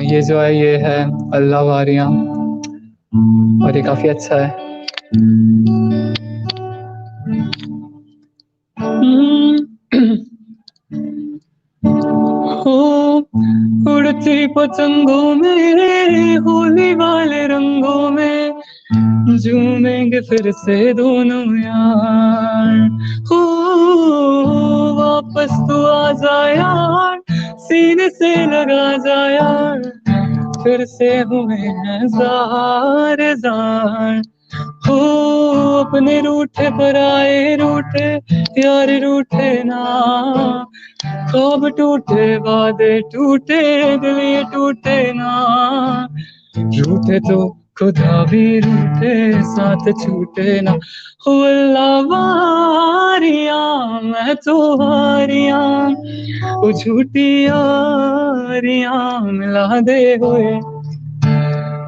Speaker 9: ये जो है ये है अल्लाह वारियां, और ये काफ़ी अच्छा है। हो उड़ती पतंगों में, होली वाले रंगों में, झूमेंगे फिर से दोनों यार। हो वापस तू आ जा यार, सीने से लगा जा यार, फिर से हुए हैं जार जार। हो अपने रूठे पर आए रूठे, यार रूठे ना। ख्वाब टूटे वादे टूटे, दिल ये टूटे ना। रूठे तो खुदा भी रूठे, साथ छूटे ना। हो अल्लाह वारियां मैं तो हारियां, वो झूठी यारियां मिला दे होए।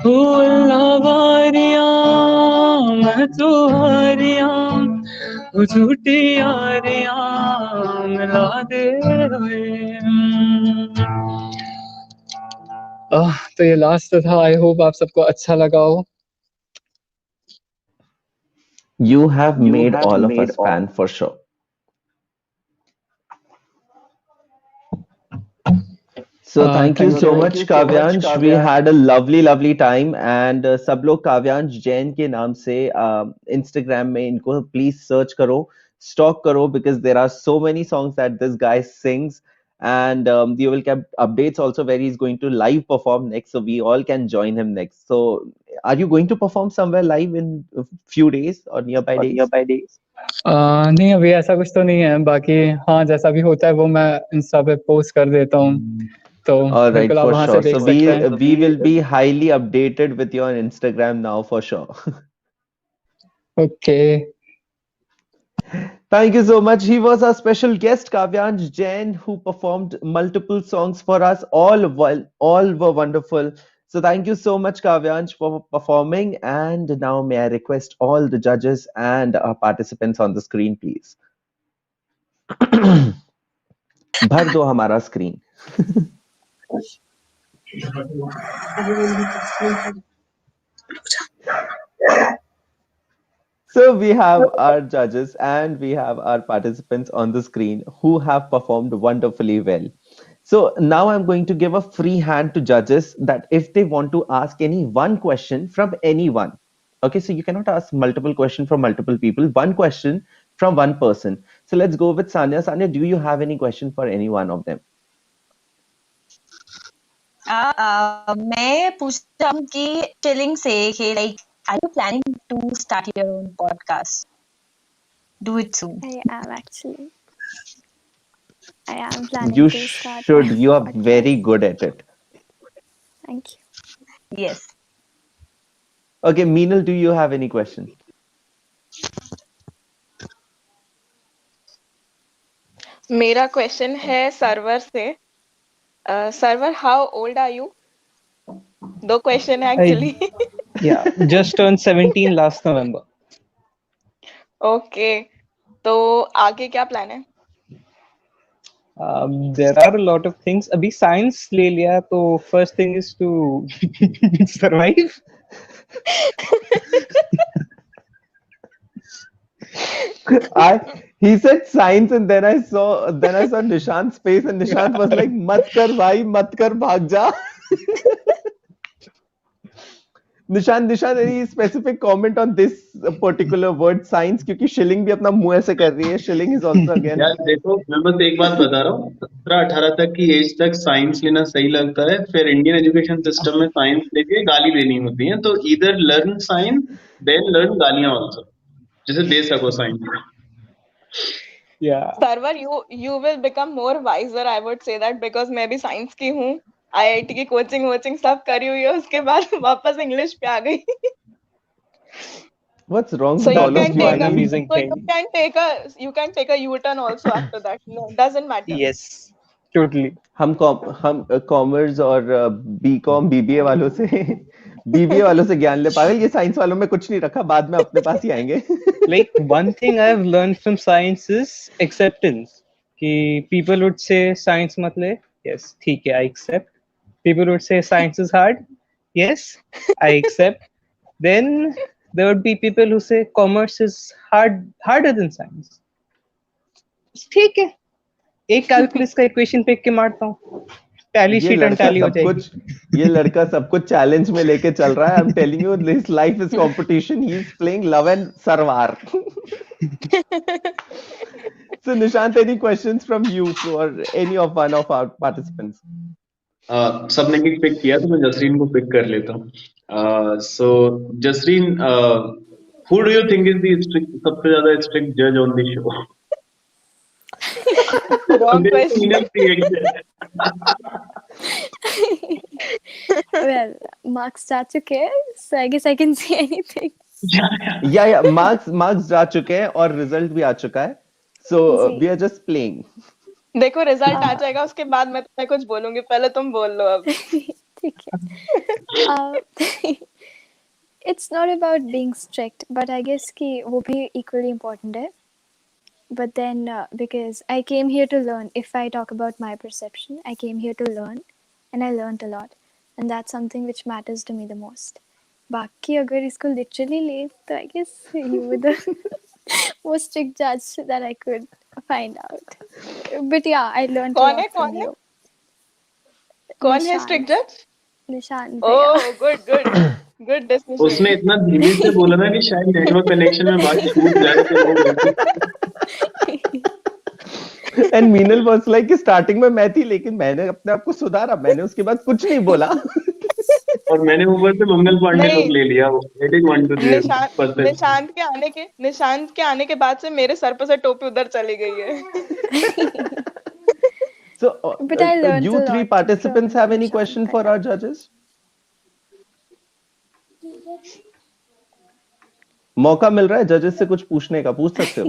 Speaker 9: हो अल्लाह वारियां मैं तो हारियां, वो झूठी यारियां मिला दे होए। तो ये लास्ट था। आई होप आप सबको अच्छा लगा हो।
Speaker 1: You have made all of us fan for sure. So thank you so much, Kavyansh. We had a lovely time and सब लोग काव्यांश जैन के नाम से Instagram में इनको please search करो, stalk करो because there are so many songs that this guy sings and you will get updates also where he's going to live perform next, so we all can join him next. So are you going to perform somewhere live in a few days or nearby days?
Speaker 9: नहीं अभी ऐसा कुछ तो नहीं है, बाकी हाँ जैसा भी होता है वो मैं इंस्टा पे पोस्ट कर देता हूँ, तो
Speaker 1: All right,
Speaker 9: बिल्कुल आप
Speaker 1: for
Speaker 9: वहां से
Speaker 1: sure.
Speaker 9: देख
Speaker 1: So
Speaker 9: सकते हैं।
Speaker 1: we will be highly updated with you on Instagram now for sure.
Speaker 9: Okay.
Speaker 1: Thank you so much. He was our special guest, Kavyansh Jain, who performed multiple songs for us. All were wonderful. So thank you so much, Kavyansh, for performing. And now may I request all the judges and our participants on the screen, please. भर दो हमारा screen. So we have our judges and we have our participants on the screen who have performed wonderfully well. So now I'm going to give a free hand to judges that if they want to ask any one question from anyone. Okay, so you cannot ask multiple questions from multiple people, one question from one person. So let's go with Sanya. Sanya, do you have any question for any one of them?
Speaker 2: मैं पूछता हूँ कि chilling से कि like are you planning to start your own podcast? Do it soon.
Speaker 6: I am actually. I am planning
Speaker 1: You
Speaker 6: to start
Speaker 1: should.
Speaker 6: my
Speaker 1: You are
Speaker 6: podcast.
Speaker 1: very good at it.
Speaker 6: Thank you.
Speaker 2: Yes.
Speaker 1: Okay, Meenal, do you have any question?
Speaker 4: मेरा question है server से। Server, how old are you? दो question है actually.
Speaker 7: Yeah, just turned 17 last November.
Speaker 4: Okay, तो आगे क्या plan है?
Speaker 7: There are a lot of things. अभी science ले लिया तो first thing is to survive.
Speaker 1: He said science and then I saw Nishant's face and Nishant was like, "Mat kar bhai, mat kar, bhag ja." Nishant, any specific comment on this particular word science? क्योंकि Shilling भी अपना मुंह ऐसे कर रही है. Shilling is also again.
Speaker 5: यार देखो, मैं बस एक बात बता रहा हूँ, 17-18 तक की एज तक साइंस लेना सही लगता है, फिर इंडियन एजुकेशन सिस्टम में साइंस लेके गाली देनी होती है, तो इधर लर्न साइंस देन लर्न गालियां ऑल्सो, जिसे दे सको science.
Speaker 7: Yeah.
Speaker 4: Server, you will become more wiser, I would say that, because मैं भी साइंस की हूँ, आईआईटी की कोचिंग सब करी हुई है, उसके बाद वापस इंग्लिश पे आ गई।
Speaker 1: What's wrong
Speaker 4: So
Speaker 1: with all of you?
Speaker 7: One amazing
Speaker 4: so
Speaker 7: thing.
Speaker 4: you can take a U-turn also after that. No, doesn't matter.
Speaker 7: Yes, totally.
Speaker 1: हम कॉमर्स और बीकॉम बीबीए वालों से ज्ञान ले पागल. ये साइंस वालों में कुछ नहीं रखा, बाद में अपने पास ही आएंगे.
Speaker 7: Like one thing I've learned from science is acceptance. कि people would say science मत ले, yes, ठीक है, I accept. People would say science is hard, yes, I accept. Then there would be people who say commerce is harder than science. ठीक है, एक calculus का equation पे के मारता हूँ. टैली
Speaker 1: ये
Speaker 7: शीट
Speaker 1: लड़का
Speaker 7: अनटैली हो
Speaker 1: सब
Speaker 7: जाएगी।
Speaker 1: कुछ ये लड़का सब कुछ चैलेंज में लेके चल रहा है. I am telling you this life is competition. He is playing love and Sarwar. So Nishant, any questions from you or any of one of our participants?
Speaker 5: सबने एक पिक किया तो मैं जसरीन को पिक कर लेता हूँ. So Jasreen, who do you think is the सबसे ज्यादा स्ट्रिक्ट जज on the show?
Speaker 4: Wrong question.
Speaker 6: Well, marks जा चुके हैं, so I guess I can say anything.
Speaker 1: Yeah, marks जा चुके हैं और रिजल्ट भी आ चुका है. So
Speaker 6: जी.
Speaker 1: we are just playing.
Speaker 4: देखो रिजल्ट आ जाएगा उसके बाद मैं तुम्हें कुछ बोलूंगी, पहले तुम बोल लो अब.
Speaker 6: ठीक है. It's not about being strict, but I guess कि वो भी equally important है. But then because I came here to learn, if I talk about my perception, I came here to learn and I learned a lot, and that's something which matters to me the most. बाकी अगर इसको literally ले तो I guess you were the most strict judge that I could find out. But yeah, I learned a
Speaker 4: कौन
Speaker 6: lot
Speaker 4: है
Speaker 6: from you.
Speaker 4: कौन है strict जज?
Speaker 6: निशान
Speaker 4: ओह गुड डिसीजन.
Speaker 5: उसने इतना धीरे से बोला ना कि शायद नेटवर्क कनेक्शन में बात छूट जाए तो वो
Speaker 1: And Meenal was like कि स्टार्टिंग में मैं थी लेकिन मैंने अपने आप को सुधारा. मैंने उसके बाद कुछ नहीं बोला.
Speaker 5: और मैंने ऊपर से मंगल पांडे
Speaker 4: नहीं.
Speaker 5: लोग ले लिया. Adding 1 to the percent.
Speaker 4: Nishant के आने के बाद से मेरे सर पर से टोपी उधर चली गई है.
Speaker 1: So
Speaker 6: But I learned
Speaker 1: you
Speaker 6: a
Speaker 1: three
Speaker 6: lot
Speaker 1: participants
Speaker 6: from
Speaker 1: have any
Speaker 6: Nishant,
Speaker 1: question for our judges? मौका मिल रहा है जजेस से कुछ पूछने का. पूछ सकते हो.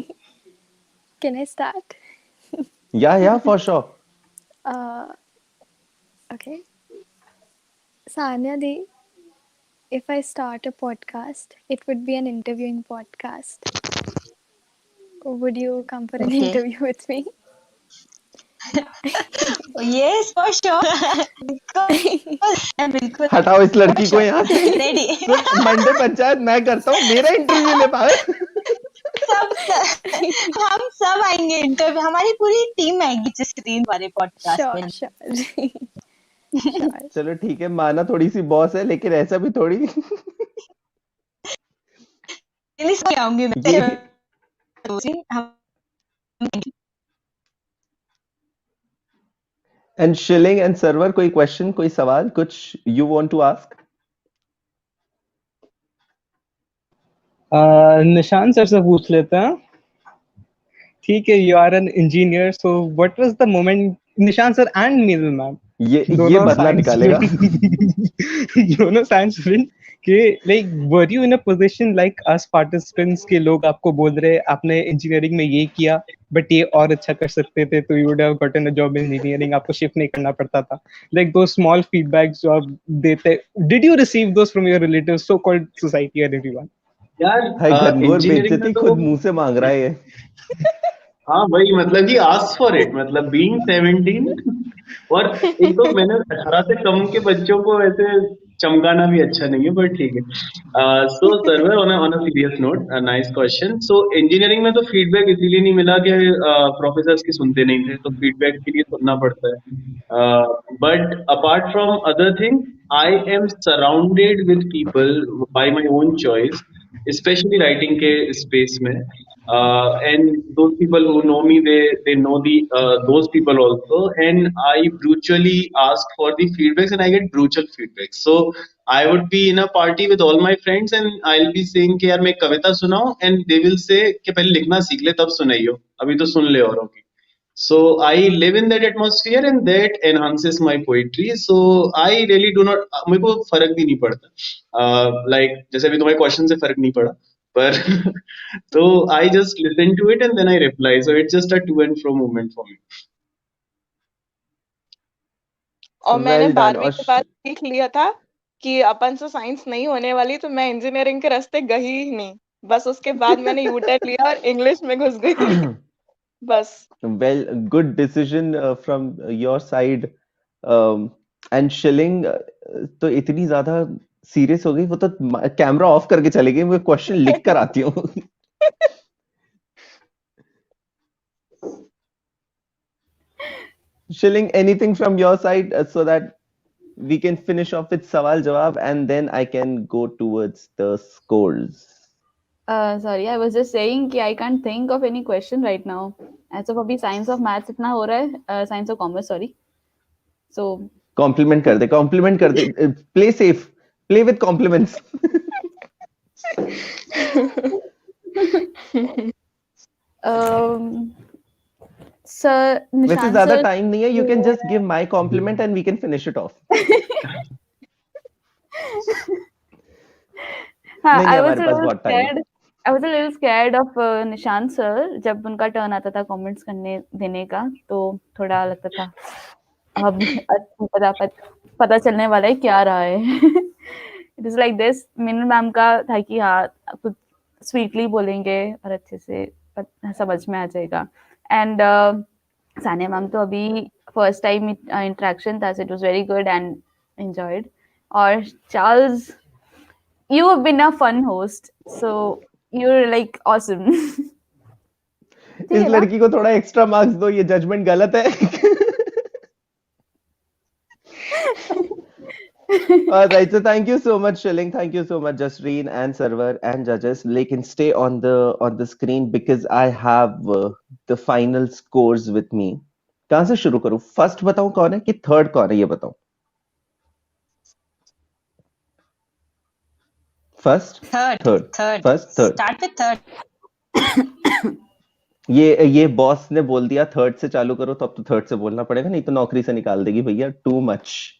Speaker 6: Can I start?
Speaker 1: Yeah, for sure.
Speaker 6: Okay. Sanya Di, if I start a podcast, it would be an interviewing podcast. Would you come for an interview with me?
Speaker 2: Yes, for sure. बिल्कुल.
Speaker 1: हटाओ इस लड़की को यहाँ से.
Speaker 2: Ready.
Speaker 1: Monday panchayat मैं करता हूँ. मेरा इंटरव्यू ले पाए.
Speaker 2: हम सब आएंगे इंटरव्यू. हमारी पूरी टीम आएगी जसरीन वाले पॉडकास्ट में.
Speaker 6: Sure.
Speaker 1: चलो ठीक है. माना थोड़ी सी बॉस है लेकिन ऐसा भी थोड़ी.
Speaker 2: आऊंगी मैं.
Speaker 1: And Shilling and Server, कोई क्वेश्चन, कोई सवाल, कुछ you want to ask?
Speaker 7: निशान सर से पूछ लेते हैं. ठीक है, you are an engineer, so what was the moment, निशान सर and मीनल मैम,
Speaker 1: ये बदला निकालेगा.
Speaker 7: दोनों साइंस स्टूडेंट कि like were you in a position like us participants के लोग आपको बोल रहे आपने इंजीनियरिंग में ये किया बट ये और अच्छा कर सकते थे तो you would have gotten a job in engineering, आपको शिफ्ट नहीं करना पड़ता था. Like those small feedbacks जो आप देते, did you receive those from your relatives, so called society and everyone?
Speaker 5: यार
Speaker 1: भाई घनघोर
Speaker 5: इंजीनियरिंग
Speaker 1: बेइज्जती
Speaker 5: में तो
Speaker 1: खुद मुंह से मांग रहा है ये.
Speaker 5: हाँ वही मतलब कि आस्क फॉर इट, मतलब बीइंग 17 और एक तो मैंने 18 से कम के बच्चों को ऐसे चमकाना भी अच्छा नहीं है, बट ठीक है. So Sarwar on a serious note, nice question. So engineering में तो फीडबैक इसीलिए नहीं मिला कि प्रोफेसर्स की सुनते नहीं थे, तो फीडबैक के लिए सुनना पड़ता है. But apart from other thing, I am surrounded with people by my own choice, especially writing के space में, and those people who know me, they know those people also, and I brutally ask for the feedbacks and I get brutal feedback. So I would be in a party with all my friends and I'll be saying कि यार मैं कविता सुनाऊं, and they will say कि पहले लिखना सीख ले तब सुनाइयो, अभी तो सुन ले औरों की. So I live in that atmosphere and that enhances my poetry. So I really do not, मेरे को फर्क भी नहीं पड़ता. Like जैसे अभी तुम्हारे क्वेश्चन से फर्क नहीं पड़ा, पर so I just listen to it and then I reply. So it's just a to and fro moment for me.
Speaker 4: और मैंने
Speaker 1: Well done.
Speaker 4: 12वीं के बाद सीख लिया था कि अपन से साइंस नहीं होने वाली, तो मैं इंजीनियरिंग के रास्ते गई ही नहीं. बस उसके बाद मैंने यूटर्न लिया और इंग्लिश में घुस गई. बस.
Speaker 1: Well, good decision from your side. And Shilling तो इतनी ज्यादा सीरियस हो गई, वो तो कैमरा ऑफ करके चले गई. मैं क्वेश्चन लिख कर आती हूँ. Shilling, anything from your side so that we can finish off with Sawal Jawab and then I can go towards the scores.
Speaker 8: Sorry, I was just saying कि I can't think of any question right now. As of अभी science of maths इतना हो रहा है, science of commerce, sorry. So
Speaker 1: Compliment कर दे. Play safe. Play with compliments.
Speaker 8: Sir,
Speaker 1: वैसे
Speaker 8: Nishan
Speaker 1: ज्यादा
Speaker 8: sir.
Speaker 1: Time नहीं है. You can just give my compliment and we can finish it off.
Speaker 8: हाँ,
Speaker 1: नहीं,
Speaker 8: I was
Speaker 1: हमारे
Speaker 8: a
Speaker 1: पास
Speaker 8: little
Speaker 1: बहुत time है.
Speaker 8: scared. I was a little scared of निशान सर जब उनका टर्न आता था कमेंट्स करने देने का, तो थोड़ा लगता था अब पता चलने वाला है क्या रहा है. It is like this. Meenu ma'am का था कि हाँ कुछ स्वीटली बोलेंगे और अच्छे से समझ में आ जाएगा. एंड सानिया मैम तो अभी फर्स्ट टाइम इंटरेक्शन था, so it was very good and enjoyed. और Charles, you have been a fun host, so you're like awesome.
Speaker 1: इस लड़की को थोड़ा एक्स्ट्रा मार्क्स दो. ये जजमेंट गलत है. All right, so thank you so much, Shilling. Thank you so much, Jasreen and Sarwar and judges. Lekin stay on the screen because I have the final scores with me. कहाँ से शुरू करूँ? First बताऊँ कौन है कि third कौन है ये बताऊँ? First
Speaker 2: Third.
Speaker 1: First third.
Speaker 2: Start with third.
Speaker 1: ये बॉस ने बोल दिया थर्ड से चालू करो, तो अब तो थर्ड से बोलना पड़ेगा, नहीं तो नौकरी से निकाल देगी भैया. Too much.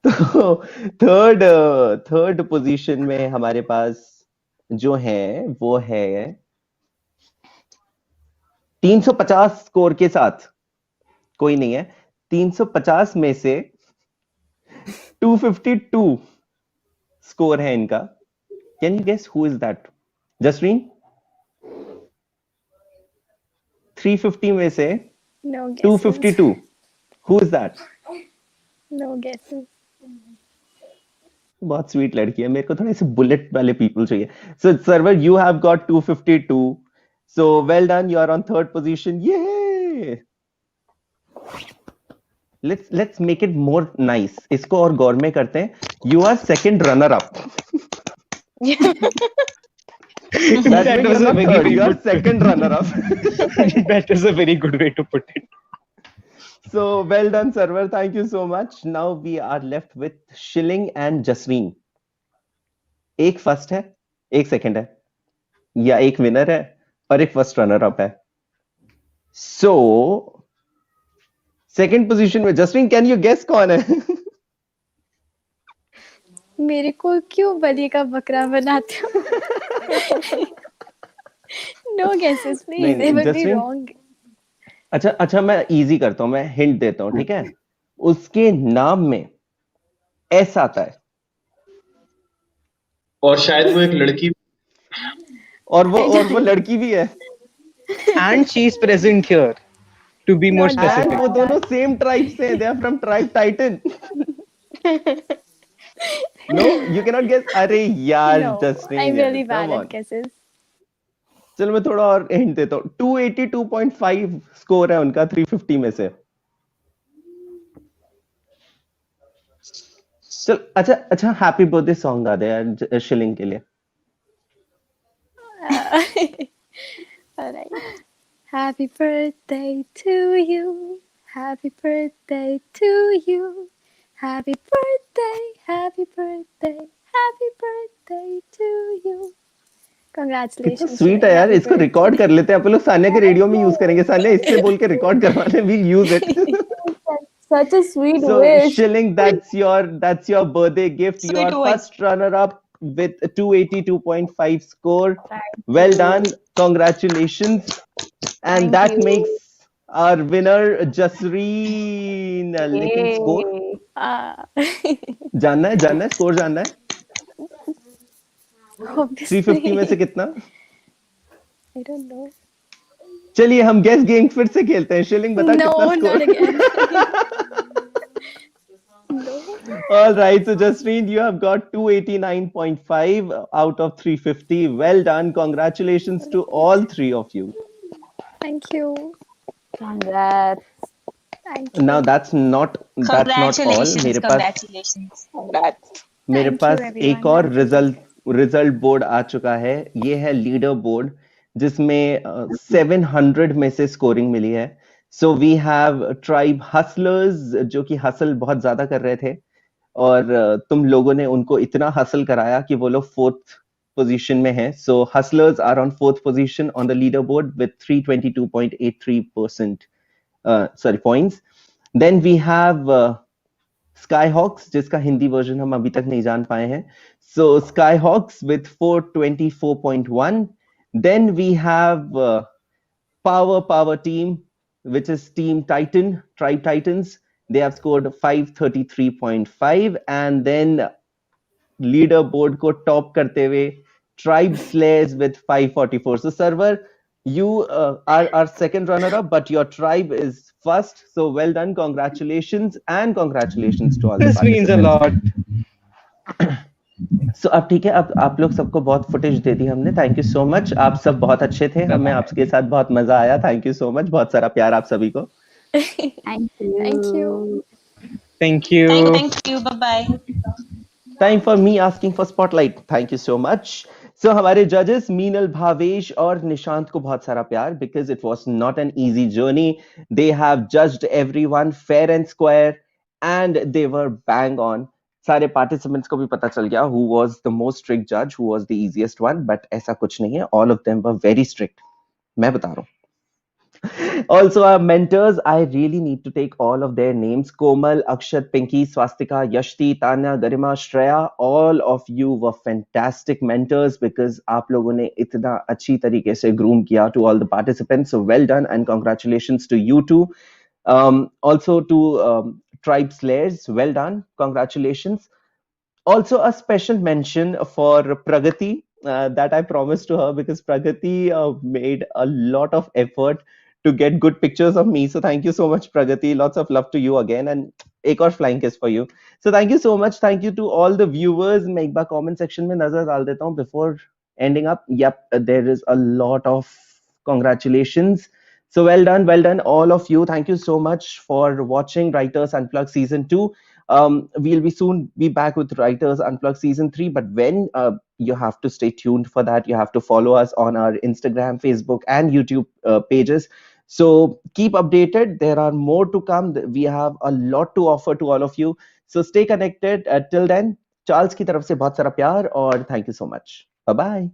Speaker 1: तो थर्ड पोजीशन में हमारे पास जो है वो है 350 स्कोर के साथ. कोई नहीं है. 350 में से 252 स्कोर है इनका. Can you guess who is that? Jasreen? 350 में से
Speaker 6: No guesses.
Speaker 1: 252. Who is that?
Speaker 6: No guesses.
Speaker 1: बहुत स्वीट लड़की है. मेरे को थोड़े से बुलेट वाले पीपल चाहिए. So Sarwar, you have got 252. So well done. You are on third position. Yay! Let's make it more nice. इसको और गौर में करते हैं. You are second runner up.
Speaker 7: That was a very
Speaker 1: third.
Speaker 7: good
Speaker 1: You are
Speaker 7: put.
Speaker 1: second runner up.
Speaker 7: That is a very good way to put it.
Speaker 1: So well done, Sarwar. Thank you so much. Now we are left with Shilling and Jasreen. एक first है, एक second है, या एक winner है और एक first runner up है. सो सेकंड पोजीशन में जसरीन, कैन यू गेस कौन है?
Speaker 6: मेरे को क्यों बलि का बकरा बनाते हो? No guesses, please.
Speaker 1: नहीं,
Speaker 6: They will be
Speaker 1: Jasmine?
Speaker 6: wrong.
Speaker 1: अच्छा मैं इजी करता हूं. मैं हिंट देता हूं, ठीक है? उसके नाम में एस आता है
Speaker 5: और शायद वो एक लड़की.
Speaker 1: और वो लड़की भी है.
Speaker 7: And she is present here. To be more
Speaker 6: Not
Speaker 1: and
Speaker 7: specific.
Speaker 1: वो दोनों सेम ट्राइब से हैं. They are from tribe Titan. No, you can not guess. अरे यार
Speaker 6: No,
Speaker 1: जसरीन,
Speaker 6: I'm really
Speaker 1: come
Speaker 6: bad
Speaker 1: on.
Speaker 6: at guesses.
Speaker 1: चलो मैं थोड़ा और हिंट देता हूँ. 282.5 स्कोर है उनका 350 में से. चल अच्छा हैप्पी बर्थडे सॉन्ग गा दे यार शिलिंग के लिए.
Speaker 6: All right. Happy birthday to you. Happy birthday to you. Happy birthday, happy birthday, happy birthday to you.
Speaker 1: कितना
Speaker 6: Congratulations.
Speaker 1: स्वीट है
Speaker 6: Shilling.
Speaker 1: यार.
Speaker 6: Happy
Speaker 1: इसको रिकॉर्ड कर लेते हैं अपन लोग. सानिया के रेडियो में यूज करेंगे. सानिया इससे बोल के रिकॉर्ड करवा ले. We'll use it.
Speaker 8: Such a sweet
Speaker 1: So
Speaker 8: wish.
Speaker 1: Shilling, that's your birthday gift. You
Speaker 2: Sweet
Speaker 1: are
Speaker 2: wish.
Speaker 1: first runner up with a 282.5 score. Well done. Congratulations. And
Speaker 8: Thank
Speaker 1: that
Speaker 8: you.
Speaker 1: makes our winner Jasreen. लेकिन score जानना है score जानना है.
Speaker 6: Obviously.
Speaker 1: 350 में से कितना?
Speaker 6: I don't know.
Speaker 1: चलिए हम गेस गेम फिर से खेलते हैं. शिलिंग बता
Speaker 6: No,
Speaker 1: कितना
Speaker 6: not
Speaker 1: score?
Speaker 6: again. No.
Speaker 1: All right, so Jasreen, you have got 289.5 out of 350. Well done. Congratulations to all three of you.
Speaker 6: Thank you.
Speaker 8: Congrats.
Speaker 6: Thank
Speaker 1: Now
Speaker 6: you.
Speaker 1: that's not all.
Speaker 2: Congratulations,
Speaker 1: मेरे पास
Speaker 2: congratulations.
Speaker 4: Congrats.
Speaker 1: मेरे
Speaker 6: Thank you,
Speaker 1: पास एक
Speaker 6: everyone.
Speaker 1: और
Speaker 6: Thank you.
Speaker 1: Result board आ चुका है. ये है leader board जिसमें 700 में से स्कोरिंग मिली है. So we have tribe hustlers जो कि हसल बहुत ज्यादा कर रहे थे और तुम लोगों ने उनको इतना हसल कराया कि वो लोग 4th पोजीशन में है. So hustlers are on 4th position on the leader board with 322.83% points. Then we have Skyhawks, जिसका हिंदी वर्जन हम अभी तक नहीं जान पाए हैं. So Skyhawks with 424.1. Then we have Power Team, which is Team Titan, Tribe Titans. They have scored 533.5. And then leaderboard को top करते हुए Tribe Slayers with 544. So Sarvar, you are our second runner up, but your tribe is first. So well done. Congratulations and congratulations to all the
Speaker 7: This means a
Speaker 1: participants.
Speaker 7: lot.
Speaker 1: So अब ठीक है, अब आप लोग सबको बहुत footage दे दी हमने. Thank you so much. आप सब बहुत अच्छे थे. हमें आपके साथ बहुत मजा आया. Thank you so much. बहुत सारा प्यार आप सभी को.
Speaker 8: Thank you.
Speaker 6: Thank you.
Speaker 7: Thank you.
Speaker 2: Thank you. Bye-bye.
Speaker 1: Time for me asking for spotlight. Thank you so much. So हमारे judges मीनल, भावेश और निशांत को बहुत सारा प्यार because it was not an easy journey. They have judged everyone fair and square and they were bang on. सारे participants को भी पता चल गया who was the most strict judge, who was the easiest one, but ऐसा कुछ नहीं है. All of them were very strict. मैं बता रहा हूँ. Also, our mentors, I really need to take all of their names. Komal, Akshat, Pinky, Swastika, Yashti, Tanya, Garima, Shreya, all of you were fantastic mentors because आप लोगों ने इतना अच्छी तरीके से groom किया to all the participants. So well done and congratulations to you too. Also to Tribe Slayers, well done. Congratulations. Also, a special mention for Pragati that I promised to her because Pragati made a lot of effort to get good pictures of me. So thank you so much, Pragati. Lots of love to you again, and एक और flying kiss for you. So thank you so much. Thank you to all the viewers. मैं एक बार comment section में नजर डाल देता हूँ before ending up. Yep, there is a lot of congratulations. So well done, all of you. Thank you so much for watching Writers Unplugged Season 2. We'll be soon be back with Writers Unplugged Season 3, but when you have to stay tuned for that. You have to follow us on our Instagram, Facebook, and YouTube pages. So keep updated. There are more to come. We have a lot to offer to all of you. So stay connected. Till then, Charles की तरफ से बहुत सारा प्यार और thank you so much. Bye bye.